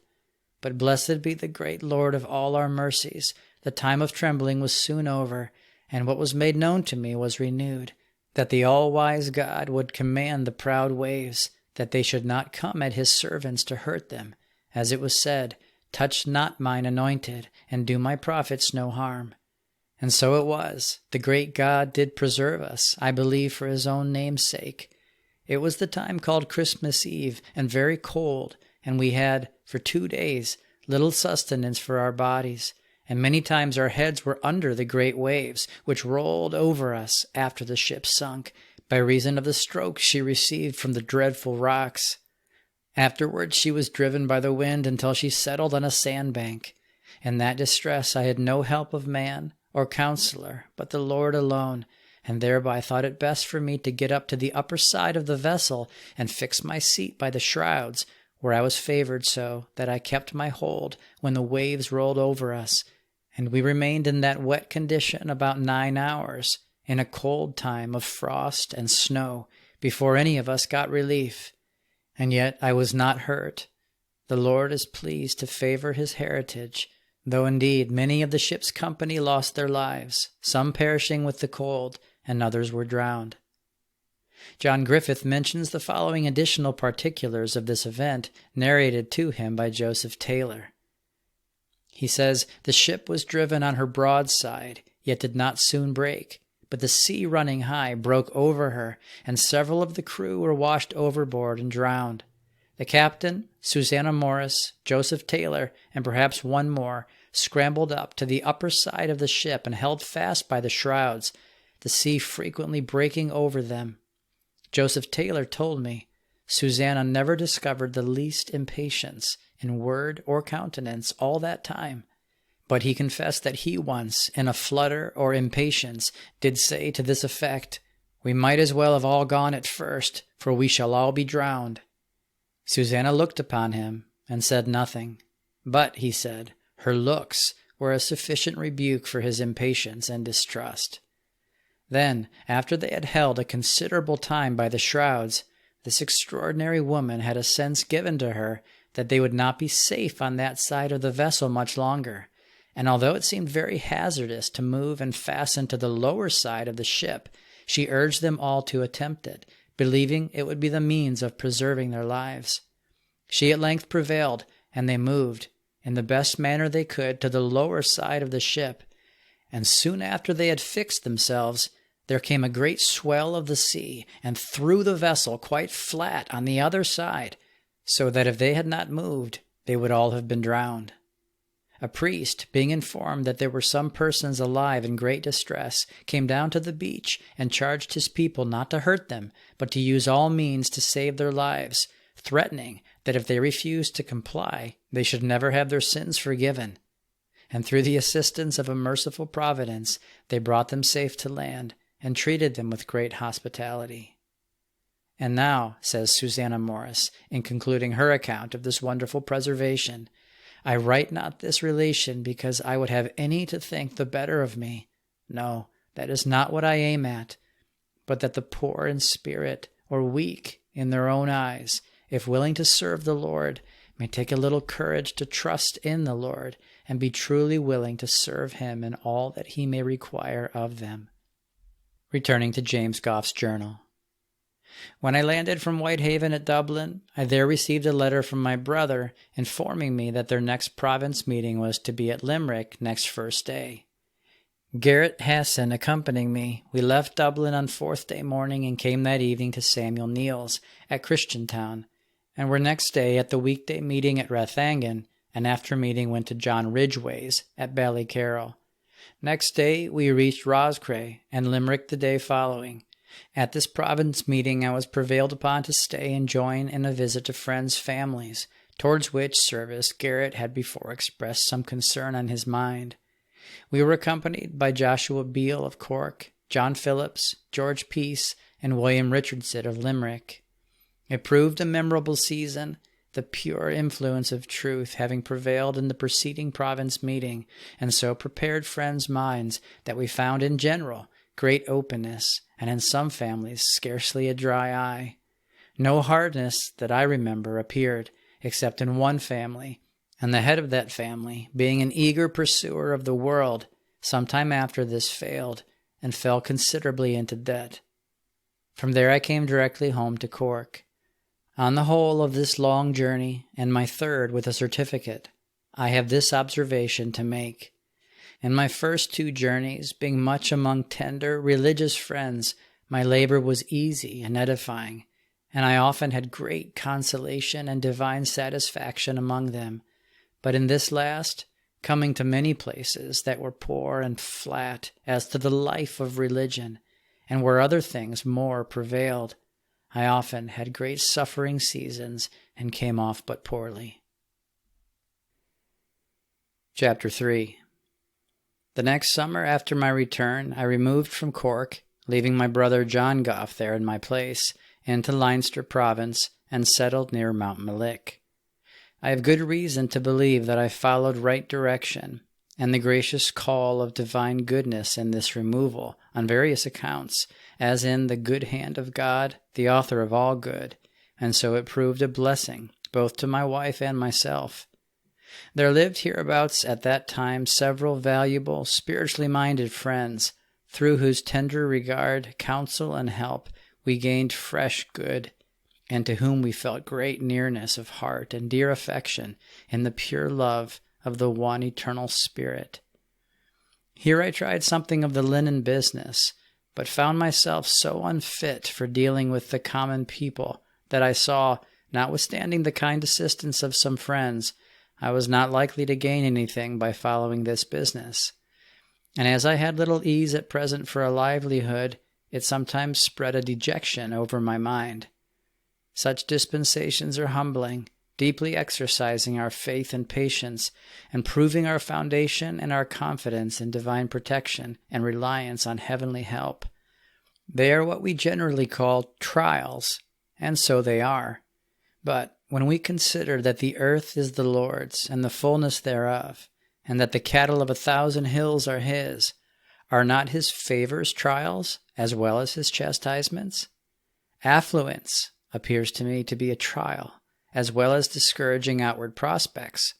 But blessed be the great Lord of all our mercies, the time of trembling was soon over, and what was made known to me was renewed, that the all-wise God would command the proud waves, that they should not come at his servants to hurt them, as it was said, "Touch not mine anointed, and do my prophets no harm." And so it was. The great God did preserve us, I believe for his own name's sake. It was the time called Christmas Eve, and very cold, and we had, for 2 days, little sustenance for our bodies, and many times our heads were under the great waves, which rolled over us after the ship sunk, by reason of the strokes she received from the dreadful rocks. Afterwards she was driven by the wind until she settled on a sandbank. In that distress I had no help of man or counselor, but the Lord alone, and thereby thought it best for me to get up to the upper side of the vessel and fix my seat by the shrouds, where I was favored so that I kept my hold when the waves rolled over us, and we remained in that wet condition about 9 hours, in a cold time of frost and snow, before any of us got relief. And yet I was not hurt. The Lord is pleased to favor his heritage, though indeed many of the ship's company lost their lives, some perishing with the cold, and others were drowned. John Griffith mentions the following additional particulars of this event, narrated to him by Joseph Taylor. He says, "The ship was driven on her broadside, yet did not soon break, but the sea running high broke over her, and several of the crew were washed overboard and drowned. The captain, Susanna Morris, Joseph Taylor, and perhaps one more, scrambled up to the upper side of the ship and held fast by the shrouds, the sea frequently breaking over them. Joseph Taylor told me, Susanna never discovered the least impatience in word or countenance all that time, but he confessed that he once, in a flutter or impatience, did say to this effect, 'We might as well have all gone at first, for we shall all be drowned.' Susanna looked upon him and said nothing, but, he said, her looks were a sufficient rebuke for his impatience and distrust. Then, after they had held a considerable time by the shrouds, this extraordinary woman had a sense given to her that they would not be safe on that side of the vessel much longer, and although it seemed very hazardous to move and fasten to the lower side of the ship, she urged them all to attempt it, believing it would be the means of preserving their lives. She at length prevailed, and they moved, in the best manner they could, to the lower side of the ship. And soon after they had fixed themselves, there came a great swell of the sea, and threw the vessel quite flat on the other side, so that if they had not moved, they would all have been drowned. A priest, being informed that there were some persons alive in great distress, came down to the beach and charged his people not to hurt them, but to use all means to save their lives, threatening that if they refused to comply, they should never have their sins forgiven. And through the assistance of a merciful providence, they brought them safe to land, and treated them with great hospitality. And now, says Susanna Morris, in concluding her account of this wonderful preservation, I write not this relation because I would have any to think the better of me. No, that is not what I aim at, but that the poor in spirit, or weak in their own eyes, if willing to serve the Lord, may take a little courage to trust in the Lord, and be truly willing to serve him in all that he may require of them. Returning to James Gough's journal. When I landed from Whitehaven at Dublin, I there received a letter from my brother informing me that their next province meeting was to be at Limerick next first day. Garrett Hassan accompanying me, we left Dublin on fourth day morning and came that evening to Samuel Neal's at Christiantown, and were next day at the weekday meeting at Rathangan, and after meeting went to John Ridgway's at Ballycarroll. Next day we reached Roscrea and Limerick the day following. At this province meeting I was prevailed upon to stay and join in a visit to friends' families, towards which service Garrett had before expressed some concern on his mind. We were accompanied by Joshua Beale of Cork, John Phillips, George Peace, and William Richardson of Limerick. It proved a memorable season, the pure influence of truth having prevailed in the preceding province meeting, and so prepared friends' minds that we found in general great openness, and in some families scarcely a dry eye. No hardness that I remember appeared, except in one family, and the head of that family, being an eager pursuer of the world, some time after this failed, and fell considerably into debt. From there I came directly home to Cork. On the whole of this long journey, and my third with a certificate, I have this observation to make. In my first two journeys, being much among tender, religious friends, my labor was easy and edifying, and I often had great consolation and divine satisfaction among them. But in this last, coming to many places that were poor and flat as to the life of religion, and where other things more prevailed, I often had great suffering seasons and came off but poorly. Chapter 3. The next summer after my return, I removed from Cork, leaving my brother John Gough there in my place, into Leinster province, and settled near Mount Malik. I have good reason to believe that I followed right direction, and the gracious call of divine goodness in this removal, on various accounts, as in the good hand of God, the author of all good, and so it proved a blessing, both to my wife and myself. There lived hereabouts at that time several valuable, spiritually minded friends, through whose tender regard, counsel, and help we gained fresh good, and to whom we felt great nearness of heart and dear affection in the pure love of the one eternal Spirit. Here I tried something of the linen business, but found myself so unfit for dealing with the common people that I saw, notwithstanding the kind assistance of some friends, I was not likely to gain anything by following this business. And as I had little ease at present for a livelihood, it sometimes spread a dejection over my mind. Such dispensations are humbling, deeply exercising our faith and patience, and proving our foundation and our confidence in divine protection and reliance on heavenly help. They are what we generally call trials, and so they are. But when we consider that the earth is the Lord's and the fullness thereof, and that the cattle of 1,000 hills are his, are not his favors trials as well as his chastisements? Affluence appears to me to be a trial, as well as discouraging outward prospects,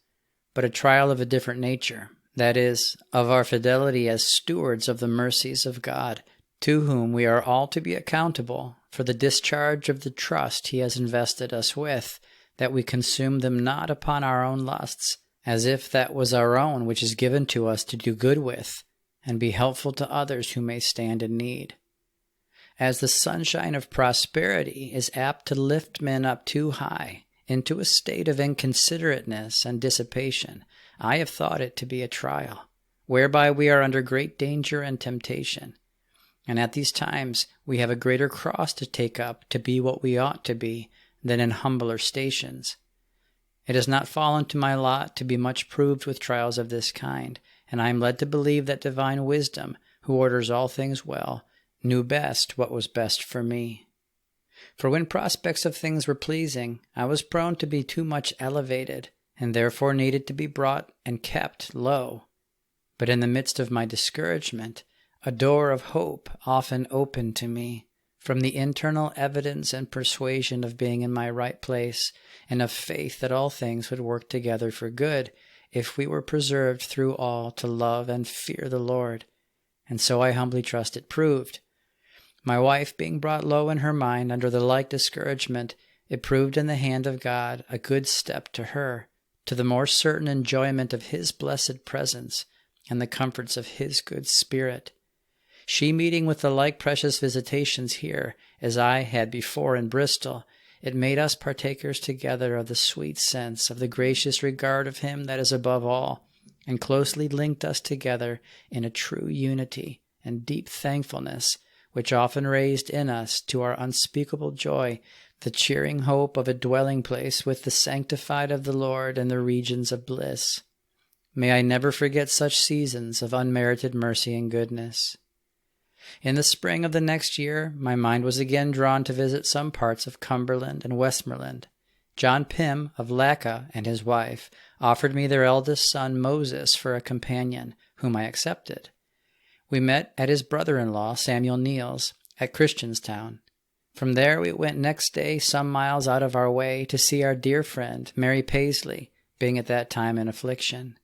but a trial of a different nature, that is, of our fidelity as stewards of the mercies of God, to whom we are all to be accountable for the discharge of the trust he has invested us with, that we consume them not upon our own lusts, as if that was our own which is given to us to do good with, and be helpful to others who may stand in need. As the sunshine of prosperity is apt to lift men up too high into a state of inconsiderateness and dissipation, I have thought it to be a trial, whereby we are under great danger and temptation. And at these times we have a greater cross to take up to be what we ought to be than in humbler stations. It has not fallen to my lot to be much proved with trials of this kind, and I am led to believe that divine wisdom, who orders all things well, knew best what was best for me. For when prospects of things were pleasing, I was prone to be too much elevated, and therefore needed to be brought and kept low. But in the midst of my discouragement, a door of hope often opened to me, from the internal evidence and persuasion of being in my right place, and of faith that all things would work together for good, if we were preserved through all to love and fear the Lord. And so I humbly trust it proved. My wife being brought low in her mind under the like discouragement, it proved in the hand of God a good step to her, to the more certain enjoyment of His blessed presence, and the comforts of His good Spirit. She meeting with the like precious visitations here, as I had before in Bristol, it made us partakers together of the sweet sense of the gracious regard of Him that is above all, and closely linked us together in a true unity and deep thankfulness, which often raised in us to our unspeakable joy the cheering hope of a dwelling place with the sanctified of the Lord in the regions of bliss. May I never forget such seasons of unmerited mercy and goodness. In the spring of the next year, my mind was again drawn to visit some parts of Cumberland and Westmoreland. John Pym of Lacca and his wife offered me their eldest son Moses for a companion, whom I accepted. We met at his brother-in-law, Samuel Neal's, at Christianstown. From there we went next day some miles out of our way to see our dear friend, Mary Paisley, being at that time in affliction.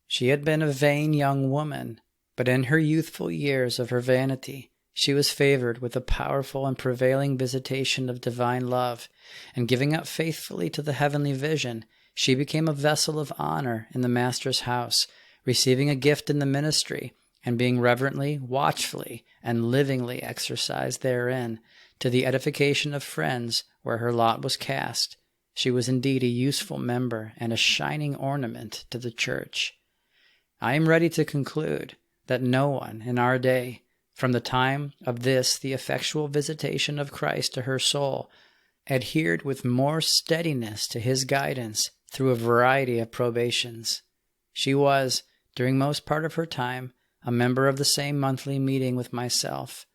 She had been a vain young woman, but in her youthful years of her vanity, she was favored with a powerful and prevailing visitation of divine love, and giving up faithfully to the heavenly vision, she became a vessel of honor in the Master's house, receiving a gift in the ministry, and being reverently, watchfully, and livingly exercised therein, to the edification of friends where her lot was cast. She was indeed a useful member and a shining ornament to the church. I am ready to conclude that no one in our day, from the time of this the effectual visitation of Christ to her soul, adhered with more steadiness to His guidance through a variety of probations. She was, during most part of her time, a member of the same monthly meeting with myself.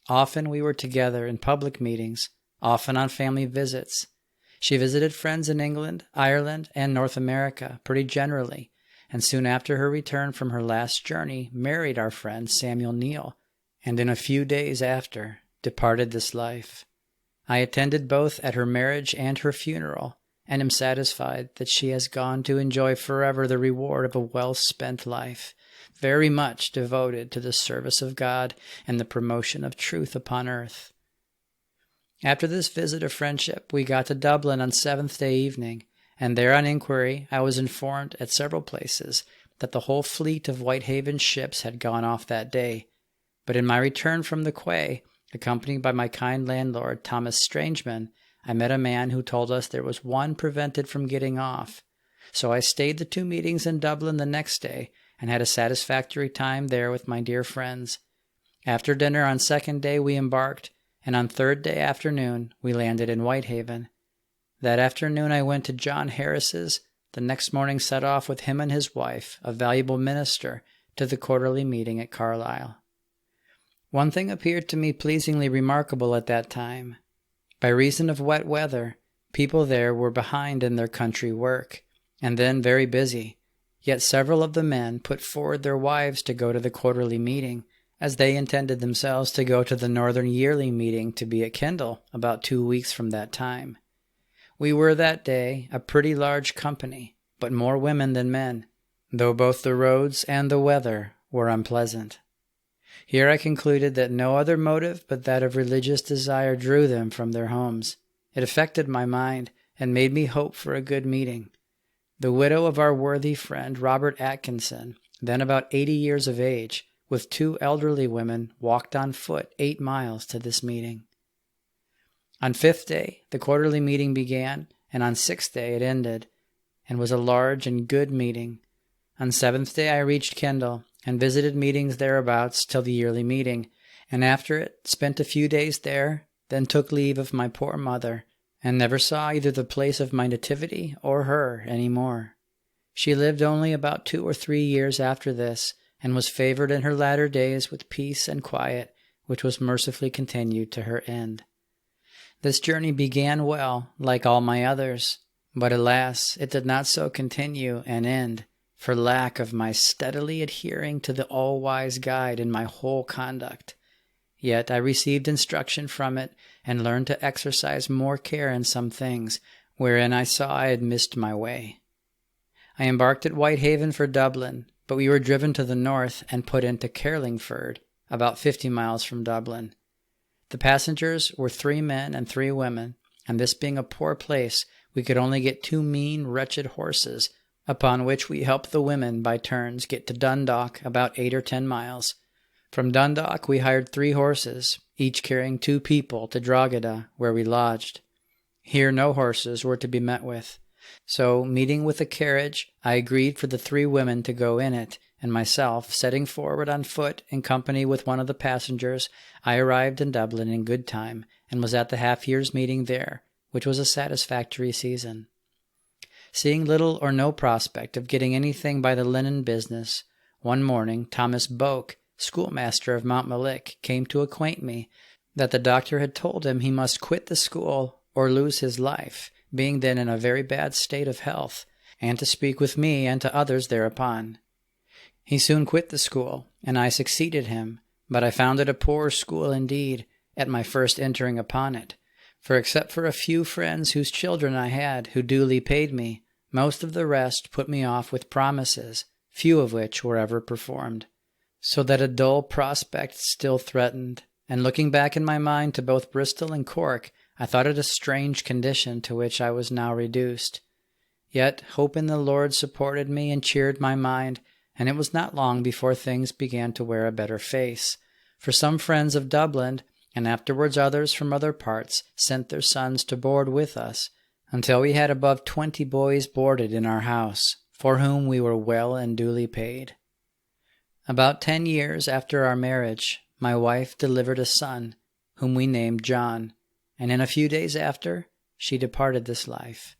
Often we were together in public meetings, often on family visits. She visited friends in England, Ireland, and North America pretty generally, and soon after her return from her last journey married our friend Samuel Neal, and in a few days after departed this life. I attended both at her marriage and her funeral, and am satisfied that she has gone to enjoy forever the reward of a well-spent life, very much devoted to the service of God and the promotion of truth upon earth. After this visit of friendship, we got to Dublin on seventh-day evening, and there on inquiry I was informed at several places that the whole fleet of Whitehaven ships had gone off that day. But in my return from the quay, accompanied by my kind landlord, Thomas Strangeman, I met a man who told us there was one prevented from getting off. So I stayed the 2 meetings in Dublin the next day, and had a satisfactory time there with my dear friends. After dinner on second day we embarked, and on third day afternoon we landed in Whitehaven. That afternoon I went to John Harris's, the next morning set off with him and his wife, a valuable minister, to the quarterly meeting at Carlisle. One thing appeared to me pleasingly remarkable at that time. By reason of wet weather, people there were behind in their country work, and then very busy. Yet several of the men put forward their wives to go to the quarterly meeting, as they intended themselves to go to the northern yearly meeting to be at Kendal about 2 weeks from that time. We were that day a pretty large company, but more women than men, though both the roads and the weather were unpleasant. Here I concluded that no other motive but that of religious desire drew them from their homes. It affected my mind, and made me hope for a good meeting. The widow of our worthy friend Robert Atkinson, then about 80 years of age, with 2 elderly women, walked on foot 8 miles to this meeting. On 5th day, the quarterly meeting began, and on 6th day it ended, and was a large and good meeting. On 7th day I reached Kendal, and visited meetings thereabouts till the yearly meeting, and after it spent a few days there, then took leave of my poor mother, and never saw either the place of my nativity or her any more. She lived only about 2 or 3 years after this, and was favored in her latter days with peace and quiet, which was mercifully continued to her end. This journey began well, like all my others, but alas, it did not so continue and end, for lack of my steadily adhering to the all-wise guide in my whole conduct. Yet I received instruction from it, and learned to exercise more care in some things, wherein I saw I had missed my way. I embarked at Whitehaven for Dublin, but we were driven to the north and put into Carlingford, about 50 miles from Dublin. The passengers were 3 men and 3 women, and this being a poor place, we could only get 2 mean, wretched horses, upon which we helped the women by turns get to Dundalk, about 8 or 10 miles. From Dundalk we hired 3 horses, each carrying 2 people, to Drogheda, where we lodged. Here no horses were to be met with. So, meeting with a carriage, I agreed for the 3 women to go in it, and myself, setting forward on foot in company with one of the passengers, I arrived in Dublin in good time, and was at the half-year's meeting there, which was a satisfactory season. Seeing little or no prospect of getting anything by the linen business, one morning Thomas Boke, schoolmaster of Montmelick, came to acquaint me that the doctor had told him he must quit the school or lose his life, being then in a very bad state of health, and to speak with me and to others thereupon. He soon quit the school, and I succeeded him, but I found it a poor school indeed, at my first entering upon it, for except for a few friends whose children I had, who duly paid me, most of the rest put me off with promises, few of which were ever performed, so that a dull prospect still threatened, and looking back in my mind to both Bristol and Cork, I thought it a strange condition to which I was now reduced. Yet hope in the Lord supported me and cheered my mind, and it was not long before things began to wear a better face, for some friends of Dublin, and afterwards others from other parts, sent their sons to board with us, until we had above 20 boys boarded in our house, for whom we were well and duly paid. About 10 years after our marriage, my wife delivered a son, whom we named John, and in a few days after, she departed this life.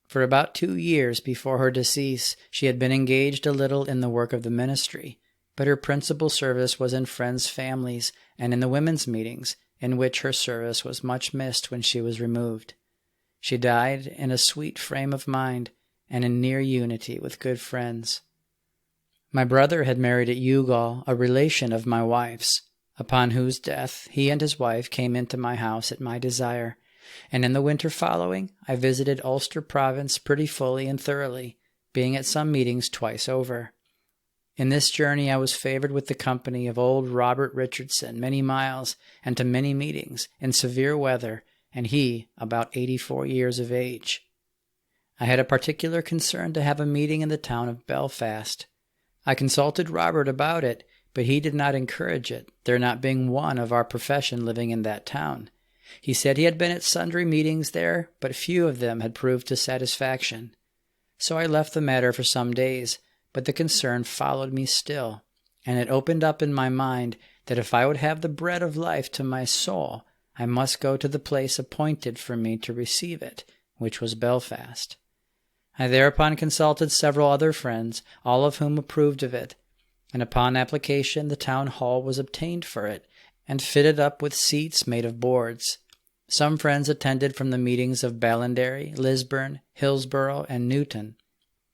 For about 2 years before her decease, she had been engaged a little in the work of the ministry, but her principal service was in friends' families and in the women's meetings, in which her service was much missed when she was removed. She died in a sweet frame of mind and in near unity with good friends. My brother had married at Youghal a relation of my wife's, upon whose death he and his wife came into my house at my desire, and in the winter following I visited Ulster province pretty fully and thoroughly, being at some meetings twice over. In this journey I was favored with the company of old Robert Richardson many miles, and to many meetings, in severe weather, and he about 84 years of age. I had a particular concern to have a meeting in the town of Belfast. I consulted Robert about it, but he did not encourage it, there not being one of our profession living in that town. He said he had been at sundry meetings there, but few of them had proved to satisfaction. So I left the matter for some days, but the concern followed me still, and it opened up in my mind that if I would have the bread of life to my soul, I must go to the place appointed for me to receive it, which was Belfast. I thereupon consulted several other friends, all of whom approved of it, and upon application the town hall was obtained for it, and fitted up with seats made of boards. Some friends attended from the meetings of Ballinderry, Lisburn, Hillsborough, and Newton.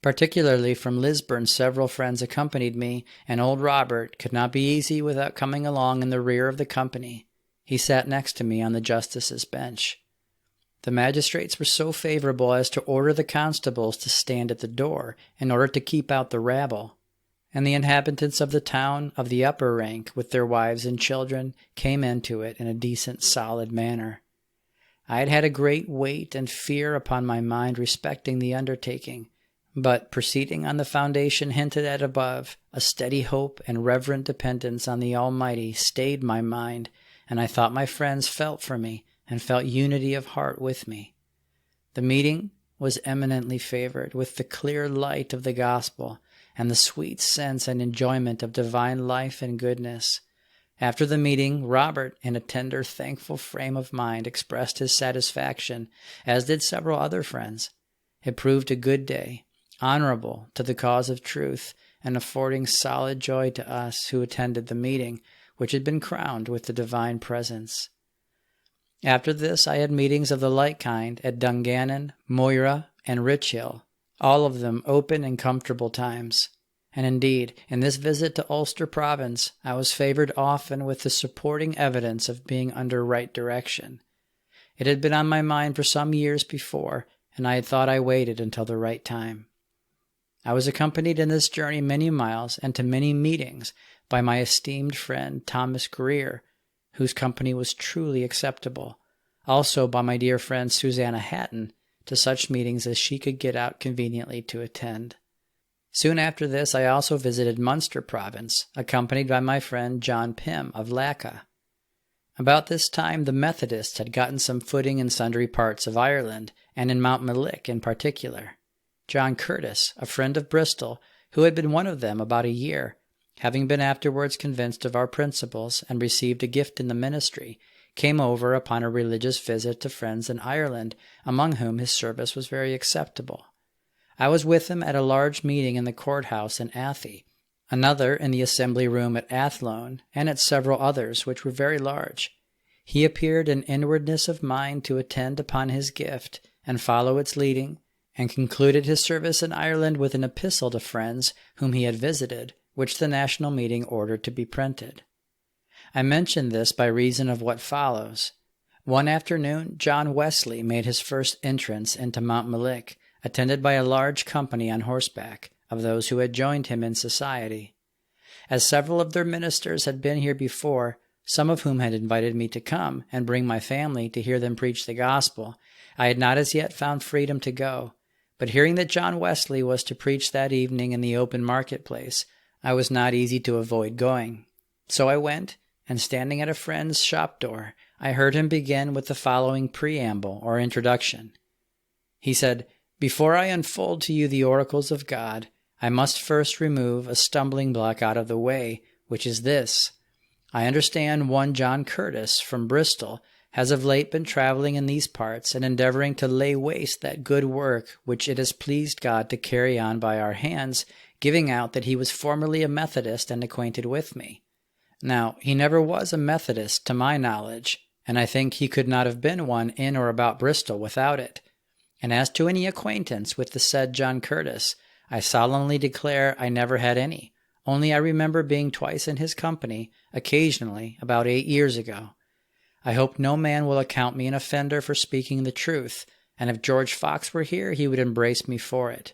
Particularly from Lisburn several friends accompanied me, and old Robert could not be easy without coming along in the rear of the company. He sat next to me on the justice's bench. The magistrates were so favorable as to order the constables to stand at the door in order to keep out the rabble, and the inhabitants of the town of the upper rank with their wives and children came into it in a decent solid manner. I had had a great weight and fear upon my mind respecting the undertaking, but proceeding on the foundation hinted at above, a steady hope and reverent dependence on the Almighty stayed my mind, and I thought my friends felt for me and felt unity of heart with me. The meeting was eminently favored with the clear light of the gospel and the sweet sense and enjoyment of divine life and goodness. After the meeting, Robert, in a tender, thankful frame of mind, expressed his satisfaction, as did several other friends. It proved a good day, honorable to the cause of truth, and affording solid joy to us who attended the meeting, which had been crowned with the divine presence. After this I had meetings of the like kind at Dungannon, Moira, and Richhill, all of them open and comfortable times. And indeed, in this visit to Ulster Province, I was favored often with the supporting evidence of being under right direction. It had been on my mind for some years before, and I had thought I waited until the right time. I was accompanied in this journey many miles and to many meetings by my esteemed friend Thomas Greer, whose company was truly acceptable, also by my dear friend Susanna Hatton, to such meetings as she could get out conveniently to attend. Soon after this I also visited Munster Province, accompanied by my friend John Pym of Lacca. About this time the Methodists had gotten some footing in sundry parts of Ireland, and in Mount Malik in particular. John Curtis, a friend of Bristol, who had been one of them about a year, having been afterwards convinced of our principles and received a gift in the ministry, came over upon a religious visit to friends in Ireland, among whom his service was very acceptable. I was with him at a large meeting in the courthouse in Athy, another in the assembly room at Athlone, and at several others which were very large. He appeared in inwardness of mind to attend upon his gift and follow its leading, and concluded his service in Ireland with an epistle to friends whom he had visited, which the national meeting ordered to be printed. I mention this by reason of what follows. One afternoon John Wesley made his first entrance into Mount Malik, attended by a large company on horseback of those who had joined him in society. As several of their ministers had been here before, some of whom had invited me to come and bring my family to hear them preach the gospel, I had not as yet found freedom to go. But hearing that John Wesley was to preach that evening in the open marketplace, I was not easy to avoid going. So I went, and standing at a friend's shop door, I heard him begin with the following preamble or introduction. He said, "Before I unfold to you the oracles of God, I must first remove a stumbling block out of the way, which is this. I understand one John Curtis from Bristol has of late been traveling in these parts and endeavoring to lay waste that good work which it has pleased God to carry on by our hands, giving out that he was formerly a Methodist and acquainted with me. Now, he never was a Methodist to my knowledge, and I think he could not have been one in or about Bristol without it. And as to any acquaintance with the said John Curtis, I solemnly declare I never had any, only I remember being twice in his company, occasionally, about 8 years ago. I hope no man will account me an offender for speaking the truth, and if George Fox were here, he would embrace me for it."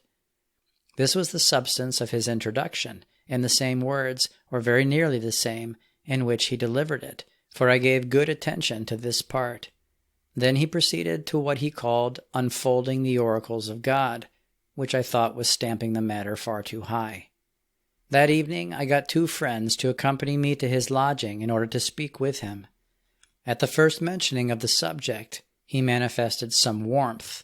This was the substance of his introduction, in the same words, or very nearly the same, in which he delivered it, for I gave good attention to this part. Then he proceeded to what he called unfolding the oracles of God, which I thought was stamping the matter far too high. That evening I got 2 friends to accompany me to his lodging in order to speak with him. At the first mentioning of the subject, he manifested some warmth.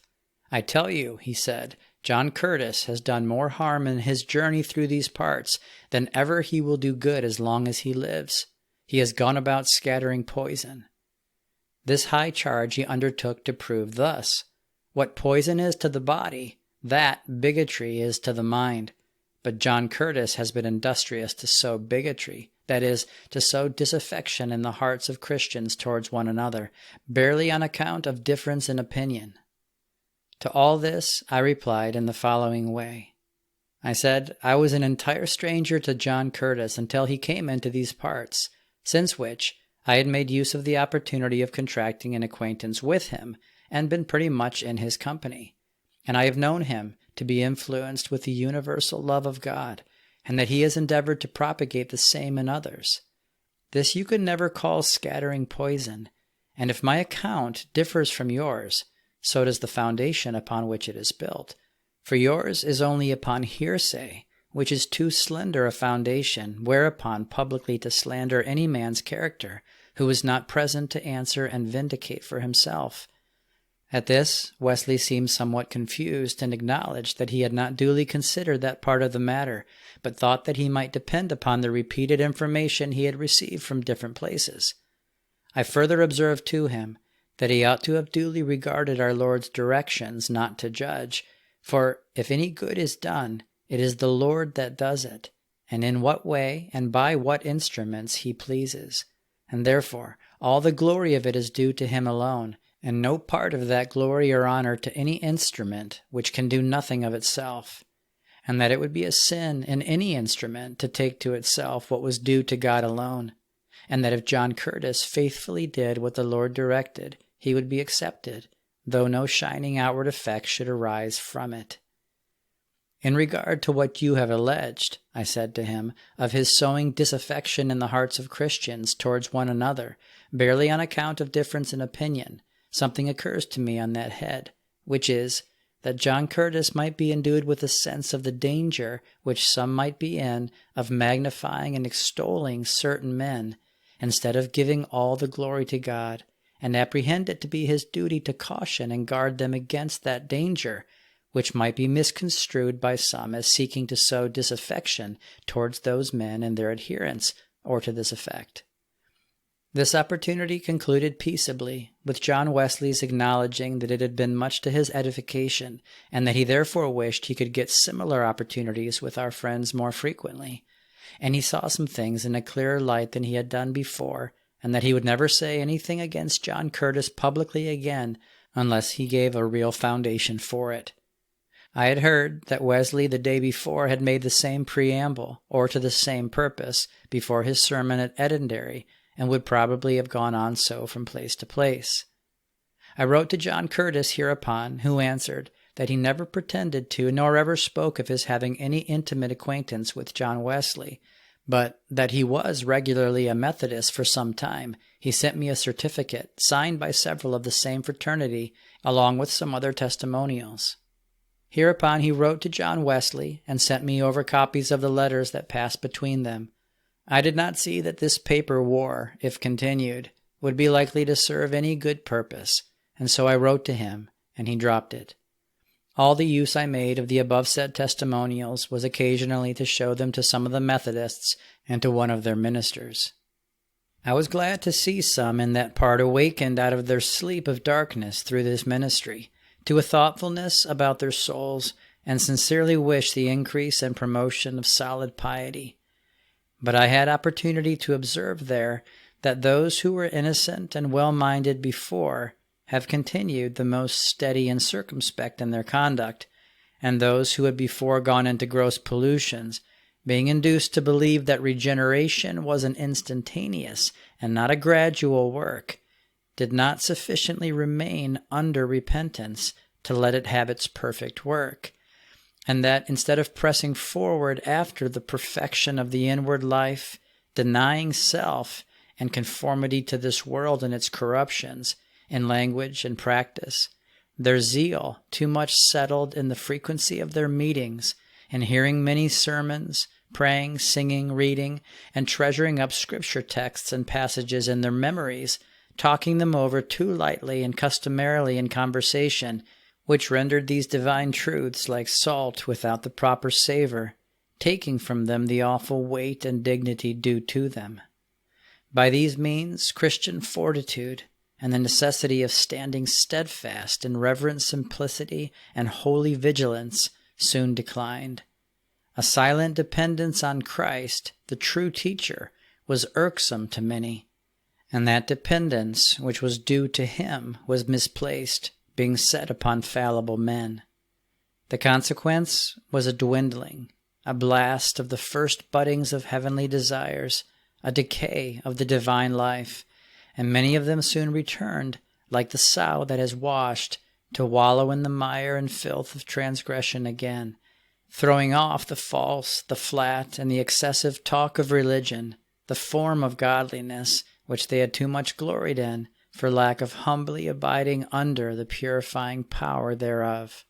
"I tell you," he said, "John Curtis has done more harm in his journey through these parts than ever he will do good as long as he lives. He has gone about scattering poison." This high charge he undertook to prove thus: what poison is to the body, that bigotry is to the mind. But John Curtis has been industrious to sow bigotry, that is, to sow disaffection in the hearts of Christians towards one another, barely on account of difference in opinion. To all this I replied in the following way. I said I was an entire stranger to John Curtis until he came into these parts, since which I had made use of the opportunity of contracting an acquaintance with him, and been pretty much in his company. And I have known him to be influenced with the universal love of God, and that he has endeavored to propagate the same in others. This you could never call scattering poison, And if my account differs from yours, so does the foundation upon which it is built. For yours is only upon hearsay, which is too slender a foundation, whereupon publicly to slander any man's character, who was not present to answer and vindicate for himself. At this, Wesley seemed somewhat confused, and acknowledged that he had not duly considered that part of the matter, but thought that he might depend upon the repeated information he had received from different places. I further observed to him that he ought to have duly regarded our Lord's directions not to judge, for if any good is done, it is the Lord that does it, and in what way and by what instruments he pleases. And therefore all the glory of it is due to him alone, and no part of that glory or honor to any instrument which can do nothing of itself. And that it would be a sin in any instrument to take to itself what was due to God alone. And that if John Curtis faithfully did what the Lord directed, he would be accepted, though no shining outward effect should arise from it. In regard to what you have alleged, I said to him, of his sowing disaffection in the hearts of Christians towards one another, barely on account of difference in opinion, something occurs to me on that head, which is, that John Curtis might be endued with a sense of the danger which some might be in of magnifying and extolling certain men, instead of giving all the glory to God, and apprehend it to be his duty to caution and guard them against that danger, which might be misconstrued by some as seeking to sow disaffection towards those men and their adherents, or to this effect. This opportunity concluded peaceably, with John Wesley's acknowledging that it had been much to his edification, and that he therefore wished he could get similar opportunities with our friends more frequently. And he saw some things in a clearer light than he had done before, and that he would never say anything against John Curtis publicly again unless he gave a real foundation for it. I had heard that Wesley the day before had made the same preamble, or to the same purpose, before his sermon at Edinburgh, and would probably have gone on so from place to place. I wrote to John Curtis hereupon, who answered that he never pretended to, nor ever spoke of his having any intimate acquaintance with John Wesley, but that he was regularly a Methodist for some time. He sent me a certificate, signed by several of the same fraternity, along with some other testimonials. Hereupon he wrote to John Wesley, and sent me over copies of the letters that passed between them. I did not see that this paper war, if continued, would be likely to serve any good purpose, and so I wrote to him, and he dropped it. All the use I made of the above-said testimonials was occasionally to show them to some of the Methodists and to one of their ministers. I was glad to see some in that part awakened out of their sleep of darkness through this ministry, to a thoughtfulness about their souls, and sincerely wish the increase and promotion of solid piety. But I had opportunity to observe there that those who were innocent and well-minded before have continued the most steady and circumspect in their conduct, and those who had before gone into gross pollutions, being induced to believe that regeneration was an instantaneous and not a gradual work, did not sufficiently remain under repentance to let it have its perfect work, and that instead of pressing forward after the perfection of the inward life, denying self and conformity to this world and its corruptions, in language and practice, their zeal too much settled in the frequency of their meetings, in hearing many sermons, praying, singing, reading, and treasuring up scripture texts and passages in their memories, talking them over too lightly and customarily in conversation, which rendered these divine truths like salt without the proper savor, taking from them the awful weight and dignity due to them. By these means, Christian fortitude, and the necessity of standing steadfast in reverent simplicity and holy vigilance soon declined. A silent dependence on Christ, the true teacher, was irksome to many, and that dependence which was due to him was misplaced, being set upon fallible men. The consequence was a dwindling, a blast of the first buddings of heavenly desires, a decay of the divine life, and many of them soon returned, like the sow that has washed, to wallow in the mire and filth of transgression again, throwing off the false, the flat, and the excessive talk of religion, the form of godliness, which they had too much gloried in, for lack of humbly abiding under the purifying power thereof.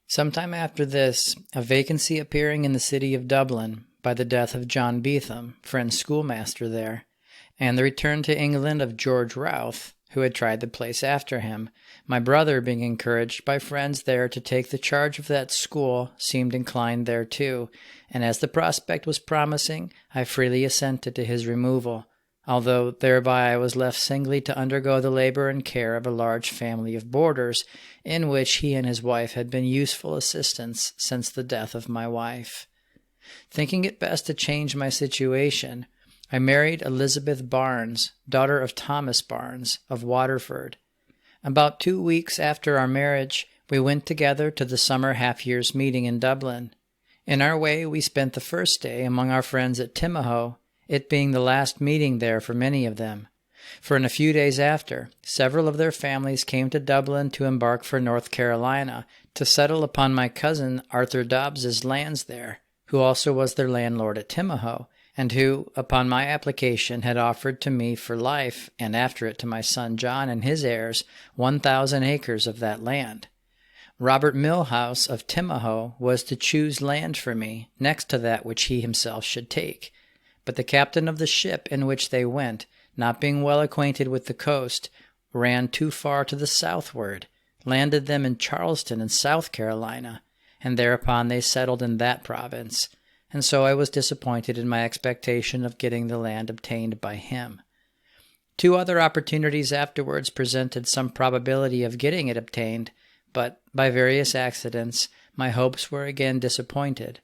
Sometime after this, a vacancy appearing in the city of Dublin, by the death of John Beetham, friend schoolmaster there, and the return to England of George Routh, who had tried the place after him, my brother, being encouraged by friends there to take the charge of that school, seemed inclined thereto, and as the prospect was promising, I freely assented to his removal, although thereby I was left singly to undergo the labor and care of a large family of boarders, in which he and his wife had been useful assistants since the death of my wife. Thinking it best to change my situation, I married Elizabeth Barnes, daughter of Thomas Barnes, of Waterford. About 2 weeks after our marriage, we went together to the summer half-year's meeting in Dublin. In our way, we spent the first day among our friends at Timahoe, it being the last meeting there for many of them. For in a few days after, several of their families came to Dublin to embark for North Carolina, to settle upon my cousin Arthur Dobbs's lands there, who also was their landlord at Timahoe, and who, upon my application, had offered to me for life, and after it to my son John and his heirs, 1,000 acres of that land. Robert Millhouse of Timahoe was to choose land for me, next to that which he himself should take. But the captain of the ship in which they went, not being well acquainted with the coast, ran too far to the southward, landed them in Charleston in South Carolina, and thereupon they settled in that province, and so I was disappointed in my expectation of getting the land obtained by him. 2 other opportunities afterwards presented some probability of getting it obtained, but by various accidents my hopes were again disappointed.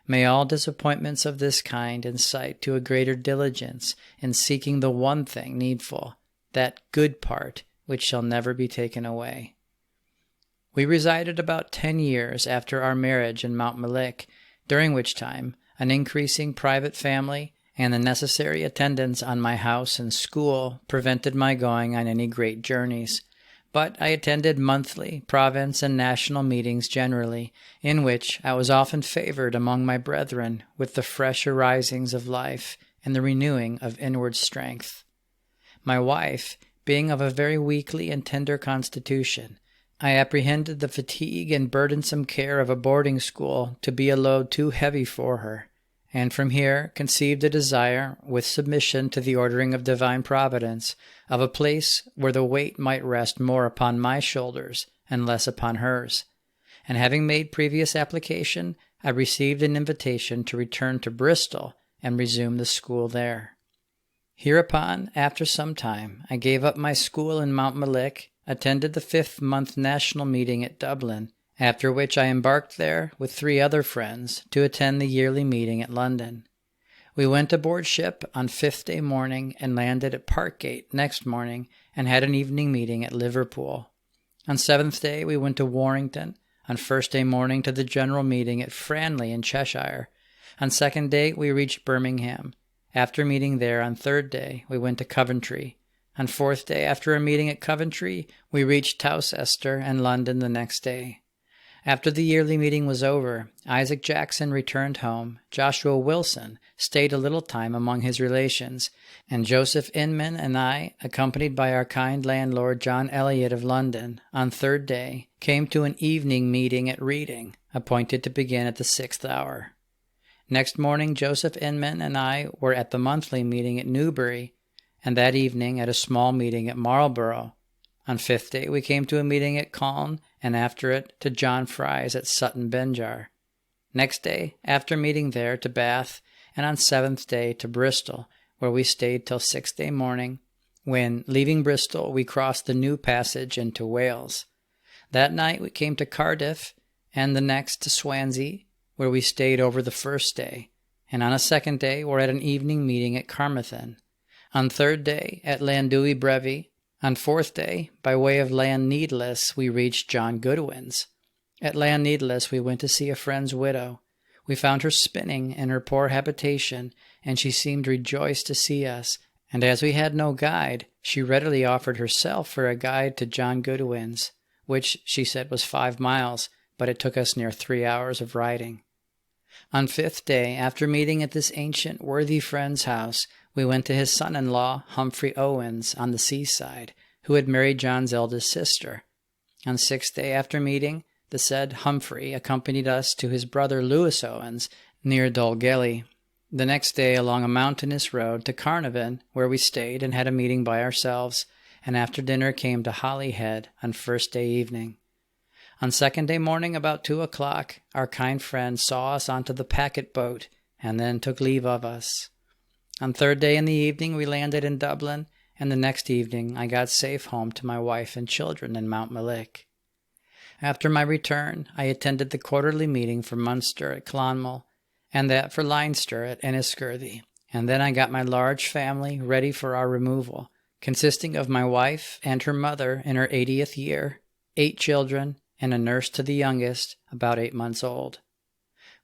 May all disappointments of this kind incite to a greater diligence in seeking the one thing needful, that good part which shall never be taken away. We resided about 10 years after our marriage in Mount Melick, during which time an increasing private family and the necessary attendance on my house and school prevented my going on any great journeys. But I attended monthly, province, and national meetings generally, in which I was often favored among my brethren with the fresh arisings of life and the renewing of inward strength. My wife, being of a very weakly and tender constitution, I apprehended the fatigue and burdensome care of a boarding school to be a load too heavy for her, and from here conceived a desire, with submission to the ordering of divine providence, of a place where the weight might rest more upon my shoulders and less upon hers. And having made previous application, I received an invitation to return to Bristol and resume the school there. Hereupon, after some time, I gave up my school in Mount Melick, attended the 5th month national meeting at Dublin, after which I embarked there with 3 other friends to attend the yearly meeting at London. We went aboard ship on 5th day morning and landed at Parkgate next morning and had an evening meeting at Liverpool. On 7th day we went to Warrington, on 1st day morning to the general meeting at Franley in Cheshire. On 2nd day we reached Birmingham. After meeting there on 3rd day we went to Coventry. On 4th day, after a meeting at Coventry, we reached Towcester and London the next day. After the yearly meeting was over, Isaac Jackson returned home, Joshua Wilson stayed a little time among his relations, and Joseph Inman and I, accompanied by our kind landlord John Elliot of London, on 3rd day, came to an evening meeting at Reading, appointed to begin at the 6th hour. Next morning, Joseph Inman and I were at the monthly meeting at Newbury, and that evening at a small meeting at Marlborough. On 5th day we came to a meeting at Calne, and after it to John Fry's at Sutton Benjar. Next day, after meeting there, to Bath, and on 7th day to Bristol, where we stayed till 6th day morning, when, leaving Bristol, we crossed the New Passage into Wales. That night we came to Cardiff, and the next to Swansea, where we stayed over the 1st day, and on a 2nd day were at an evening meeting at Carmarthen. On 3rd day, at Llandewey Brevi. On 4th day, by way of Llandneedless, we reached John Goodwin's. At Llandneedless we went to see a friend's widow. We found her spinning in her poor habitation, and she seemed rejoiced to see us, and as we had no guide, she readily offered herself for a guide to John Goodwin's, which she said was 5 miles, but it took us near 3 hours of riding. On 5th day, after meeting at this ancient worthy friend's house, we went to his son-in-law, Humphrey Owens, on the seaside, who had married John's eldest sister. On 6th day after meeting, the said Humphrey accompanied us to his brother Lewis Owens, near Dolgelly. The next day along a mountainous road to Carnarvon, where we stayed and had a meeting by ourselves, and after dinner came to Holyhead on 1st day evening. On 2nd day morning about 2 o'clock, our kind friend saw us onto the packet boat, and then took leave of us. On 3rd day in the evening we landed in Dublin, and the next evening I got safe home to my wife and children in Mountmellick. After my return, I attended the quarterly meeting for Munster at Clonmel, and that for Leinster at Enniscorthy, and then I got my large family ready for our removal, consisting of my wife and her mother in her 80th year, 8 children, and a nurse to the youngest, about 8 months old.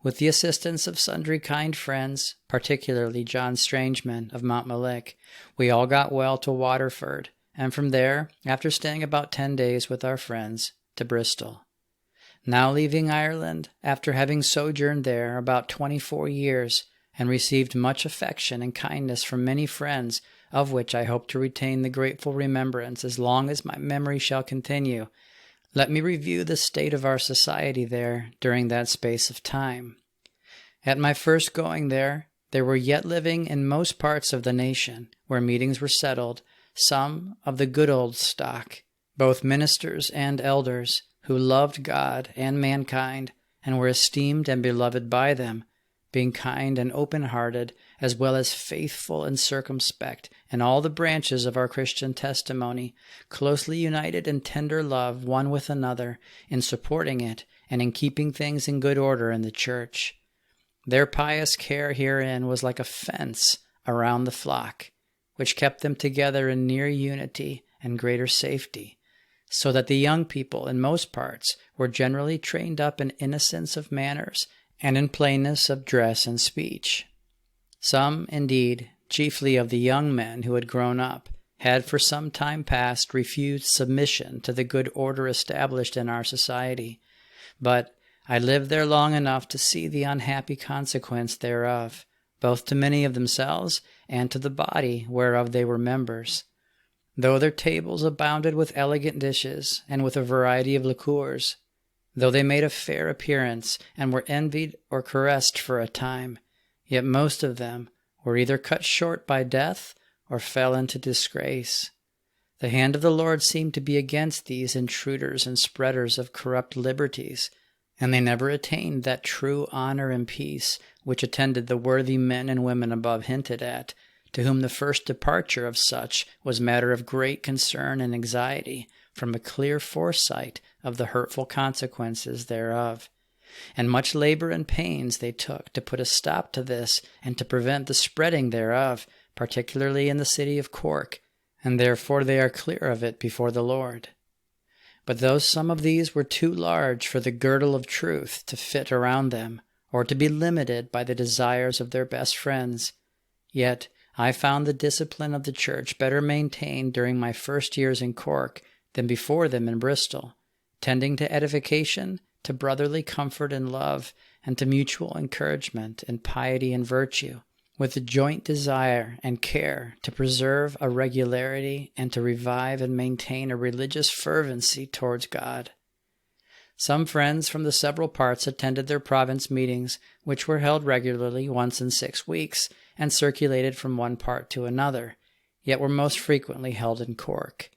With the assistance of sundry kind friends, particularly John Strangeman of Mountmellick, we all got well to Waterford, and from there, after staying about 10 days with our friends, to Bristol. Now leaving Ireland, after having sojourned there about 24 years, and received much affection and kindness from many friends, of which I hope to retain the grateful remembrance as long as my memory shall continue, let me review the state of our society there during that space of time. At my first going there were yet living in most parts of the nation, where meetings were settled, some of the good old stock, both ministers and elders, who loved God and mankind, and were esteemed and beloved by them, being kind and open-hearted, as well as faithful and circumspect in all the branches of our Christian testimony, closely united in tender love one with another, in supporting it, and in keeping things in good order in the church. Their pious care herein was like a fence around the flock, which kept them together in near unity and greater safety, so that the young people in most parts were generally trained up in innocence of manners and in plainness of dress and speech. Some, indeed, chiefly of the young men who had grown up, had for some time past refused submission to the good order established in our society, but I lived there long enough to see the unhappy consequence thereof, both to many of themselves and to the body whereof they were members. Though their tables abounded with elegant dishes, and with a variety of liqueurs, though they made a fair appearance, and were envied or caressed for a time, yet most of them were either cut short by death, or fell into disgrace. The hand of the Lord seemed to be against these intruders and spreaders of corrupt liberties, and they never attained that true honor and peace which attended the worthy men and women above hinted at, to whom the first departure of such was matter of great concern and anxiety, from a clear foresight of the hurtful consequences thereof. And much labor and pains they took to put a stop to this, and to prevent the spreading thereof, particularly in the city of Cork, and therefore they are clear of it before the Lord. But though some of these were too large for the girdle of truth to fit around them, or to be limited by the desires of their best friends, yet I found the discipline of the church better maintained during my first years in Cork than before them in Bristol, tending to edification, to brotherly comfort and love, and to mutual encouragement in piety and virtue, with a joint desire and care to preserve a regularity and to revive and maintain a religious fervency towards God. Some friends from the several parts attended their province meetings, which were held regularly once in 6 weeks, and circulated from one part to another, yet were most frequently held in Cork.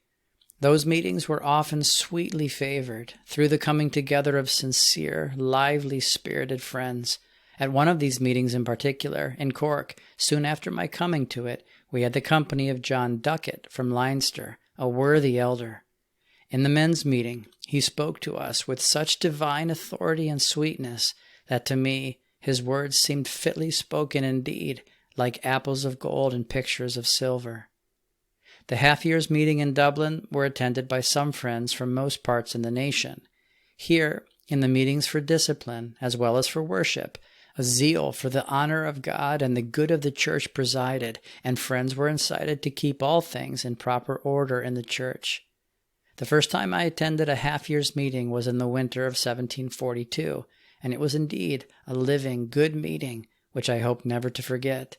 Those meetings were often sweetly favored, through the coming together of sincere, lively, spirited friends. At one of these meetings in particular, in Cork, soon after my coming to it, we had the company of John Duckett from Leinster, a worthy elder. In the men's meeting, he spoke to us with such divine authority and sweetness that to me his words seemed fitly spoken indeed, like apples of gold and pictures of silver. The half-year's meeting in Dublin were attended by some friends from most parts in the nation. Here, in the meetings for discipline, as well as for worship, a zeal for the honor of God and the good of the church presided, and friends were incited to keep all things in proper order in the church. The first time I attended a half-year's meeting was in the winter of 1742, and it was indeed a living, good meeting, which I hope never to forget.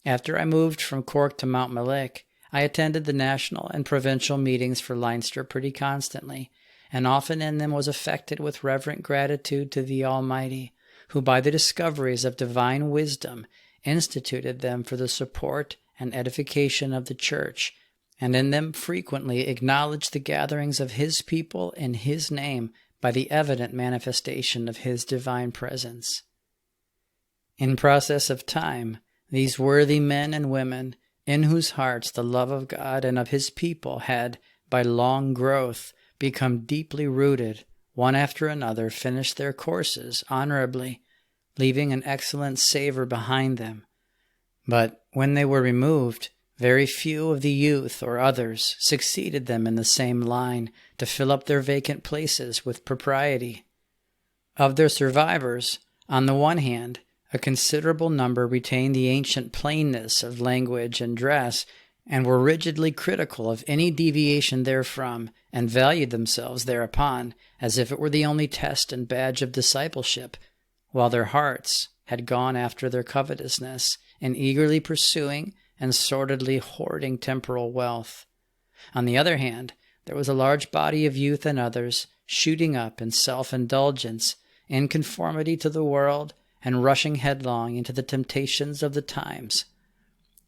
After I moved from Cork to Mount Melick, I attended the national and provincial meetings for Leinster pretty constantly, and often in them was affected with reverent gratitude to the Almighty, who by the discoveries of divine wisdom instituted them for the support and edification of the Church, and in them frequently acknowledged the gatherings of His people in His name by the evident manifestation of His divine presence. In process of time, these worthy men and women, in whose hearts the love of God and of His people had, by long growth, become deeply rooted, one after another finished their courses honorably, leaving an excellent savor behind them. But when they were removed, very few of the youth or others succeeded them in the same line to fill up their vacant places with propriety. Of their survivors, on the one hand, a considerable number retained the ancient plainness of language and dress, and were rigidly critical of any deviation therefrom, and valued themselves thereupon, as if it were the only test and badge of discipleship, while their hearts had gone after their covetousness, in eagerly pursuing and sordidly hoarding temporal wealth. On the other hand, there was a large body of youth and others shooting up in self-indulgence, in conformity to the world, and rushing headlong into the temptations of the times.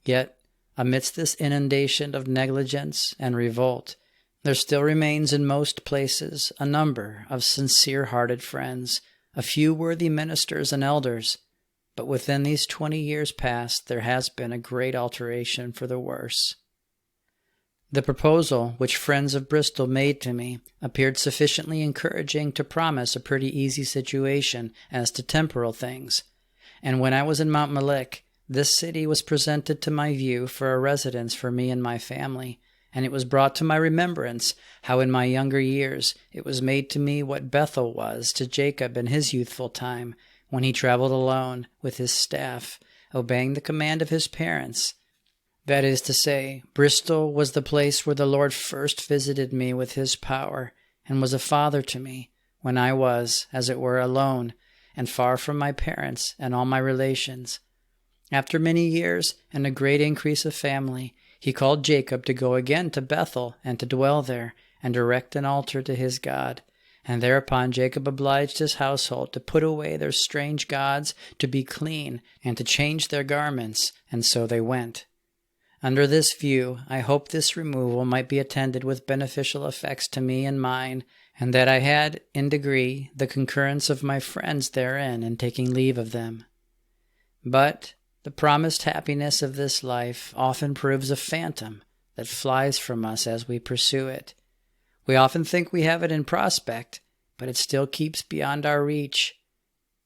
Yet, amidst this inundation of negligence and revolt, there still remains in most places a number of sincere-hearted friends, a few worthy ministers and elders, but within these 20 years past there has been a great alteration for the worse. The proposal which friends of Bristol made to me appeared sufficiently encouraging to promise a pretty easy situation as to temporal things, and when I was in Mount Melick, this city was presented to my view for a residence for me and my family, and it was brought to my remembrance how in my younger years it was made to me what Bethel was to Jacob in his youthful time, when he traveled alone with his staff, obeying the command of his parents. That is to say, Bristol was the place where the Lord first visited me with His power, and was a father to me, when I was, as it were, alone, and far from my parents and all my relations. After many years and a great increase of family, He called Jacob to go again to Bethel and to dwell there, and erect an altar to his God. And thereupon Jacob obliged his household to put away their strange gods, to be clean, and to change their garments, and so they went. Under this view, I hope this removal might be attended with beneficial effects to me and mine, and that I had, in degree, the concurrence of my friends therein in taking leave of them. But the promised happiness of this life often proves a phantom that flies from us as we pursue it. We often think we have it in prospect, but it still keeps beyond our reach.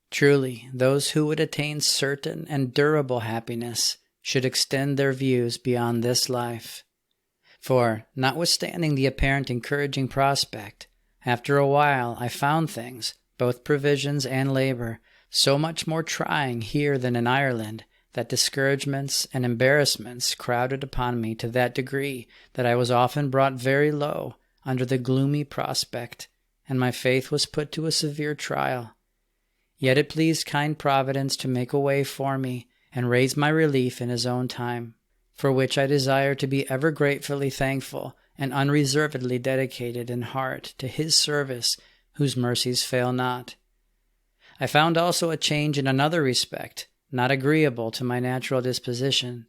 Truly, those who would attain certain and durable happiness should extend their views beyond this life. For, notwithstanding the apparent encouraging prospect, after a while I found things, both provisions and labor, so much more trying here than in Ireland, that discouragements and embarrassments crowded upon me to that degree that I was often brought very low under the gloomy prospect, and my faith was put to a severe trial. Yet it pleased kind Providence to make a way for me, and raise my relief in His own time, for which I desire to be ever gratefully thankful and unreservedly dedicated in heart to His service, whose mercies fail not. I found also a change in another respect, not agreeable to my natural disposition.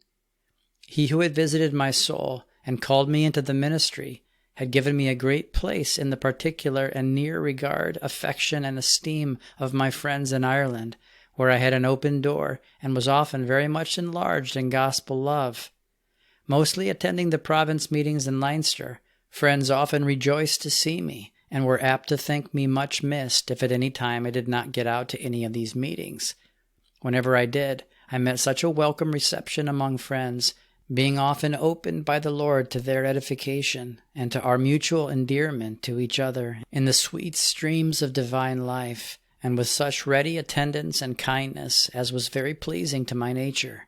He who had visited my soul and called me into the ministry had given me a great place in the particular and near regard, affection, and esteem of my friends in Ireland, where I had an open door, and was often very much enlarged in gospel love. Mostly attending the province meetings in Leinster, friends often rejoiced to see me, and were apt to think me much missed if at any time I did not get out to any of these meetings. Whenever I did, I met such a welcome reception among friends, being often opened by the Lord to their edification, and to our mutual endearment to each other in the sweet streams of divine life, and with such ready attendance and kindness as was very pleasing to my nature.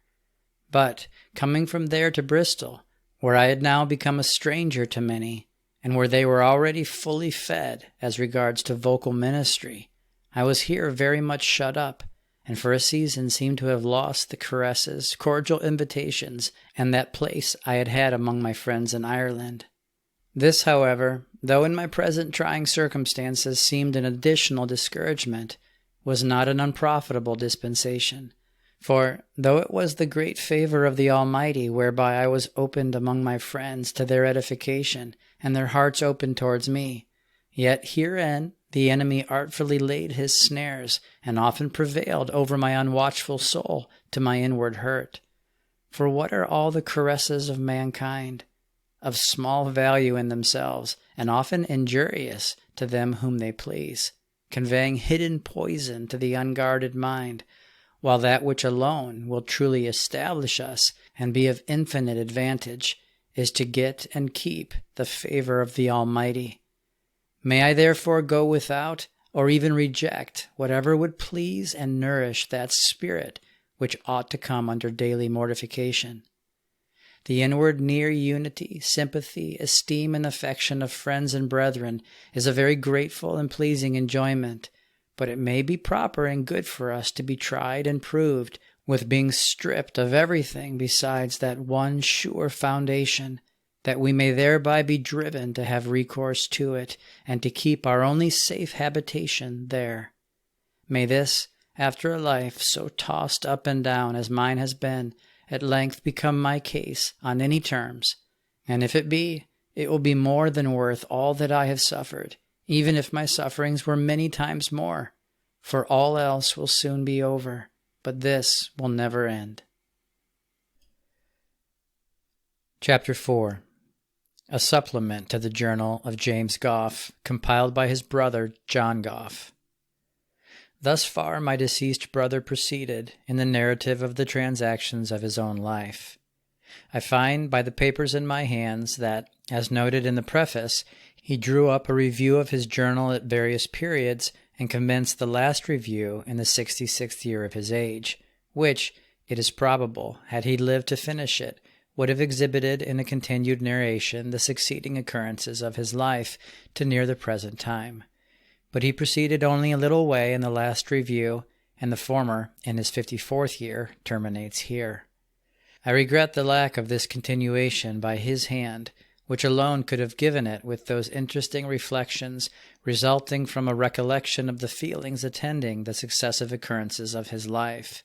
But, coming from there to Bristol, where I had now become a stranger to many, and where they were already fully fed as regards to vocal ministry, I was here very much shut up, and for a season seemed to have lost the caresses, cordial invitations, and that place I had had among my friends in Ireland. This, however, though in my present trying circumstances seemed an additional discouragement, was not an unprofitable dispensation. For, though it was the great favor of the Almighty whereby I was opened among my friends to their edification, and their hearts opened towards me, yet herein the enemy artfully laid his snares, and often prevailed over my unwatchful soul to my inward hurt. For what are all the caresses of mankind? Of small value in themselves, and often injurious to them whom they please, conveying hidden poison to the unguarded mind, while that which alone will truly establish us and be of infinite advantage is to get and keep the favor of the Almighty. May I therefore go without, or even reject, whatever would please and nourish that spirit which ought to come under daily mortification. The inward near unity, sympathy, esteem, and affection of friends and brethren is a very grateful and pleasing enjoyment, but it may be proper and good for us to be tried and proved with being stripped of everything besides that one sure foundation, that we may thereby be driven to have recourse to it, and to keep our only safe habitation there. May this, after a life so tossed up and down as mine has been, at length become my case on any terms, and if it be, it will be more than worth all that I have suffered, even if my sufferings were many times more, for all else will soon be over, but this will never end. Chapter 4. A supplement to the Journal of James Gough, compiled by his brother John Gough. Thus far my deceased brother proceeded in the narrative of the transactions of his own life. I find by the papers in my hands that, as noted in the preface, he drew up a review of his journal at various periods and commenced the last review in the 66th year of his age, which, it is probable, had he lived to finish it, would have exhibited in a continued narration the succeeding occurrences of his life to near the present time. But he proceeded only a little way in the last review, and the former, in his 54th year, terminates here. I regret the lack of this continuation by his hand, which alone could have given it with those interesting reflections resulting from a recollection of the feelings attending the successive occurrences of his life.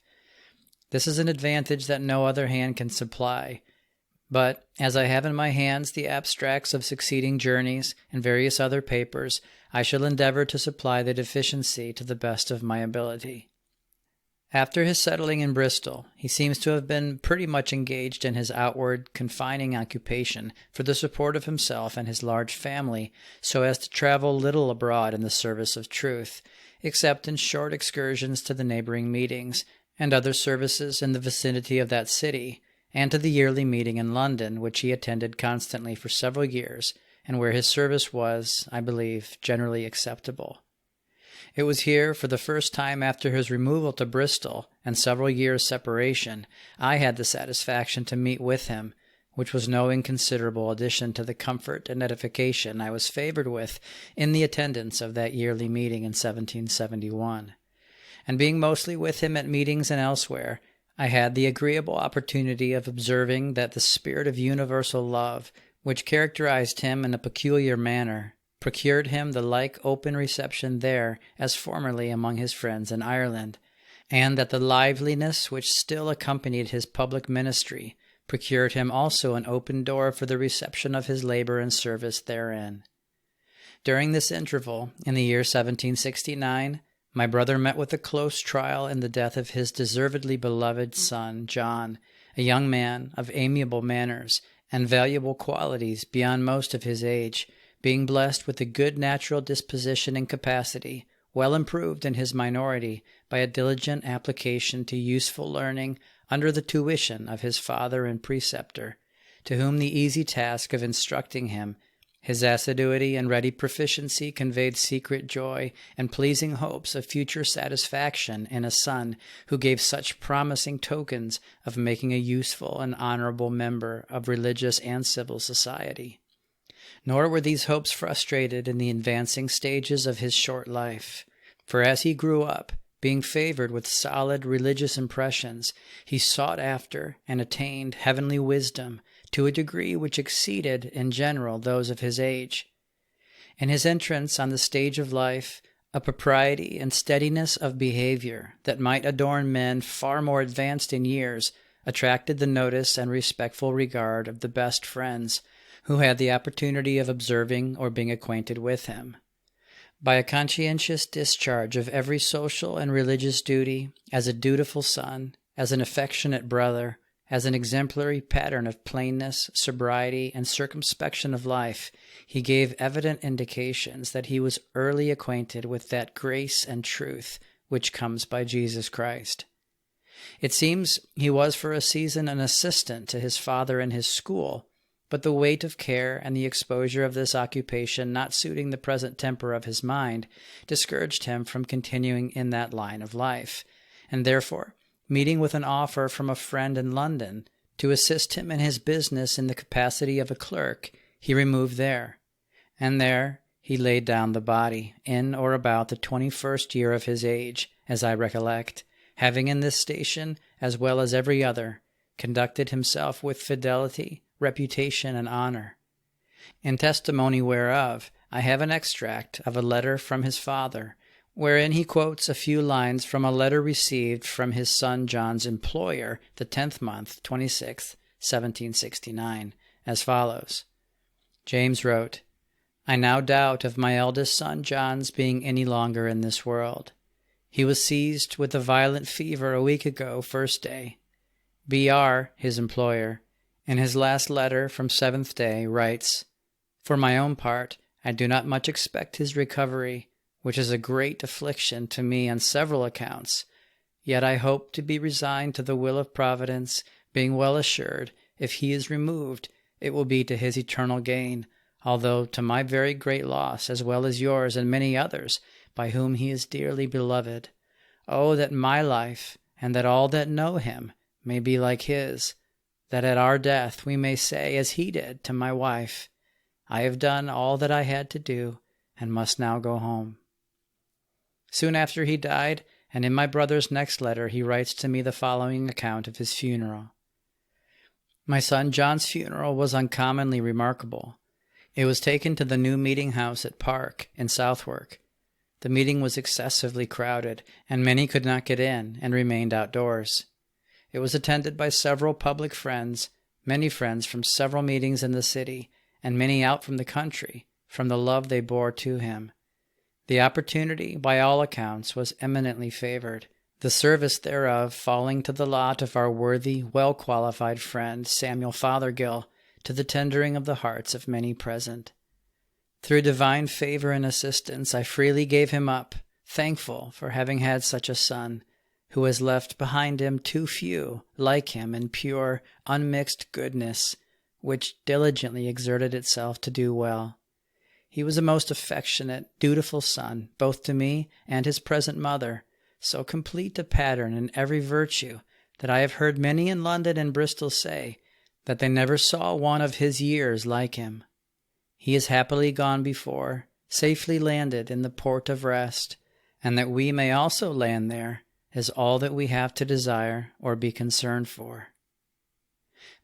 This is an advantage that no other hand can supply, but, as I have in my hands the abstracts of succeeding journeys and various other papers, I shall endeavor to supply the deficiency to the best of my ability. After his settling in Bristol, he seems to have been pretty much engaged in his outward, confining occupation for the support of himself and his large family, so as to travel little abroad in the service of truth, except in short excursions to the neighboring meetings, and other services in the vicinity of that city, and to the yearly meeting in London, which he attended constantly for several years, and where his service was, I believe, generally acceptable. It was here, for the first time after his removal to Bristol and several years' separation, I had the satisfaction to meet with him, which was no inconsiderable addition to the comfort and edification I was favored with in the attendance of that yearly meeting in 1771. And being mostly with him at meetings and elsewhere, I had the agreeable opportunity of observing that the spirit of universal love, which characterized him in a peculiar manner, procured him the like open reception there as formerly among his friends in Ireland, and that the liveliness which still accompanied his public ministry procured him also an open door for the reception of his labor and service therein. During this interval, in the year 1769, my brother met with a close trial in the death of his deservedly beloved son, John, a young man of amiable manners and valuable qualities beyond most of his age, being blessed with a good natural disposition and capacity, well improved in his minority by a diligent application to useful learning under the tuition of his father and preceptor, to whom the easy task of instructing him, his assiduity and ready proficiency conveyed secret joy and pleasing hopes of future satisfaction in a son who gave such promising tokens of making a useful and honorable member of religious and civil society. Nor were these hopes frustrated in the advancing stages of his short life, For as he grew up, being favored with solid religious impressions, he sought after and attained heavenly wisdom to a degree which exceeded in general those of his age. In his entrance on the stage of life, a propriety and steadiness of behavior that might adorn men far more advanced in years attracted the notice and respectful regard of the best friends who had the opportunity of observing or being acquainted with him. By a conscientious discharge of every social and religious duty, as a dutiful son, as an affectionate brother, as an exemplary pattern of plainness, sobriety, and circumspection of life, he gave evident indications that he was early acquainted with that grace and truth which comes by Jesus Christ. It seems he was for a season an assistant to his father in his school, but the weight of care and the exposure of this occupation not suiting the present temper of his mind discouraged him from continuing in that line of life, and therefore, meeting with an offer from a friend in London to assist him in his business in the capacity of a clerk, he removed there, and there he laid down the body, in or about the 21st year of his age, as I recollect, having in this station, as well as every other, conducted himself with fidelity, reputation, and honor. In testimony whereof, I have an extract of a letter from his father, wherein he quotes a few lines from a letter received from his son John's employer, the 10th month, 26th, 1769, as follows. James wrote, "I now doubt of my eldest son John's being any longer in this world. He was seized with a violent fever a week ago, first day. B.R., his employer, in his last letter from 7th day, writes, 'For my own part, I do not much expect his recovery, which is a great affliction to me on several accounts. Yet I hope to be resigned to the will of Providence, being well assured, if he is removed, it will be to his eternal gain, although to my very great loss, as well as yours and many others, by whom he is dearly beloved. Oh, that my life, and that all that know him, may be like his, that at our death we may say, as he did to my wife, I have done all that I had to do, and must now go home.' Soon after he died, and in my brother's next letter, he writes to me the following account of his funeral. My son John's funeral was uncommonly remarkable. It was taken to the new meeting house at Park, in Southwark. The meeting was excessively crowded, and many could not get in, and remained outdoors. It was attended by several public friends, many friends from several meetings in the city, and many out from the country, from the love they bore to him. The opportunity, by all accounts, was eminently favored, the service thereof falling to the lot of our worthy, well-qualified friend Samuel Fothergill, to the tendering of the hearts of many present. Through divine favor and assistance, I freely gave him up, thankful for having had such a son, who has left behind him too few like him in pure, unmixed goodness, which diligently exerted itself to do well. He was a most affectionate, dutiful son, both to me and his present mother, so complete a pattern in every virtue that I have heard many in London and Bristol say that they never saw one of his years like him. He is happily gone before, safely landed in the port of rest, and that we may also land there is all that we have to desire or be concerned for.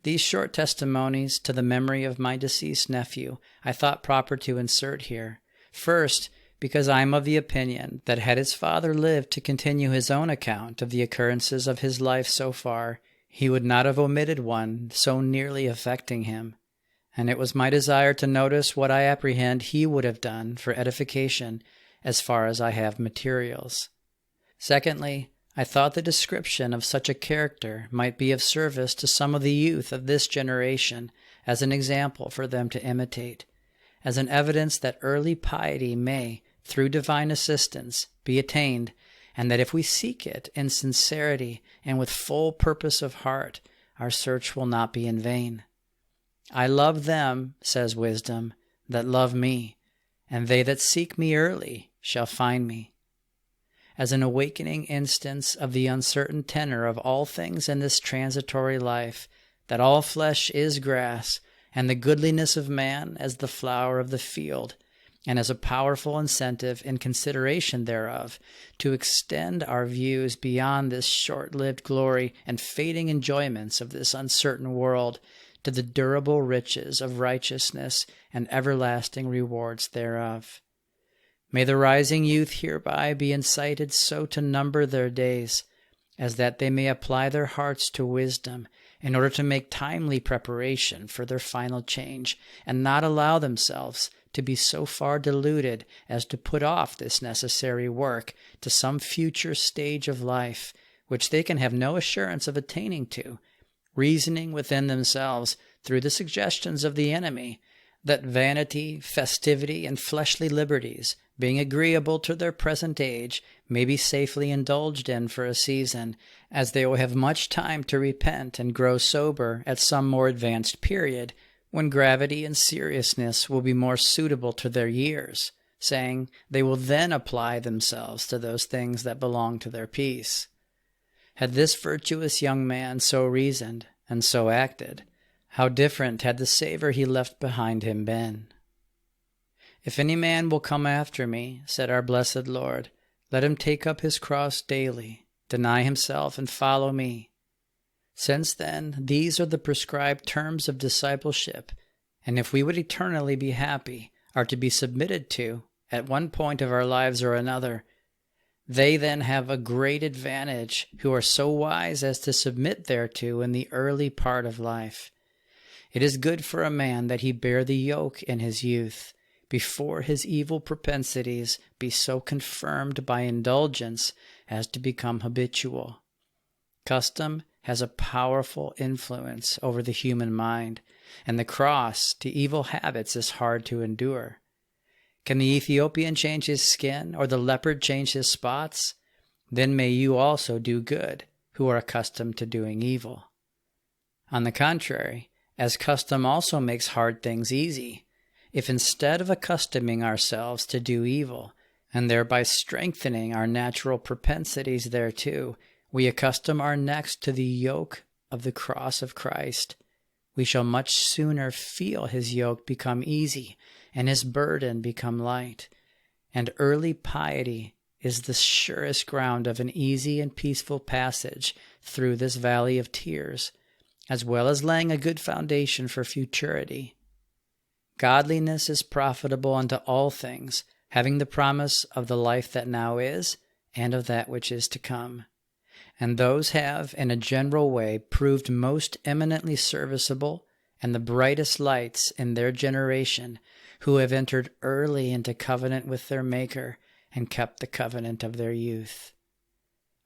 These short testimonies to the memory of my deceased nephew I thought proper to insert here. First, because I am of the opinion that had his father lived to continue his own account of the occurrences of his life so far, he would not have omitted one so nearly affecting him, and it was my desire to notice what I apprehend he would have done for edification as far as I have materials. Secondly, I thought the description of such a character might be of service to some of the youth of this generation as an example for them to imitate, as an evidence that early piety may, through divine assistance, be attained, and that if we seek it in sincerity and with full purpose of heart, our search will not be in vain. I love them, says wisdom, that love me, and they that seek me early shall find me. As an awakening instance of the uncertain tenor of all things in this transitory life, that all flesh is grass, and the goodliness of man as the flower of the field, and as a powerful incentive in consideration thereof, to extend our views beyond this short-lived glory and fading enjoyments of this uncertain world to the durable riches of righteousness and everlasting rewards thereof. May the rising youth hereby be incited so to number their days, as that they may apply their hearts to wisdom, in order to make timely preparation for their final change, and not allow themselves to be so far deluded as to put off this necessary work to some future stage of life, which they can have no assurance of attaining to, reasoning within themselves through the suggestions of the enemy, that vanity, festivity, and fleshly liberties, being agreeable to their present age, may be safely indulged in for a season, as they will have much time to repent and grow sober at some more advanced period, when gravity and seriousness will be more suitable to their years, saying they will then apply themselves to those things that belong to their peace. Had this virtuous young man so reasoned and so acted, how different had the savour he left behind him been. If any man will come after me, said our blessed Lord, let him take up his cross daily, deny himself, and follow me. Since then, these are the prescribed terms of discipleship, and if we would eternally be happy, are to be submitted to, at one point of our lives or another, they then have a great advantage who are so wise as to submit thereto in the early part of life. It is good for a man that he bear the yoke in his youth, before his evil propensities be so confirmed by indulgence as to become habitual. Custom has a powerful influence over the human mind, and the cross to evil habits is hard to endure. Can the Ethiopian change his skin, or the leopard change his spots? Then may you also do good, who are accustomed to doing evil. On the contrary, as custom also makes hard things easy, if instead of accustoming ourselves to do evil, and thereby strengthening our natural propensities thereto, we accustom our necks to the yoke of the cross of Christ, we shall much sooner feel his yoke become easy and his burden become light. And early piety is the surest ground of an easy and peaceful passage through this valley of tears, as well as laying a good foundation for futurity. Godliness is profitable unto all things, having the promise of the life that now is, and of that which is to come. And those have, in a general way, proved most eminently serviceable and the brightest lights in their generation, who have entered early into covenant with their Maker, and kept the covenant of their youth.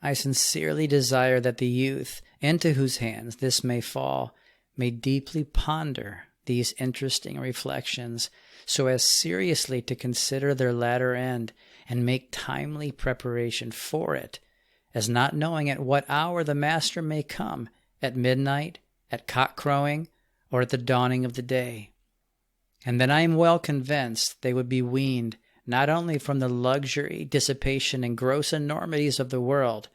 I sincerely desire that the youth, into whose hands this may fall, may deeply ponder these interesting reflections, so as seriously to consider their latter end, and make timely preparation for it, as not knowing at what hour the Master may come, at midnight, at cock-crowing, or at the dawning of the day. And then I am well convinced they would be weaned not only from the luxury, dissipation, and gross enormities of the world,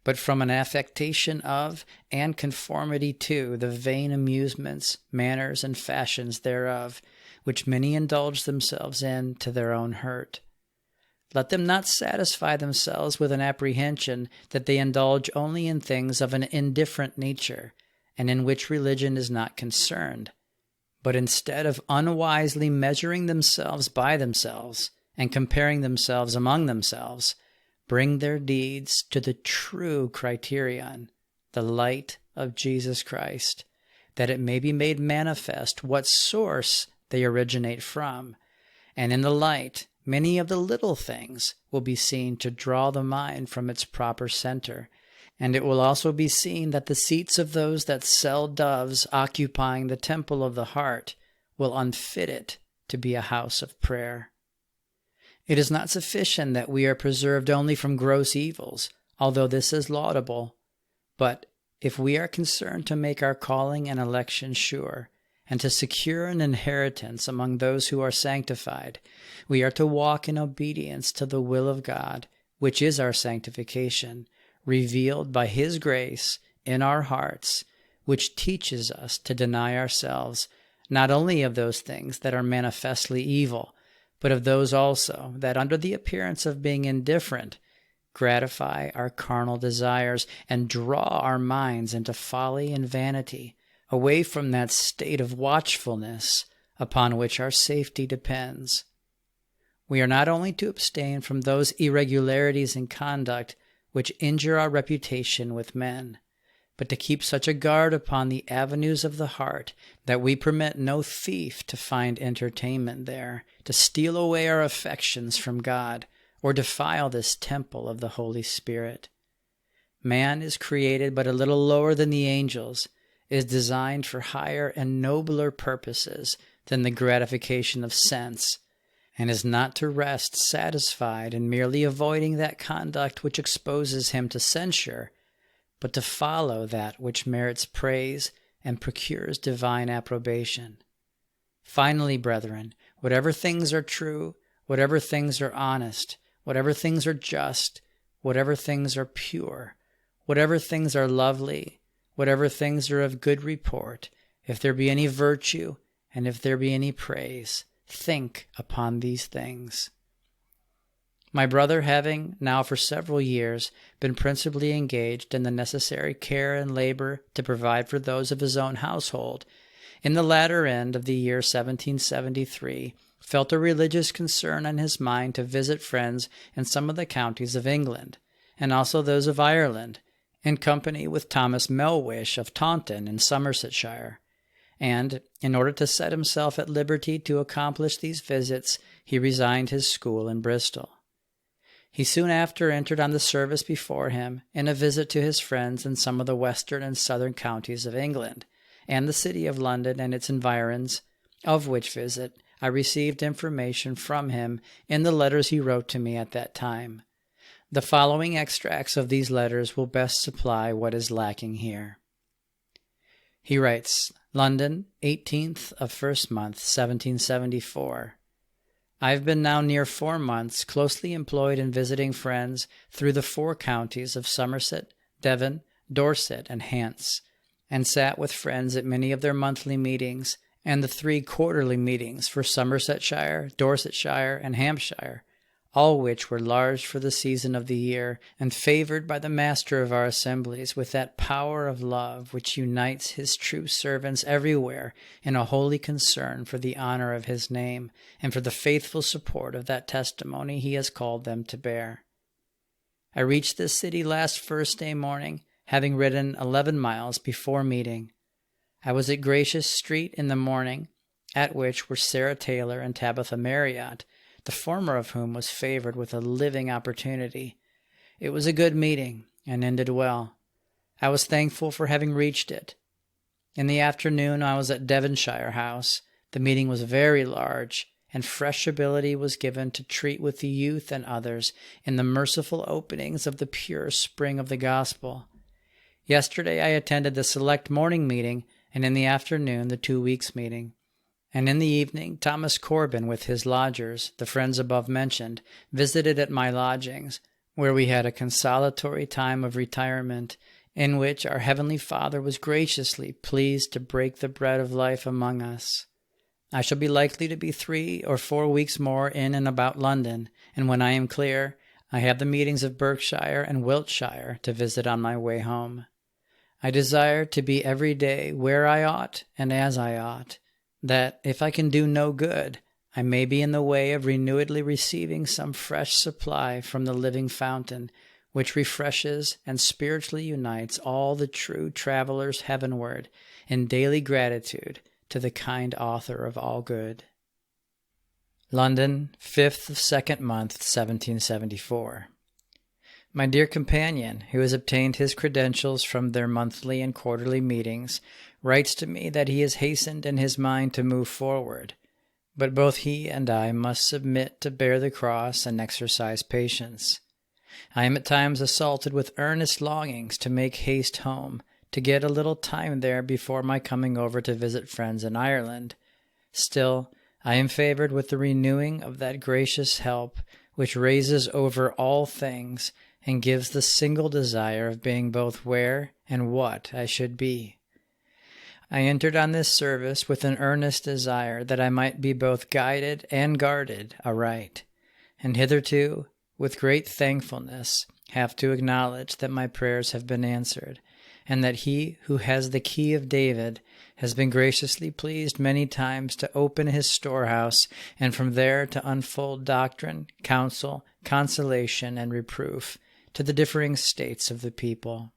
but from an affectation of and conformity to the vain amusements, manners, and fashions thereof, which many indulge themselves in to their own hurt. Let them not satisfy themselves with an apprehension that they indulge only in things of an indifferent nature, and in which religion is not concerned, but instead of unwisely measuring themselves by themselves, and comparing themselves among themselves, bring their deeds to the true criterion, the light of Jesus Christ, that it may be made manifest what source they originate from, and in the light many of the little things will be seen to draw the mind from its proper center, and it will also be seen that the seats of those that sell doves occupying the temple of the heart will unfit it to be a house of prayer. It is not sufficient that we are preserved only from gross evils, although this is laudable, but if we are concerned to make our calling and election sure, and to secure an inheritance among those who are sanctified, we are to walk in obedience to the will of God, which is our sanctification, revealed by His grace in our hearts, which teaches us to deny ourselves, not only of those things that are manifestly evil, but of those also that, under the appearance of being indifferent, gratify our carnal desires and draw our minds into folly and vanity, away from that state of watchfulness upon which our safety depends. We are not only to abstain from those irregularities in conduct which injure our reputation with men, but to keep such a guard upon the avenues of the heart that we permit no thief to find entertainment there, to steal away our affections from God, or defile this temple of the Holy Spirit. Man is created but a little lower than the angels, is designed for higher and nobler purposes than the gratification of sense, and is not to rest satisfied in merely avoiding that conduct which exposes him to censure, but to follow that which merits praise and procures divine approbation. Finally, brethren, whatever things are true, whatever things are honest, whatever things are just, whatever things are pure, whatever things are lovely, whatever things are of good report, if there be any virtue, and if there be any praise, think upon these things. My brother, having now for several years been principally engaged in the necessary care and labor to provide for those of his own household, in the latter end of the year 1773, felt a religious concern on his mind to visit friends in some of the counties of England, and also those of Ireland, in company with Thomas Melwish of Taunton in Somersetshire. And, in order to set himself at liberty to accomplish these visits, he resigned his school in Bristol. He soon after entered on the service before him in a visit to his friends in some of the western and southern counties of England, and the city of London and its environs, of which visit I received information from him in the letters he wrote to me at that time. The following extracts of these letters will best supply what is lacking here. He writes, London, 18th of 1st month, 1774. I have been now near 4 months closely employed in visiting friends through the 4 counties of Somerset, Devon, Dorset, and Hants, and sat with friends at many of their monthly meetings and the 3 quarterly meetings for Somersetshire, Dorsetshire, and Hampshire, all which were large for the season of the year, and favored by the master of our assemblies with that power of love which unites his true servants everywhere in a holy concern for the honor of his name, and for the faithful support of that testimony he has called them to bear. I reached this city last Thursday morning, having ridden 11 miles before meeting. I was at Gracious Street in the morning, at which were Sarah Taylor and Tabitha Marriott, the former of whom was favored with a living opportunity. It was a good meeting, and ended well. I was thankful for having reached it. In the afternoon I was at Devonshire House. The meeting was very large, and fresh ability was given to treat with the youth and others in the merciful openings of the pure spring of the gospel. Yesterday I attended the select morning meeting, and in the afternoon the 2 weeks meeting. And in the evening, Thomas Corbin with his lodgers, the friends above mentioned, visited at my lodgings, where we had a consolatory time of retirement, in which our Heavenly Father was graciously pleased to break the bread of life among us. I shall be likely to be 3 or 4 weeks more in and about London, and when I am clear, I have the meetings of Berkshire and Wiltshire to visit on my way home. I desire to be every day where I ought and as I ought, that, if I can do no good, I may be in the way of renewedly receiving some fresh supply from the living fountain, which refreshes and spiritually unites all the true travelers heavenward in daily gratitude to the kind author of all good. London, 5th of 2nd month, 1774. My dear companion, who has obtained his credentials from their monthly and quarterly meetings, writes to me that he has hastened in his mind to move forward, but both he and I must submit to bear the cross and exercise patience. I am at times assaulted with earnest longings to make haste home, to get a little time there before my coming over to visit friends in Ireland. Still, I am favored with the renewing of that gracious help which raises over all things and gives the single desire of being both where and what I should be. I entered on this service with an earnest desire that I might be both guided and guarded aright, and hitherto, with great thankfulness, have to acknowledge that my prayers have been answered, and that He who has the key of David has been graciously pleased many times to open His storehouse, and from there to unfold doctrine, counsel, consolation, and reproof to the differing states of the people.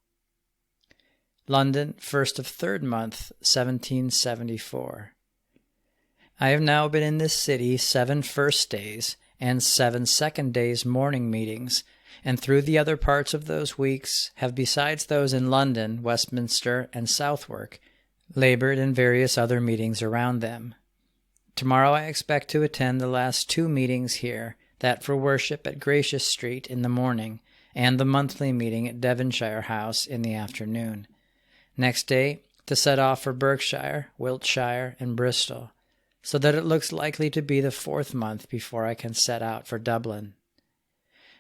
London, 1st of 3rd month, 1774. I have now been in this city 7 first days and 7 second days morning meetings, and through the other parts of those weeks have, besides those in London, Westminster, and Southwark, labored in various other meetings around them. Tomorrow I expect to attend the last 2 meetings here, that for worship at Gracious Street in the morning, and the monthly meeting at Devonshire House in the afternoon. Next day, to set off for Berkshire, Wiltshire, and Bristol, so that it looks likely to be the 4th month before I can set out for Dublin.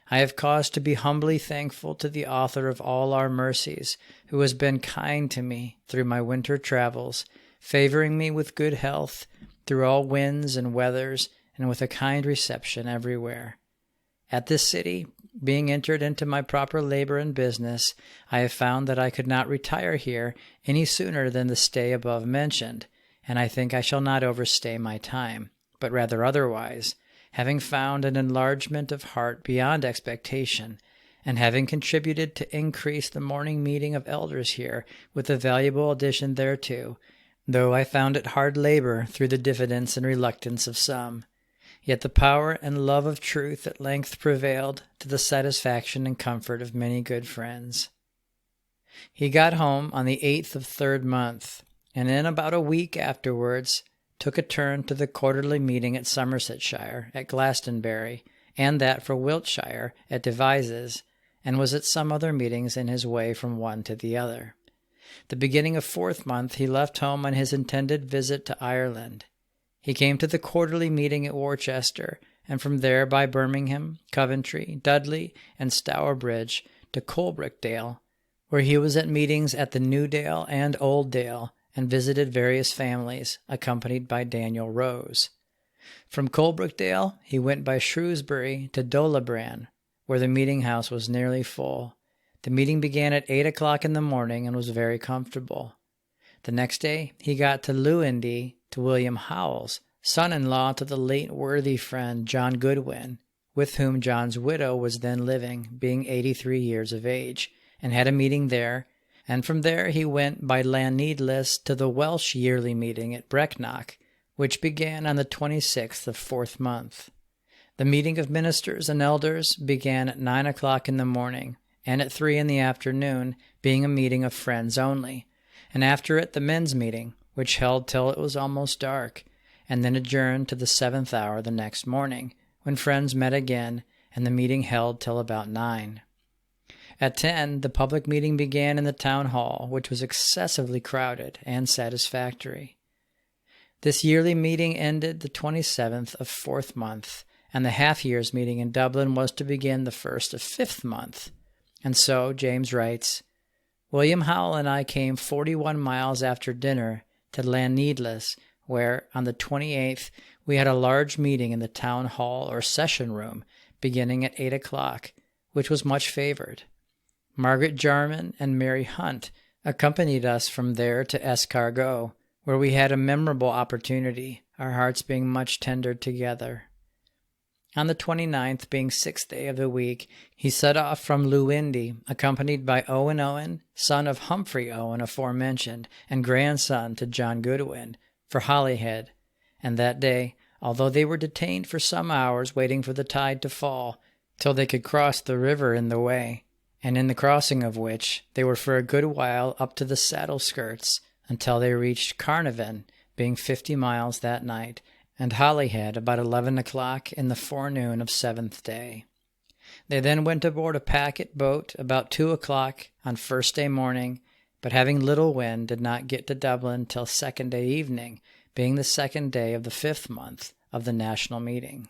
I have cause to be humbly thankful to the Author of all our mercies, who has been kind to me through my winter travels, favoring me with good health through all winds and weathers, and with a kind reception everywhere. At this city, being entered into my proper labor and business, I have found that I could not retire here any sooner than the stay above mentioned, and I think I shall not overstay my time, but rather otherwise, having found an enlargement of heart beyond expectation, and having contributed to increase the morning meeting of elders here with a valuable addition thereto, though I found it hard labor through the diffidence and reluctance of some. Yet the power and love of truth at length prevailed to the satisfaction and comfort of many good friends. He got home on the 8th of 3rd month, and in about a week afterwards took a turn to the quarterly meeting at Somersetshire, at Glastonbury, and that for Wiltshire at Devizes, and was at some other meetings in his way from one to the other. The beginning of 4th month he left home on his intended visit to Ireland. He came to the quarterly meeting at Worcester, and from there by Birmingham, Coventry, Dudley, and Stourbridge to Coalbrookdale, where he was at meetings at the New Dale and Old Dale, and visited various families, accompanied by Daniel Rose. From Coalbrookdale he went by Shrewsbury to Dolabran, where the meeting-house was nearly full. The meeting began at 8 o'clock in the morning and was very comfortable. The next day he got to Lewindy to William Howells, son-in-law to the late worthy friend John Goodwin, with whom John's widow was then living, being 83 years of age, and had a meeting there, and from there he went by Llanidlis to the Welsh yearly meeting at Brecknock, which began on the 26th of 4th month. The meeting of ministers and elders began at 9 o'clock in the morning, and at 3 in the afternoon, being a meeting of friends only, and after it the men's meeting, which held till it was almost dark, and then adjourned to the 7th hour the next morning, when friends met again, and the meeting held till about 9. At 10, the public meeting began in the town hall, which was excessively crowded and satisfactory. This yearly meeting ended the 27th of 4th month, and the half-year's meeting in Dublin was to begin the 1st of 5th month. And so, James writes, William Howell and I came 41 miles after dinner to Llanidlis, where, on the 28th, we had a large meeting in the town hall or session room, beginning at 8 o'clock, which was much favored. Margaret Jarman and Mary Hunt accompanied us from there to Escargot, where we had a memorable opportunity, our hearts being much tendered together. On the 29th, being 6th day of the week, he set off from Lewindy, accompanied by Owen Owen, son of Humphrey Owen aforementioned, and grandson to John Goodwin, for Holyhead, and that day, although they were detained for some hours waiting for the tide to fall, till they could cross the river in the way, and in the crossing of which they were for a good while up to the saddle skirts, until they reached Carnarvon, being 50 miles that night, and Holyhead about 11 o'clock in the forenoon of 7th day. They then went aboard a packet boat about 2 o'clock on 1st day morning, but having little wind did not get to Dublin till 2nd day evening, being the 2nd day of the 5th month of the national meeting.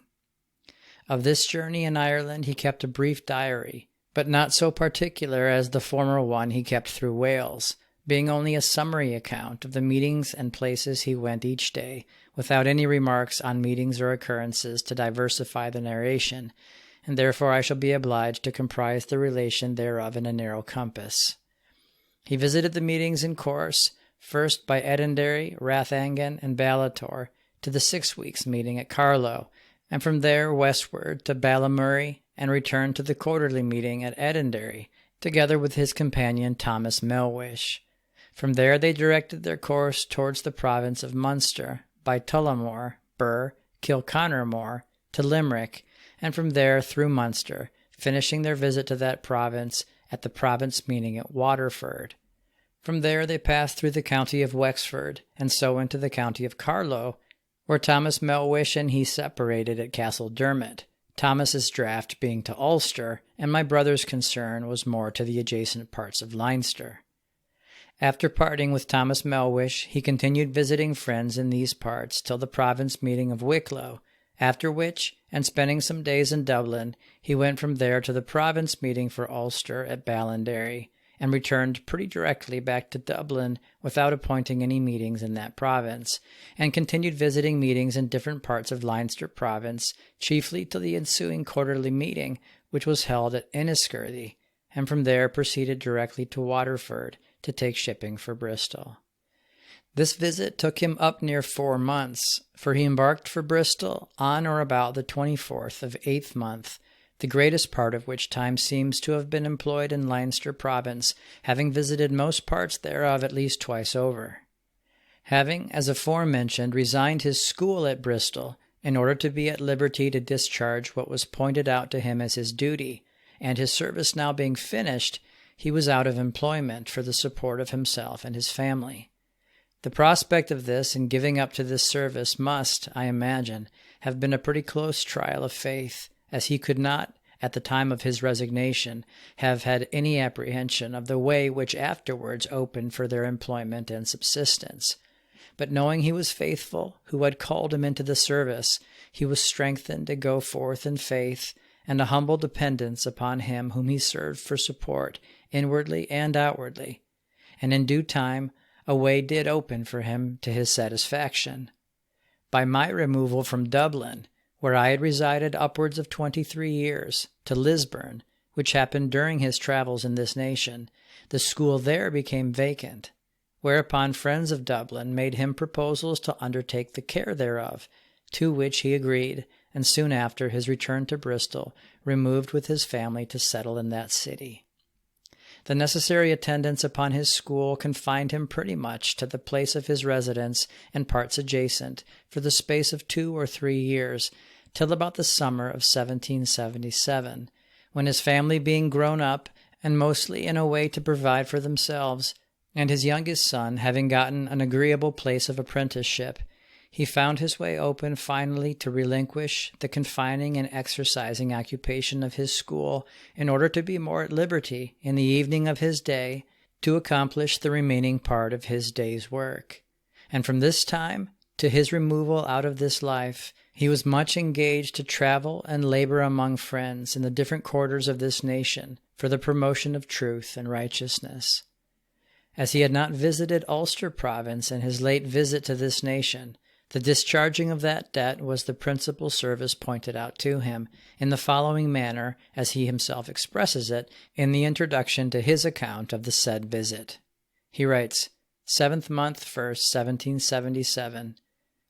Of this journey in Ireland he kept a brief diary, but not so particular as the former one he kept through Wales, being only a summary account of the meetings and places he went each day, without any remarks on meetings or occurrences to diversify the narration, and therefore I shall be obliged to comprise the relation thereof in a narrow compass. He visited the meetings in course, first by Edenderry, Rathangan, and Ballator, to the 6 weeks' meeting at Carlow, and from there westward to Ballamurray, and returned to the quarterly meeting at Edenderry, together with his companion Thomas Melwish. From there they directed their course towards the province of Munster, by Tullamore, Birr, Kilconnermore, to Limerick, and from there through Munster, finishing their visit to that province at the province meeting at Waterford. From there they passed through the county of Wexford, and so into the county of Carlow, where Thomas Melwish and he separated at Castle Dermot, Thomas's draught being to Ulster, and my brother's concern was more to the adjacent parts of Leinster. After parting with Thomas Melwish, he continued visiting friends in these parts till the province meeting of Wicklow, after which, and spending some days in Dublin, he went from there to the province meeting for Ulster at Ballinderry, and returned pretty directly back to Dublin without appointing any meetings in that province, and continued visiting meetings in different parts of Leinster province, chiefly till the ensuing quarterly meeting, which was held at Enniscorthy, and from there proceeded directly to Waterford to take shipping for Bristol. This visit took him up near 4 months, for he embarked for Bristol on or about the 24th of 8th month, the greatest part of which time seems to have been employed in Leinster province, having visited most parts thereof at least twice over. Having, as aforementioned, resigned his school at Bristol, in order to be at liberty to discharge what was pointed out to him as his duty, and his service now being finished, he was out of employment for the support of himself and his family. The prospect of this and giving up to this service must, I imagine, have been a pretty close trial of faith, as he could not, at the time of his resignation, have had any apprehension of the way which afterwards opened for their employment and subsistence. But knowing he was faithful, who had called him into the service, he was strengthened to go forth in faith and a humble dependence upon him whom he served for support, inwardly and outwardly. And in due time a way did open for him to his satisfaction. By my removal from Dublin, where I had resided upwards of 23 years, to Lisburn, which happened during his travels in this nation, the school there became vacant, whereupon friends of Dublin made him proposals to undertake the care thereof, to which he agreed, and soon after his return to Bristol, removed with his family to settle in that city. The necessary attendance upon his school confined him pretty much to the place of his residence and parts adjacent for the space of 2 or 3 years, till about the summer of 1777, when his family being grown up, and mostly in a way to provide for themselves, and his youngest son having gotten an agreeable place of apprenticeship, he found his way open finally to relinquish the confining and exercising occupation of his school in order to be more at liberty in the evening of his day to accomplish the remaining part of his day's work. And from this time to his removal out of this life, he was much engaged to travel and labor among friends in the different quarters of this nation for the promotion of truth and righteousness. As he had not visited Ulster province in his late visit to this nation, the discharging of that debt was the principal service pointed out to him, in the following manner, as he himself expresses it, in the introduction to his account of the said visit. He writes, 7th month, 1st, 1777.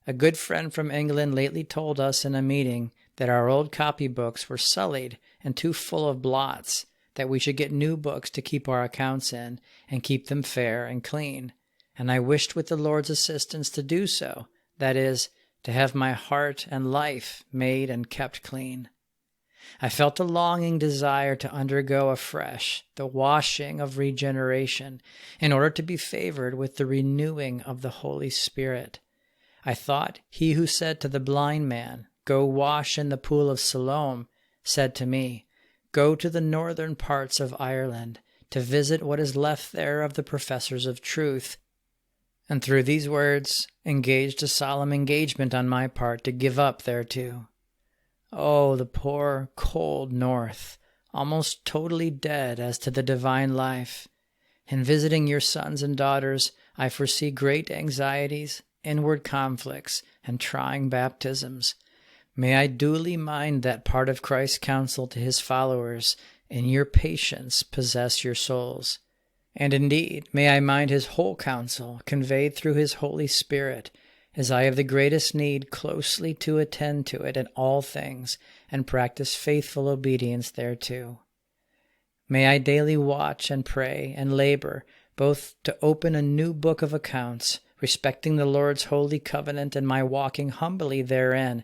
A good friend from England lately told us in a meeting that our old copybooks were sullied and too full of blots, that we should get new books to keep our accounts in, and keep them fair and clean. And I wished with the Lord's assistance to do so, that is, to have my heart and life made and kept clean. I felt a longing desire to undergo afresh the washing of regeneration, in order to be favored with the renewing of the Holy Spirit. I thought he who said to the blind man, "Go wash in the pool of Siloam," said to me, "Go to the northern parts of Ireland, to visit what is left there of the professors of truth," and through these words engaged a solemn engagement on my part to give up thereto. Oh, the poor, cold north, almost totally dead as to the divine life! In visiting your sons and daughters, I foresee great anxieties, inward conflicts, and trying baptisms. May I duly mind that part of Christ's counsel to his followers, in your patience possess your souls. And indeed, may I mind his whole counsel, conveyed through his Holy Spirit, as I have the greatest need closely to attend to it in all things, and practice faithful obedience thereto. May I daily watch and pray and labor, both to open a new book of accounts, respecting the Lord's holy covenant and my walking humbly therein,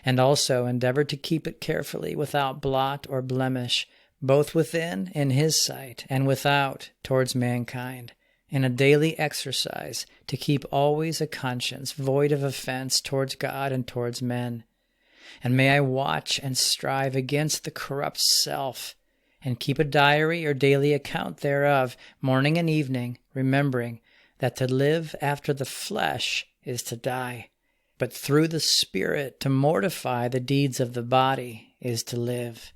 and also endeavor to keep it carefully without blot or blemish, both within in his sight and without towards mankind, in a daily exercise to keep always a conscience void of offense towards God and towards men. And may I watch and strive against the corrupt self, and keep a diary or daily account thereof, morning and evening, remembering that to live after the flesh is to die, but through the Spirit to mortify the deeds of the body is to live.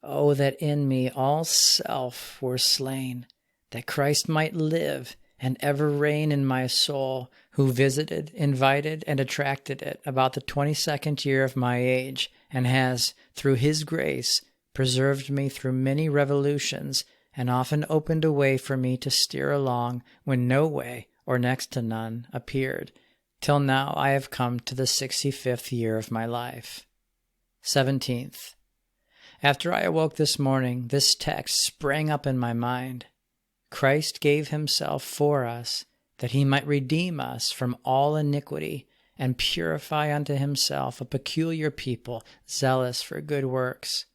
Oh, that in me all self were slain, that Christ might live and ever reign in my soul, who visited, invited, and attracted it about the 22nd year of my age, and has, through his grace, preserved me through many revolutions, and often opened a way for me to steer along when no way, or next to none, appeared, till now I have come to the 65th year of my life. 17th. After I awoke this morning, this text sprang up in my mind. Christ gave himself for us, that he might redeem us from all iniquity, and purify unto himself a peculiar people, zealous for good works,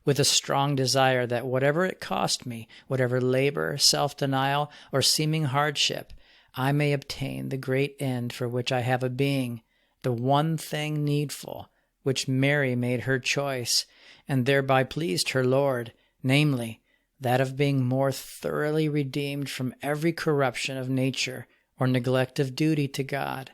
with a strong desire that whatever it cost me, whatever labor, self-denial, or seeming hardship, I may obtain the great end for which I have a being, the one thing needful, which Mary made her choice, and thereby pleased her Lord, namely, that of being more thoroughly redeemed from every corruption of nature or neglect of duty to God.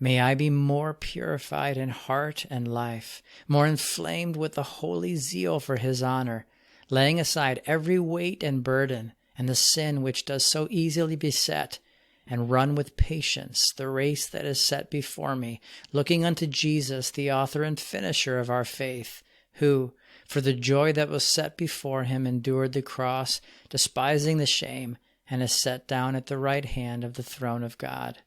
May I be more purified in heart and life, more inflamed with the holy zeal for his honor, laying aside every weight and burden, and the sin which does so easily beset, and run with patience the race that is set before me, looking unto Jesus, the author and finisher of our faith, who, for the joy that was set before him, endured the cross, despising the shame, and is set down at the right hand of the throne of God.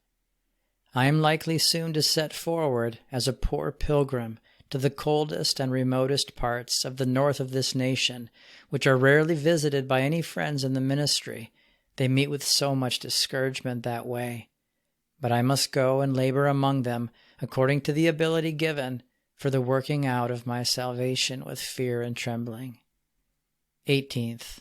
I am likely soon to set forward as a poor pilgrim to the coldest and remotest parts of the north of this nation, which are rarely visited by any friends in the ministry. They meet with so much discouragement that way. But I must go and labor among them, according to the ability given, for the working out of my salvation with fear and trembling. 18th.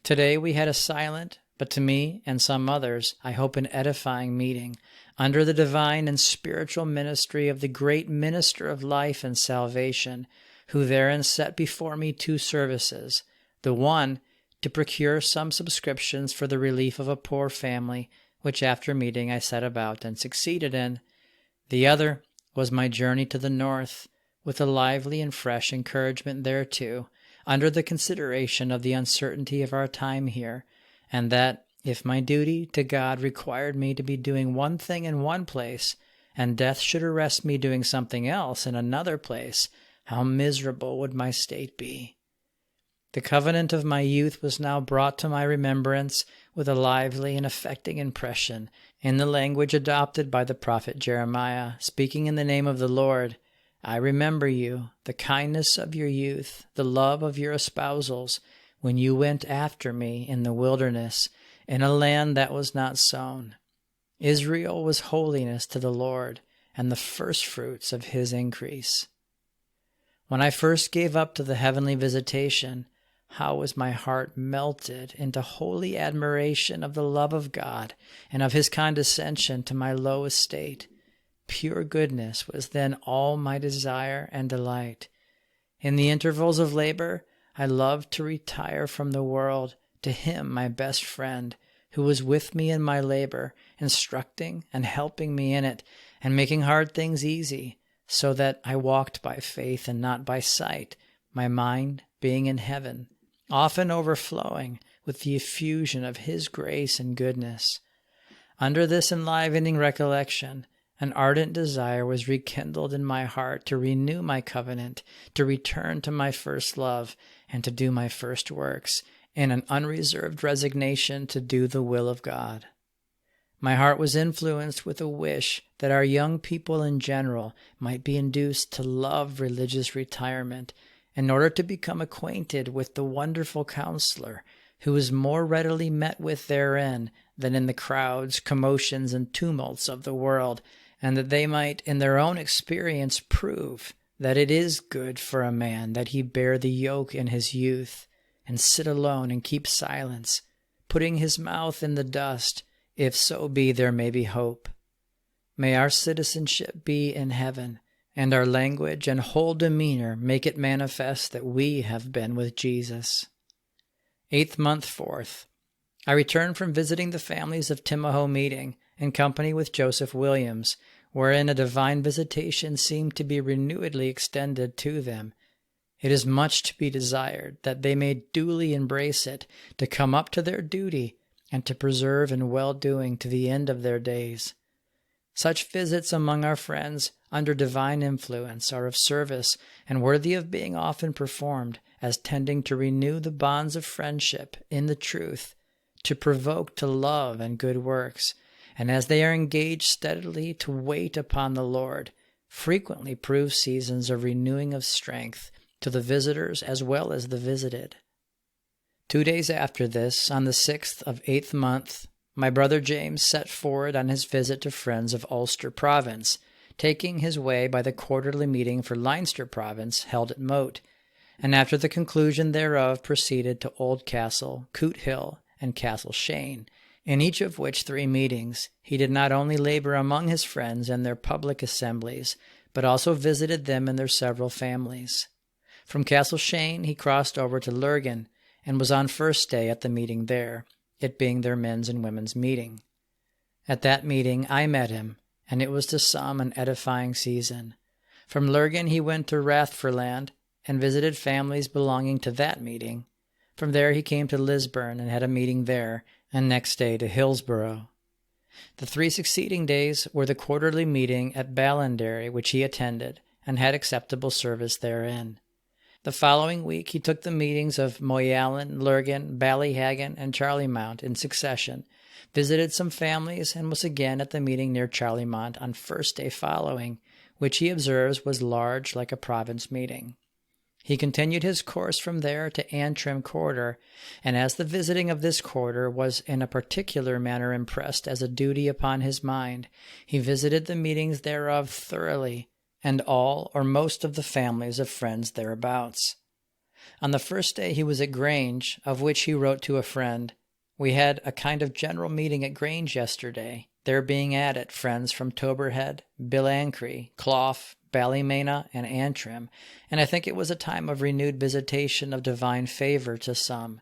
Today we had a silent, but to me and some others, I hope an edifying meeting, under the divine and spiritual ministry of the great minister of life and salvation, who therein set before me two services, the one to procure some subscriptions for the relief of a poor family, which after meeting I set about and succeeded in. The other was my journey to the north, with a lively and fresh encouragement thereto, under the consideration of the uncertainty of our time here, and that, if my duty to God required me to be doing one thing in one place, and death should arrest me doing something else in another place, how miserable would my state be? The covenant of my youth was now brought to my remembrance with a lively and affecting impression, in the language adopted by the prophet Jeremiah, speaking in the name of the Lord. I remember you, the kindness of your youth, the love of your espousals, when you went after me in the wilderness, in a land that was not sown. Israel was holiness to the Lord, and the firstfruits of his increase. When I first gave up to the heavenly visitation, how was my heart melted into holy admiration of the love of God and of his condescension to my low estate. Pure goodness was then all my desire and delight. In the intervals of labor, I loved to retire from the world to him, my best friend, who was with me in my labor, instructing and helping me in it, and making hard things easy, so that I walked by faith and not by sight, my mind being in heaven, often overflowing with the effusion of his grace and goodness. Under this enlivening recollection, an ardent desire was rekindled in my heart to renew my covenant, to return to my first love, and to do my first works, in an unreserved resignation to do the will of God. My heart was influenced with a wish that our young people in general might be induced to love religious retirement in order to become acquainted with the wonderful counselor who is more readily met with therein than in the crowds, commotions, and tumults of the world, and that they might in their own experience prove that it is good for a man that he bear the yoke in his youth, and sit alone and keep silence, putting his mouth in the dust, if so be there may be hope. May our citizenship be in heaven, and our language and whole demeanor make it manifest that we have been with Jesus. 8th month, 4th. I returned from visiting the families of Timahoe Meeting, in company with Joseph Williams, wherein a divine visitation seemed to be renewedly extended to them. It is much to be desired that they may duly embrace it, to come up to their duty, and to preserve in well-doing to the end of their days. Such visits among our friends under divine influence are of service and worthy of being often performed, as tending to renew the bonds of friendship in the truth, to provoke to love and good works, and as they are engaged steadily to wait upon the Lord, frequently prove seasons of renewing of strength to the visitors as well as the visited. 2 days after this, on the 6th of 8th month, my brother James set forward on his visit to friends of Ulster Province, taking his way by the quarterly meeting for Leinster Province held at Moate, and after the conclusion thereof proceeded to Oldcastle, Coot Hill, and Castle Shane, in each of which 3 meetings he did not only labor among his friends and their public assemblies, but also visited them in their several families. From Castle Shane he crossed over to Lurgan, and was on first day at the meeting there, it being their men's and women's meeting. At that meeting I met him, and it was to some an edifying season. From Lurgan he went to Rathfirland, and visited families belonging to that meeting. From there he came to Lisburn, and had a meeting there, and next day to Hillsborough. The 3 succeeding days were the quarterly meeting at Ballinderry, which he attended, and had acceptable service therein. The following week he took the meetings of Moyallen, Lurgan, Ballyhagan, and Charlemont in succession, visited some families, and was again at the meeting near Charlemont on first day following, which he observes was large like a province meeting. He continued his course from there to Antrim quarter, and as the visiting of this quarter was in a particular manner impressed as a duty upon his mind, he visited the meetings thereof thoroughly, and all or most of the families of friends thereabouts. On the first day he was at Grange, of which he wrote to a friend, "We had a kind of general meeting at Grange yesterday, there being at it friends from Toberhead, Billancry, Clough, Ballymena, and Antrim, and I think it was a time of renewed visitation of divine favour to some,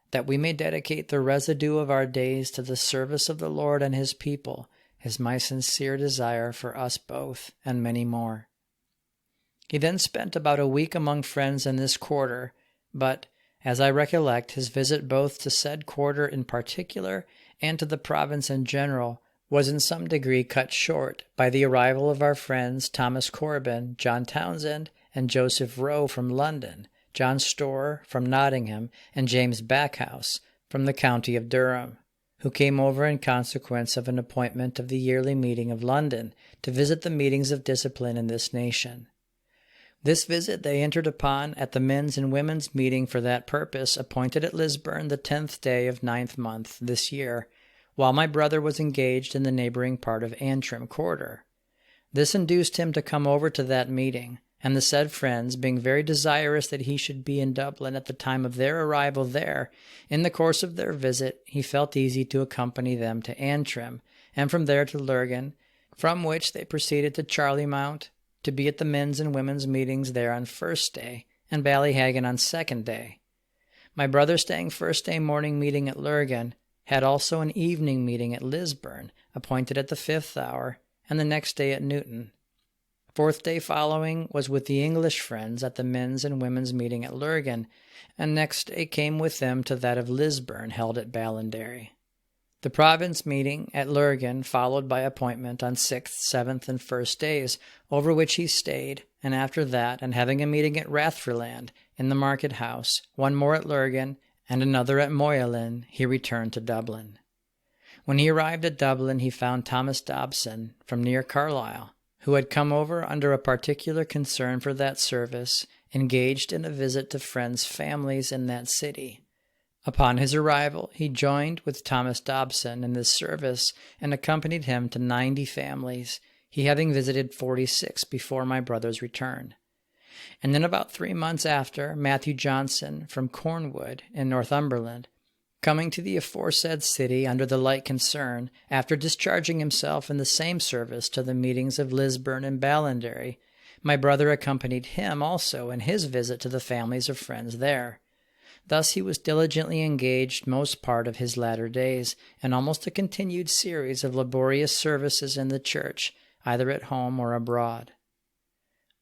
that we may dedicate the residue of our days to the service of the Lord and his people, is my sincere desire for us both, and many more." He then spent about a week among friends in this quarter, but, as I recollect, his visit both to said quarter in particular and to the province in general was in some degree cut short by the arrival of our friends Thomas Corbin, John Townsend, and Joseph Rowe from London, John Storr from Nottingham, and James Backhouse from the county of Durham, who came over in consequence of an appointment of the yearly meeting of London to visit the meetings of discipline in this nation. This visit they entered upon at the men's and women's meeting for that purpose, appointed at Lisburn the 10th day of 9th month this year, while my brother was engaged in the neighbouring part of Antrim quarter. This induced him to come over to that meeting, and the said friends, being very desirous that he should be in Dublin at the time of their arrival there, in the course of their visit he felt easy to accompany them to Antrim, and from there to Lurgan, from which they proceeded to Charlemont, to be at the men's and women's meetings there on first day, and Ballyhagan on second day. My brother, staying first day morning meeting at Lurgan, had also an evening meeting at Lisburn, appointed at the 5th hour, and the next day at Newton. Fourth day following was with the English friends at the men's and women's meeting at Lurgan, and next day came with them to that of Lisburn held at Ballinderry. The province meeting at Lurgan followed by appointment on 6th, 7th, and 1st days, over which he stayed, and after that, and having a meeting at Rathfriland in the market house, one more at Lurgan, and another at Moyalin, he returned to Dublin. When he arrived at Dublin, he found Thomas Dobson, from near Carlisle, who had come over under a particular concern for that service, engaged in a visit to friends' families in that city. Upon his arrival, he joined with Thomas Dobson in this service and accompanied him to 90 families, he having visited 46 before my brother's return. And then about 3 months after, Matthew Johnson, from Cornwood in Northumberland, coming to the aforesaid city under the like concern, after discharging himself in the same service to the meetings of Lisburn and Ballinderry, my brother accompanied him also in his visit to the families of friends there. Thus he was diligently engaged most part of his latter days, in almost a continued series of laborious services in the church, either at home or abroad.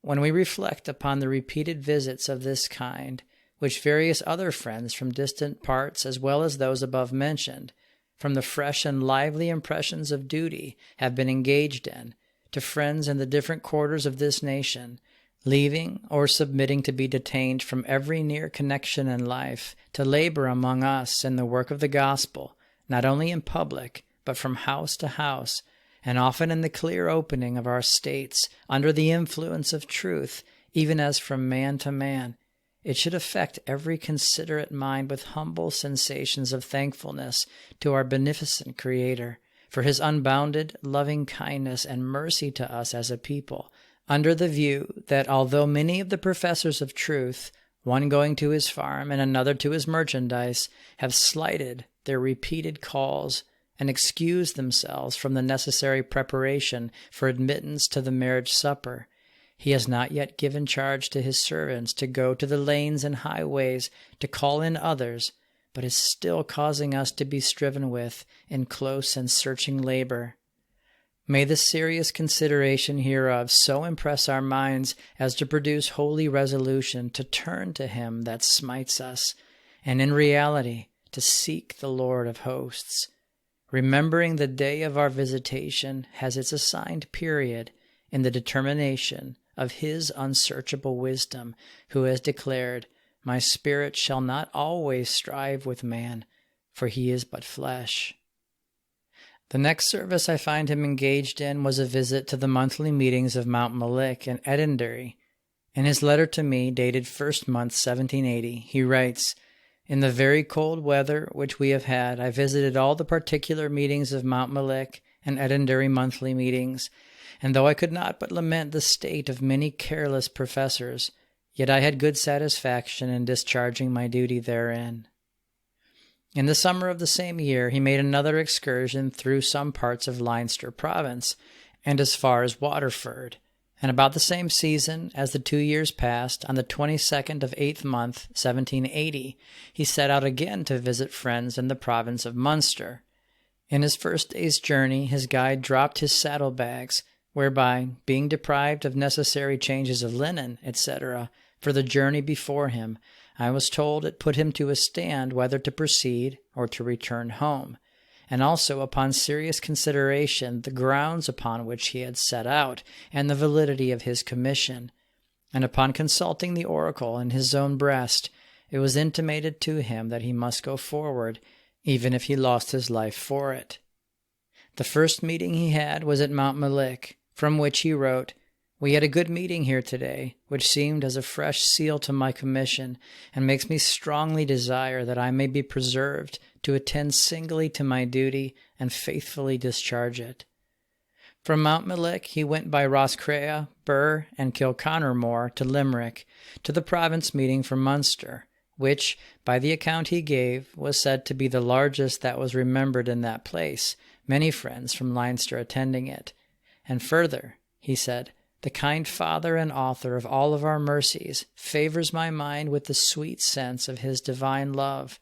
When we reflect upon the repeated visits of this kind, which various other friends from distant parts, as well as those above mentioned, from the fresh and lively impressions of duty, have been engaged in, to friends in the different quarters of this nation, leaving or submitting to be detained from every near connection in life, to labor among us in the work of the gospel, not only in public, but from house to house, and often in the clear opening of our states, under the influence of truth, even as from man to man, it should affect every considerate mind with humble sensations of thankfulness to our beneficent Creator for his unbounded loving kindness and mercy to us as a people, under the view that although many of the professors of truth, one going to his farm and another to his merchandise, have slighted their repeated calls and excused themselves from the necessary preparation for admittance to the marriage supper, he has not yet given charge to his servants to go to the lanes and highways to call in others, but is still causing us to be striven with in close and searching labor. May the serious consideration hereof so impress our minds as to produce holy resolution to turn to him that smites us, and in reality to seek the Lord of hosts, remembering the day of our visitation has its assigned period in the determination of his unsearchable wisdom, who has declared, "My spirit shall not always strive with man, for he is but flesh." The next service I find him engaged in was a visit to the monthly meetings of Mount Malik in Edinburgh. In his letter to me, dated 1st month, 1780, he writes, "In the very cold weather which we have had, I visited all the particular meetings of Mount Malik and Edinburgh monthly meetings, and though I could not but lament the state of many careless professors, yet I had good satisfaction in discharging my duty therein." In the summer of the same year, he made another excursion through some parts of Leinster province, and as far as Waterford, and about the same season as the 2 years passed, on the 22nd of 8th month, 1780, he set out again to visit friends in the province of Munster. In his first day's journey, his guide dropped his saddle-bags, whereby, being deprived of necessary changes of linen, etc., for the journey before him, I was told it put him to a stand whether to proceed or to return home, and also upon serious consideration the grounds upon which he had set out, and the validity of his commission. And upon consulting the oracle in his own breast, it was intimated to him that he must go forward, even if he lost his life for it. The first meeting he had was at Mount Malik, from which he wrote, "We had a good meeting here today, which seemed as a fresh seal to my commission, and makes me strongly desire that I may be preserved to attend singly to my duty and faithfully discharge it." From Mount Malik he went by Roscrea, Birr, and Kilconnermore to Limerick, to the province meeting for Munster, which, by the account he gave, was said to be the largest that was remembered in that place, many friends from Leinster attending it. And further, he said, "The kind Father and Author of all of our mercies favors my mind with the sweet sense of his divine love,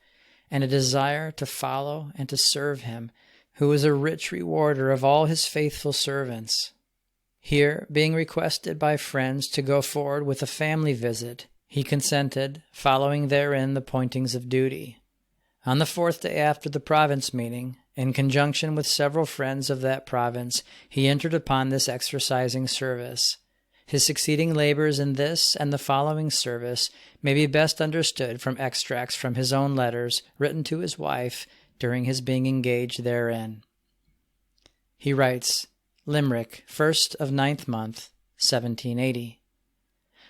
and a desire to follow and to serve him, who is a rich rewarder of all his faithful servants." Here, being requested by friends to go forward with a family visit, he consented, following therein the pointings of duty. On the 4th day after the province meeting, in conjunction with several friends of that province, he entered upon this exercising service. His succeeding labors in this and the following service may be best understood from extracts from his own letters written to his wife during his being engaged therein. He writes, Limerick, 1st of 9th month, 1780.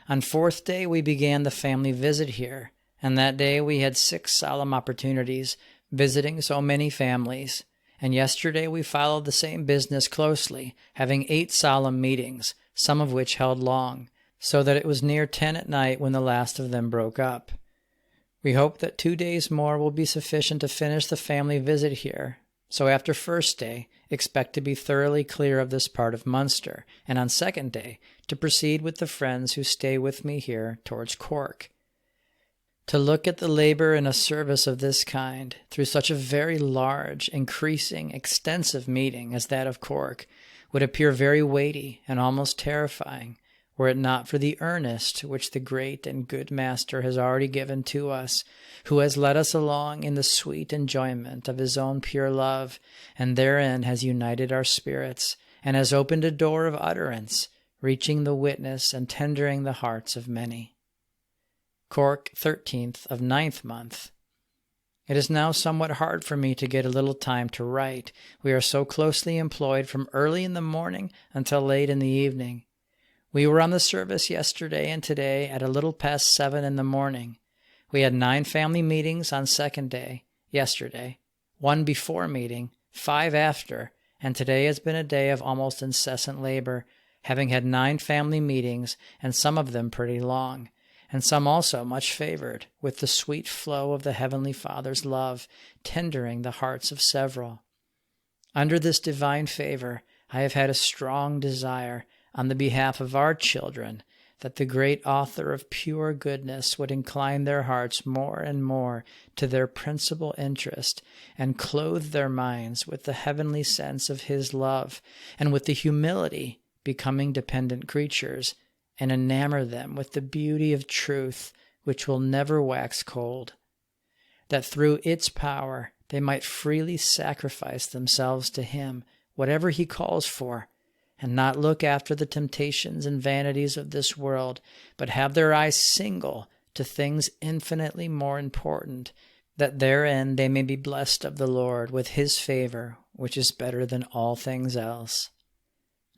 On 4th day we began the family visit here, and that day we had 6 solemn opportunities, visiting so many families, and yesterday we followed the same business closely, having 8 solemn meetings, some of which held long, so that it was near 10 at night when the last of them broke up. We hope that 2 days more will be sufficient to finish the family visit here, so after 1st day, expect to be thoroughly clear of this part of Munster, and on 2nd day, to proceed with the friends who stay with me here towards Cork. To look at the labor in a service of this kind, through such a very large, increasing, extensive meeting as that of Cork, would appear very weighty and almost terrifying, were it not for the earnest which the great and good Master has already given to us, who has led us along in the sweet enjoyment of his own pure love, and therein has united our spirits, and has opened a door of utterance, reaching the witness and tendering the hearts of many. Cork, 13th of 9th month. It is now somewhat hard for me to get a little time to write. We are so closely employed from early in the morning until late in the evening. We were on the service yesterday and today at a little past 7 in the morning. We had 9 family meetings on 2nd day, yesterday, 1 before meeting, 5 after, and today has been a day of almost incessant labor, having had 9 family meetings, and some of them pretty long, and some also much favored, with the sweet flow of the Heavenly Father's love, tendering the hearts of several. Under this divine favor, I have had a strong desire, on the behalf of our children, that the great Author of pure goodness would incline their hearts more and more to their principal interest, and clothe their minds with the heavenly sense of His love, and with the humility becoming dependent creatures, and enamor them with the beauty of truth which will never wax cold, that through its power they might freely sacrifice themselves to Him, whatever He calls for, and not look after the temptations and vanities of this world, but have their eyes single to things infinitely more important, that therein they may be blessed of the Lord with His favor, which is better than all things else.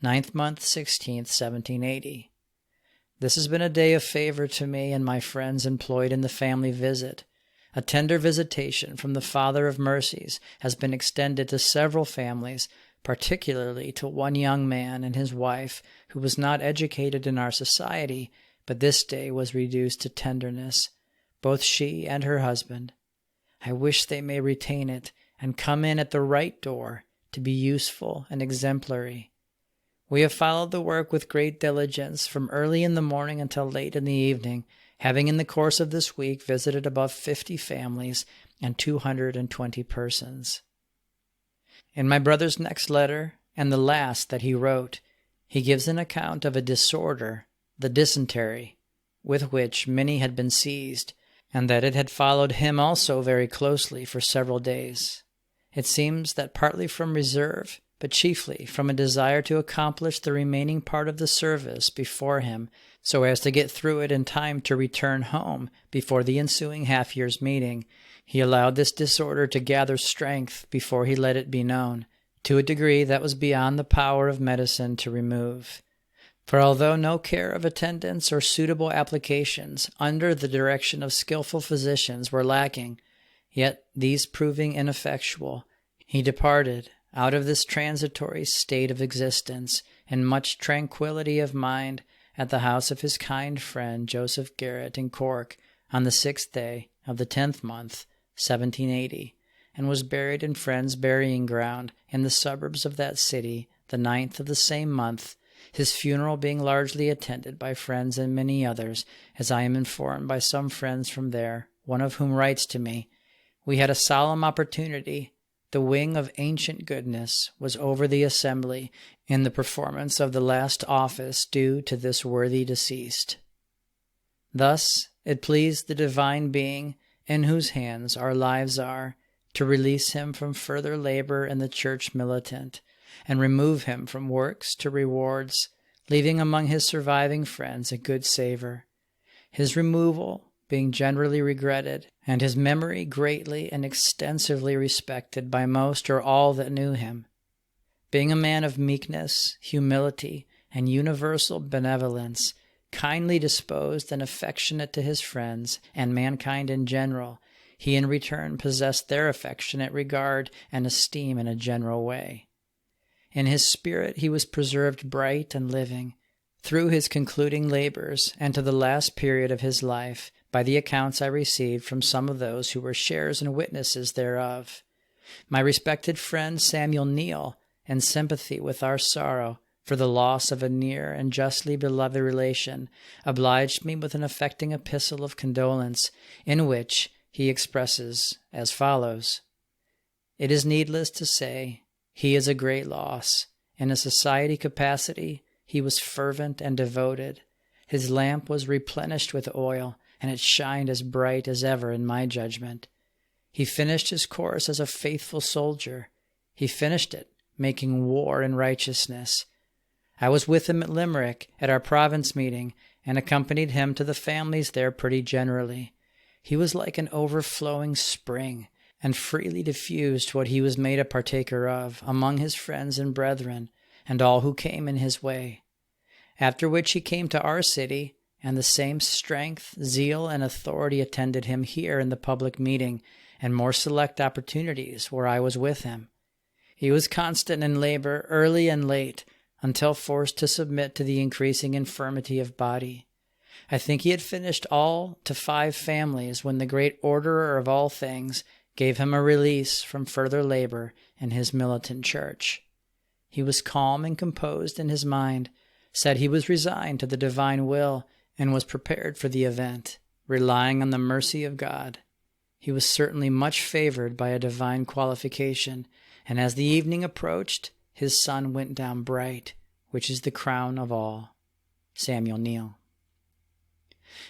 9th month, 16th, 1780. This has been a day of favor to me and my friends employed in the family visit. A tender visitation from the Father of Mercies has been extended to several families, particularly to one young man and his wife who was not educated in our society, but this day was reduced to tenderness, both she and her husband. I wish they may retain it and come in at the right door to be useful and exemplary. We have followed the work with great diligence from early in the morning until late in the evening, having in the course of this week visited above 50 families and 220 persons. In my brother's next letter, and the last that he wrote, he gives an account of a disorder, the dysentery, with which many had been seized, and that it had followed him also very closely for several days. It seems that partly from reserve, but chiefly from a desire to accomplish the remaining part of the service before him, so as to get through it in time to return home before the ensuing half-year's meeting, he allowed this disorder to gather strength before he let it be known, to a degree that was beyond the power of medicine to remove. For although no care of attendance or suitable applications under the direction of skillful physicians were lacking, yet these proving ineffectual, he departed out of this transitory state of existence in much tranquillity of mind at the house of his kind friend Joseph Garrett in Cork on the 6th day of the 10th month, 1780, and was buried in friends' burying ground in the suburbs of that city the 9th of the same month, his funeral being largely attended by friends and many others, as I am informed by some friends from there, one of whom writes to me, "We had a solemn opportunity, the wing of ancient goodness was over the assembly in the performance of the last office due to this worthy deceased. Thus it pleased the divine being, in whose hands our lives are, to release him from further labor in the church militant, and remove him from works to rewards, leaving among his surviving friends a good savor. His removal being generally regretted, and his memory greatly and extensively respected by most or all that knew him. Being a man of meekness, humility, and universal benevolence, kindly disposed and affectionate to his friends and mankind in general, he in return possessed their affectionate regard and esteem in a general way. In his spirit he was preserved bright and living, through his concluding labors and to the last period of his life, by the accounts I received from some of those who were sharers and witnesses thereof. My respected friend Samuel Neal, in sympathy with our sorrow for the loss of a near and justly beloved relation, obliged me with an affecting epistle of condolence, in which he expresses as follows: "It is needless to say, he is a great loss. In a society capacity, he was fervent and devoted. His lamp was replenished with oil, and it shined as bright as ever in my judgment. He finished his course as a faithful soldier. He finished it, making war in righteousness. I was with him at Limerick at our province meeting, and accompanied him to the families there pretty generally. He was like an overflowing spring, and freely diffused what he was made a partaker of among his friends and brethren, and all who came in his way. After which he came to our city, and the same strength, zeal, and authority attended him here in the public meeting, and more select opportunities where I was with him. He was constant in labor, early and late, until forced to submit to the increasing infirmity of body. I think he had finished all to 5 families when the great Orderer of all things gave him a release from further labor in his militant church. He was calm and composed in his mind, said he was resigned to the divine will, and was prepared for the event, relying on the mercy of God. He was certainly much favored by a divine qualification, and as the evening approached, his sun went down bright, which is the crown of all." Samuel Neal.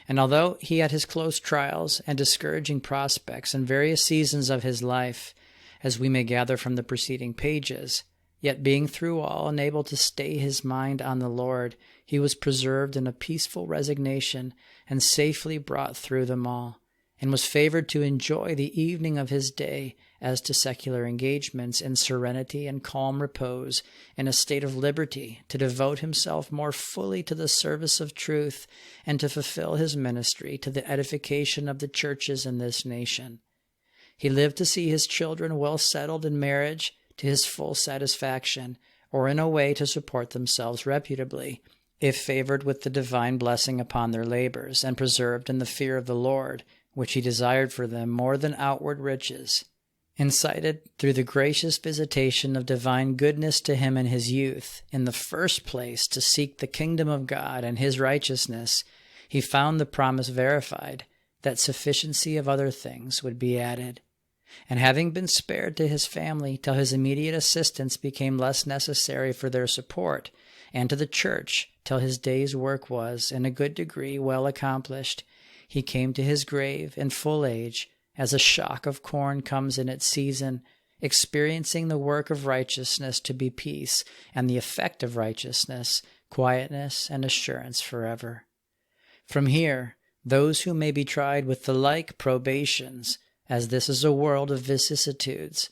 And although he had his close trials and discouraging prospects in various seasons of his life, as we may gather from the preceding pages, yet being through all unable to stay his mind on the Lord, he was preserved in a peaceful resignation and safely brought through them all, and was favored to enjoy the evening of his day as to secular engagements in serenity and calm repose, in a state of liberty, to devote himself more fully to the service of truth and to fulfill his ministry to the edification of the churches in this nation. He lived to see his children well settled in marriage to his full satisfaction, or in a way to support themselves reputably, if favored with the divine blessing upon their labors, and preserved in the fear of the Lord, which he desired for them more than outward riches. Incited through the gracious visitation of divine goodness to him in his youth, in the first place to seek the kingdom of God and his righteousness, he found the promise verified, that sufficiency of other things would be added. And having been spared to his family till his immediate assistance became less necessary for their support, and to the church till his day's work was, in a good degree, well accomplished, he came to his grave in full age, as a shock of corn comes in its season, experiencing the work of righteousness to be peace, and the effect of righteousness, quietness and assurance forever. From here, those who may be tried with the like probations, as this is a world of vicissitudes,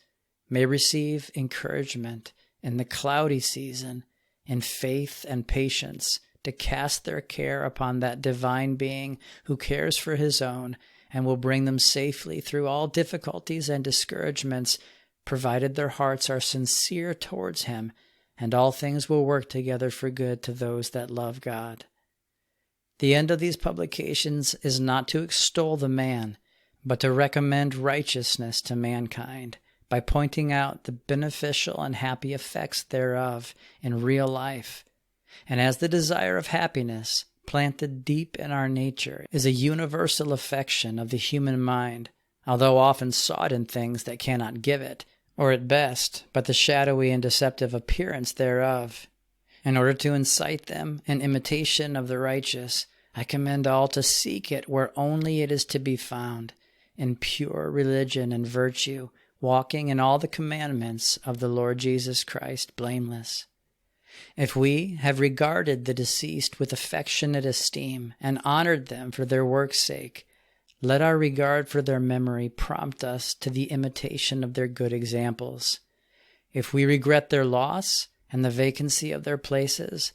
may receive encouragement in the cloudy season, in faith and patience, to cast their care upon that divine being who cares for his own, and will bring them safely through all difficulties and discouragements, provided their hearts are sincere towards him, and all things will work together for good to those that love God. The end of these publications is not to extol the man, but to recommend righteousness to mankind, by pointing out the beneficial and happy effects thereof in real life. And as the desire of happiness, planted deep in our nature, is a universal affection of the human mind, although often sought in things that cannot give it, or at best but the shadowy and deceptive appearance thereof. In order to incite them in imitation of the righteous, I commend all to seek it where only it is to be found, in pure religion and virtue, walking in all the commandments of the Lord Jesus Christ blameless. If we have regarded the deceased with affectionate esteem and honored them for their work's sake, let our regard for their memory prompt us to the imitation of their good examples. If we regret their loss and the vacancy of their places,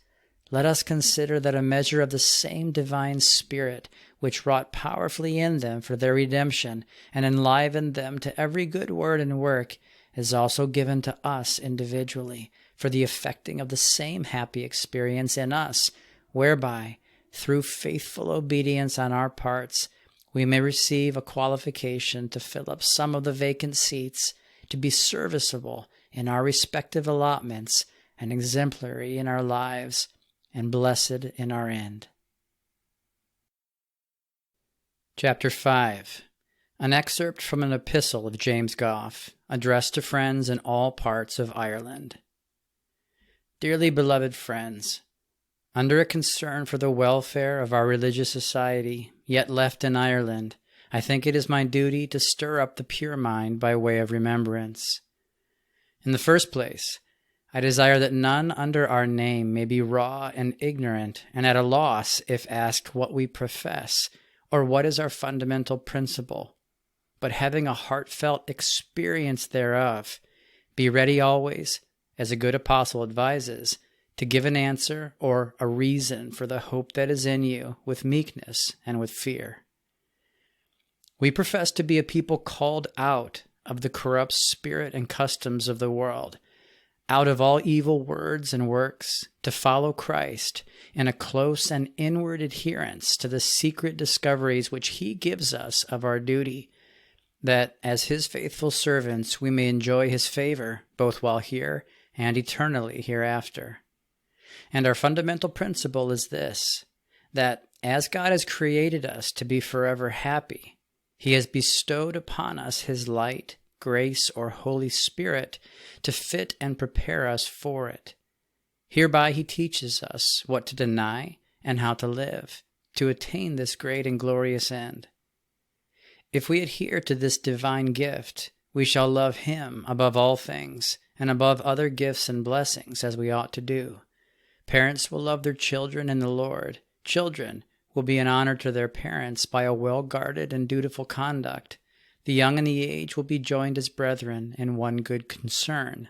let us consider that a measure of the same divine Spirit which wrought powerfully in them for their redemption and enlivened them to every good word and work is also given to us individually for the effecting of the same happy experience in us, whereby, through faithful obedience on our parts, we may receive a qualification to fill up some of the vacant seats, to be serviceable in our respective allotments, and exemplary in our lives, and blessed in our end. Chapter 5. An excerpt from an Epistle of James Gough, addressed to friends in all parts of Ireland. Dearly beloved friends, under a concern for the welfare of our religious society, yet left in Ireland, I think it is my duty to stir up the pure mind by way of remembrance. In the first place, I desire that none under our name may be raw and ignorant and at a loss if asked what we profess or what is our fundamental principle, but having a heartfelt experience thereof, be ready always, as a good apostle advises, to give an answer or a reason for the hope that is in you with meekness and with fear. We profess to be a people called out of the corrupt spirit and customs of the world, out of all evil words and works, to follow Christ in a close and inward adherence to the secret discoveries which He gives us of our duty, that as His faithful servants we may enjoy His favor both while here and eternally hereafter. And our fundamental principle is this, that as God has created us to be forever happy, He has bestowed upon us His light, grace, or Holy Spirit to fit and prepare us for it. Hereby He teaches us what to deny and how to live, to attain this great and glorious end. If we adhere to this divine gift, we shall love Him above all things, and above other gifts and blessings, as we ought to do. Parents will love their children in the Lord. Children will be an honor to their parents by a well-guarded and dutiful conduct. The young and the aged will be joined as brethren in one good concern.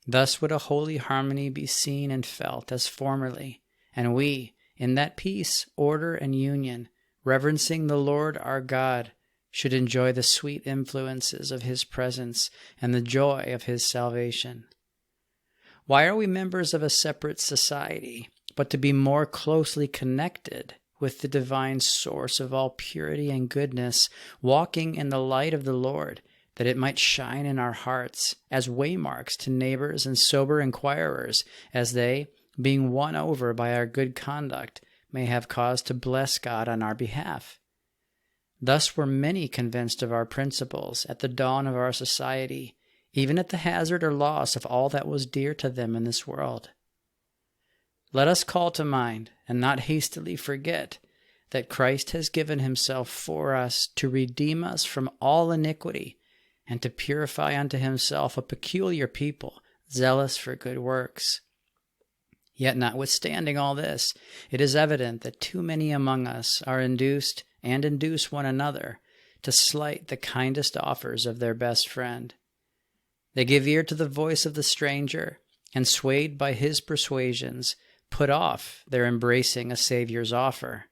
Thus would a holy harmony be seen and felt as formerly, and we, in that peace, order, and union, reverencing the Lord our God, should enjoy the sweet influences of His presence and the joy of His salvation. Why are we members of a separate society, but to be more closely connected with the divine source of all purity and goodness, walking in the light of the Lord, that it might shine in our hearts as waymarks to neighbors and sober inquirers, as they, being won over by our good conduct, may have cause to bless God on our behalf? Thus were many convinced of our principles at the dawn of our society, even at the hazard or loss of all that was dear to them in this world. Let us call to mind, and not hastily forget, that Christ has given Himself for us to redeem us from all iniquity, and to purify unto Himself a peculiar people, zealous for good works. Yet notwithstanding all this, it is evident that too many among us are induced and induce one another to slight the kindest offers of their best friend. They give ear to the voice of the stranger, and swayed by his persuasions, put off their embracing a Saviour's offer.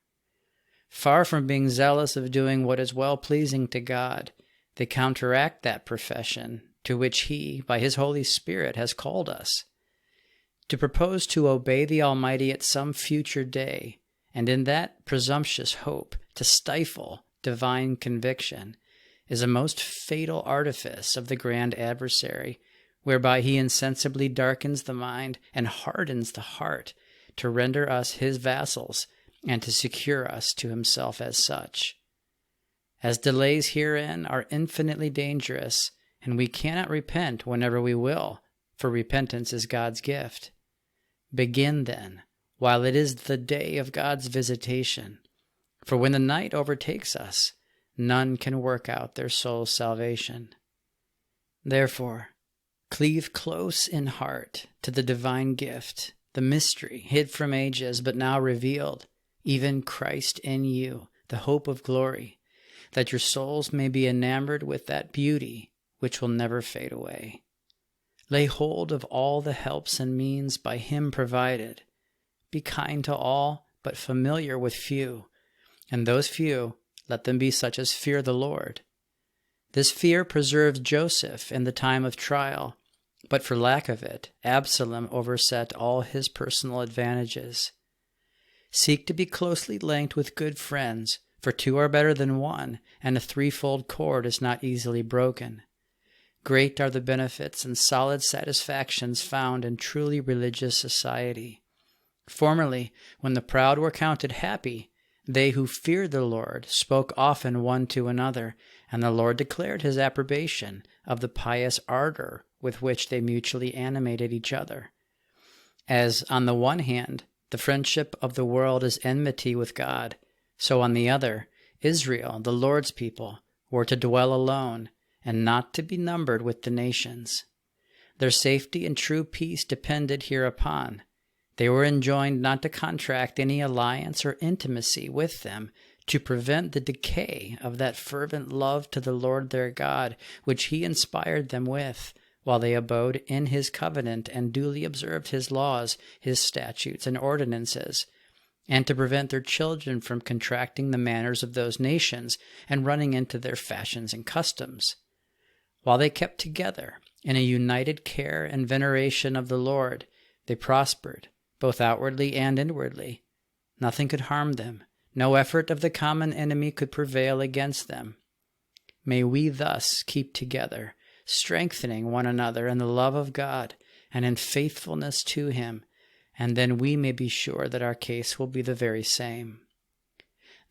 Far from being zealous of doing what is well-pleasing to God, they counteract that profession to which He, by His Holy Spirit, has called us. To propose to obey the Almighty at some future day, and in that presumptuous hope to stifle divine conviction, is a most fatal artifice of the grand adversary, whereby he insensibly darkens the mind and hardens the heart to render us his vassals and to secure us to himself as such. As delays herein are infinitely dangerous, and we cannot repent whenever we will, for repentance is God's gift. Begin then, while it is the day of God's visitation. For when the night overtakes us, none can work out their soul's salvation. Therefore, cleave close in heart to the divine gift, the mystery hid from ages but now revealed, even Christ in you, the hope of glory, that your souls may be enamored with that beauty which will never fade away. Lay hold of all the helps and means by Him provided. Be kind to all, but familiar with few, and those few, let them be such as fear the Lord. This fear preserved Joseph in the time of trial, but for lack of it, Absalom overset all his personal advantages. Seek to be closely linked with good friends, for two are better than one, and a threefold cord is not easily broken. Great are the benefits and solid satisfactions found in truly religious society. Formerly, when the proud were counted happy, they who feared the Lord spoke often one to another, and the Lord declared His approbation of the pious ardor with which they mutually animated each other. As, on the one hand, the friendship of the world is enmity with God, so on the other, Israel, the Lord's people, were to dwell alone, and not to be numbered with the nations. Their safety and true peace depended hereupon. They were enjoined not to contract any alliance or intimacy with them, to prevent the decay of that fervent love to the Lord their God, which He inspired them with, while they abode in His covenant and duly observed His laws, His statutes and ordinances, and to prevent their children from contracting the manners of those nations and running into their fashions and customs. While they kept together in a united care and veneration of the Lord, they prospered, both outwardly and inwardly. Nothing could harm them. No effort of the common enemy could prevail against them. May we thus keep together, strengthening one another in the love of God and in faithfulness to Him, and then we may be sure that our case will be the very same.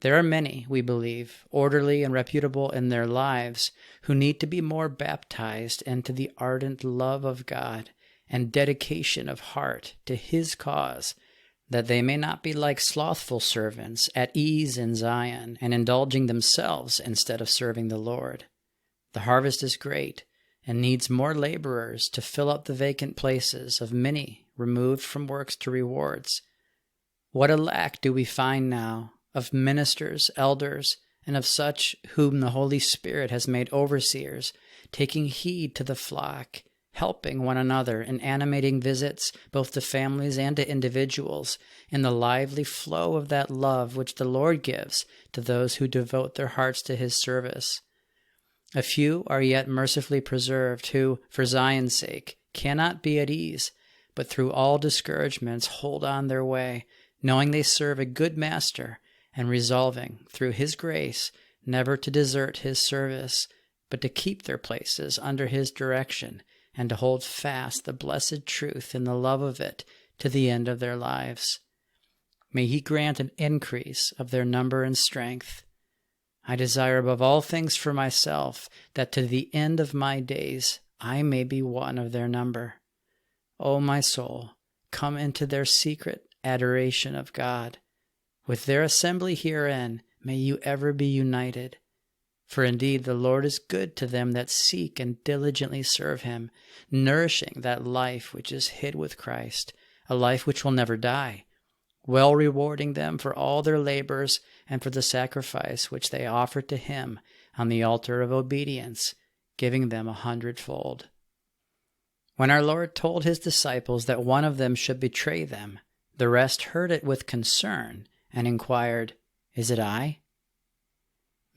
There are many, we believe, orderly and reputable in their lives, who need to be more baptized into the ardent love of God and dedication of heart to His cause, that they may not be like slothful servants at ease in Zion and indulging themselves instead of serving the Lord. The harvest is great and needs more laborers to fill up the vacant places of many removed from works to rewards. What a lack do we find now of ministers, elders, and of such whom the Holy Spirit has made overseers, taking heed to the flock, helping one another in animating visits both to families and to individuals, in the lively flow of that love which the Lord gives to those who devote their hearts to His service. A few are yet mercifully preserved, who, for Zion's sake, cannot be at ease, but through all discouragements hold on their way, knowing they serve a good Master, and resolving, through His grace, never to desert His service, but to keep their places under His direction, and to hold fast the blessed truth in the love of it to the end of their lives. May He grant an increase of their number and strength. I desire above all things for myself that to the end of my days I may be one of their number. O my soul, come into their secret adoration of God. With their assembly herein may you ever be united. For indeed the Lord is good to them that seek and diligently serve Him, nourishing that life which is hid with Christ, a life which will never die, well rewarding them for all their labors and for the sacrifice which they offer to Him on the altar of obedience, giving them 100-fold. When our Lord told His disciples that one of them should betray them, the rest heard it with concern and inquired, "Is it I?"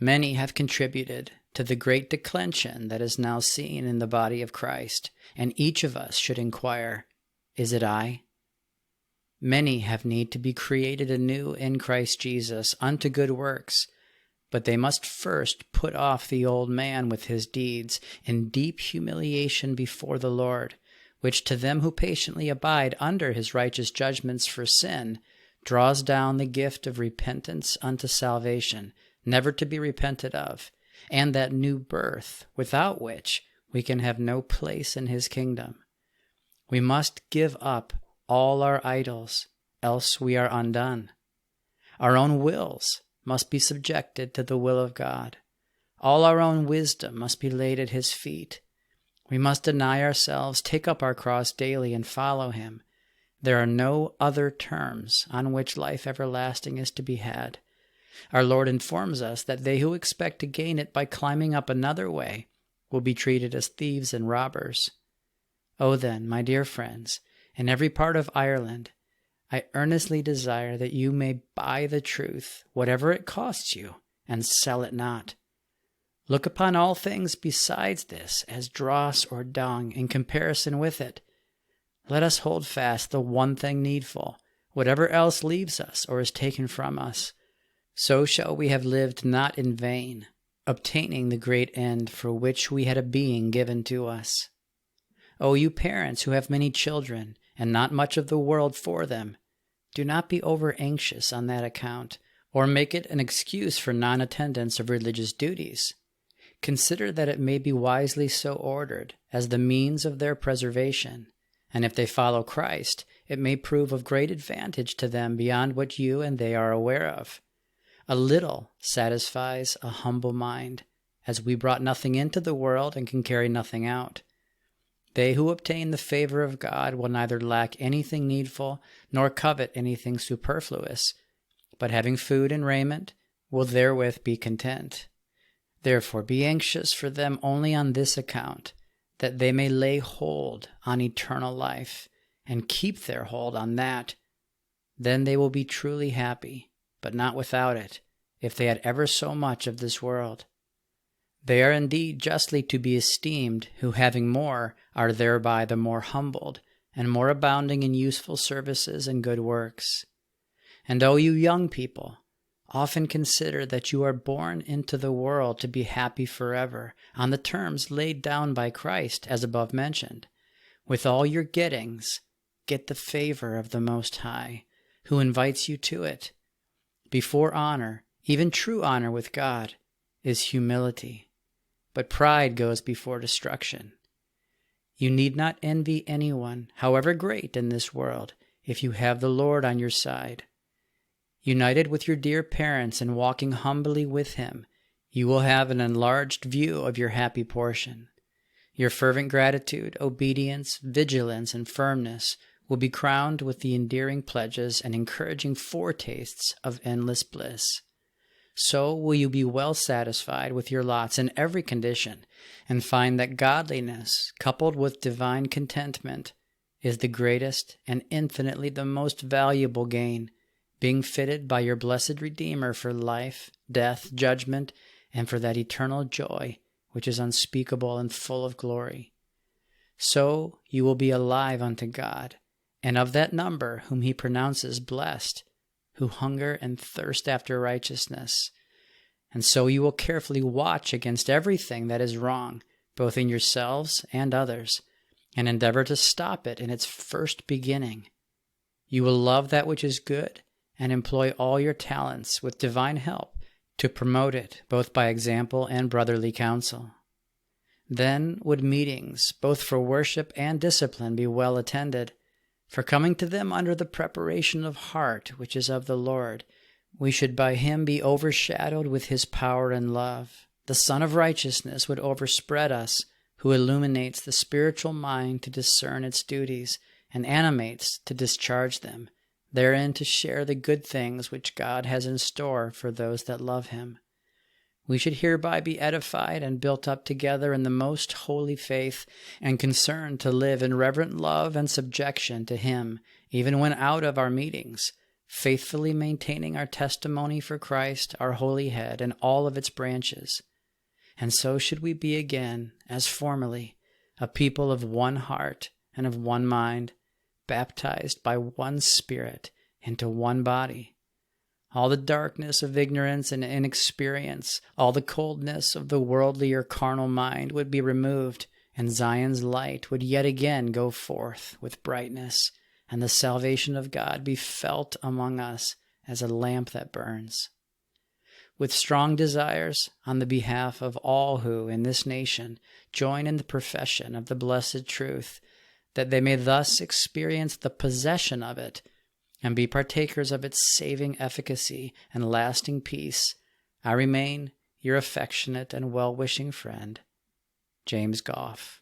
Many have contributed to the great declension that is now seen in the body of Christ, and each of us should inquire, "Is it I?" Many have need to be created anew in Christ Jesus unto good works, but they must first put off the old man with his deeds in deep humiliation before the Lord, which to them who patiently abide under His righteous judgments for sin draws down the gift of repentance unto salvation, never to be repented of, and that new birth, without which we can have no place in his kingdom. We must give up all our idols, else we are undone. Our own wills must be subjected to the will of God. All our own wisdom must be laid at his feet. We must deny ourselves, take up our cross daily, and follow him. There are no other terms on which life everlasting is to be had. Our Lord informs us that they who expect to gain it by climbing up another way will be treated as thieves and robbers. Oh then, my dear friends, in every part of Ireland, I earnestly desire that you may buy the truth, whatever it costs you, and sell it not. Look upon all things besides this as dross or dung in comparison with it. Let us hold fast the one thing needful, whatever else leaves us or is taken from us. So shall we have lived not in vain, obtaining the great end for which we had a being given to us. O you parents who have many children, and not much of the world for them, do not be over-anxious on that account, or make it an excuse for non-attendance of religious duties. Consider that it may be wisely so ordered, as the means of their preservation, and if they follow Christ, it may prove of great advantage to them beyond what you and they are aware of. A little satisfies a humble mind, as we brought nothing into the world and can carry nothing out. They who obtain the favor of God will neither lack anything needful, nor covet anything superfluous, but having food and raiment, will therewith be content. Therefore be anxious for them only on this account, that they may lay hold on eternal life, and keep their hold on that. Then they will be truly happy, but not without it, if they had ever so much of this world. They are indeed justly to be esteemed, who having more are thereby the more humbled, and more abounding in useful services and good works. And O you young people, often consider that you are born into the world to be happy forever, on the terms laid down by Christ, as above mentioned. With all your gettings, get the favor of the Most High, who invites you to it. Before honor, even true honor with God, is humility, but pride goes before destruction. You need not envy anyone, however great in this world, if you have the Lord on your side. United with your dear parents and walking humbly with him, you will have an enlarged view of your happy portion. Your fervent gratitude, obedience, vigilance, and firmness will be crowned with the endearing pledges and encouraging foretastes of endless bliss. So will you be well satisfied with your lots in every condition, and find that godliness, coupled with divine contentment, is the greatest and infinitely the most valuable gain, being fitted by your blessed Redeemer for life, death, judgment, and for that eternal joy which is unspeakable and full of glory. So you will be alive unto God, and of that number whom he pronounces blessed, who hunger and thirst after righteousness. And so you will carefully watch against everything that is wrong, both in yourselves and others, and endeavor to stop it in its first beginning. You will love that which is good, and employ all your talents with divine help to promote it, both by example and brotherly counsel. Then would meetings, both for worship and discipline, be well attended. For coming to them under the preparation of heart which is of the Lord, we should by him be overshadowed with his power and love. The Sun of Righteousness would overspread us, who illuminates the spiritual mind to discern its duties, and animates to discharge them, therein to share the good things which God has in store for those that love him. We should hereby be edified and built up together in the most holy faith, and concerned to live in reverent love and subjection to him, even when out of our meetings, faithfully maintaining our testimony for Christ, our holy head, and all of its branches. And so should we be again, as formerly, a people of one heart and of one mind, baptized by one Spirit into one body. All the darkness of ignorance and inexperience, all the coldness of the worldly or carnal mind would be removed, and Zion's light would yet again go forth with brightness, and the salvation of God be felt among us as a lamp that burns. with strong desires on the behalf of all who, in this nation, join in the profession of the blessed truth, that they may thus experience the possession of it and be partakers of its saving efficacy and lasting peace, I remain your affectionate and well-wishing friend, James Gough.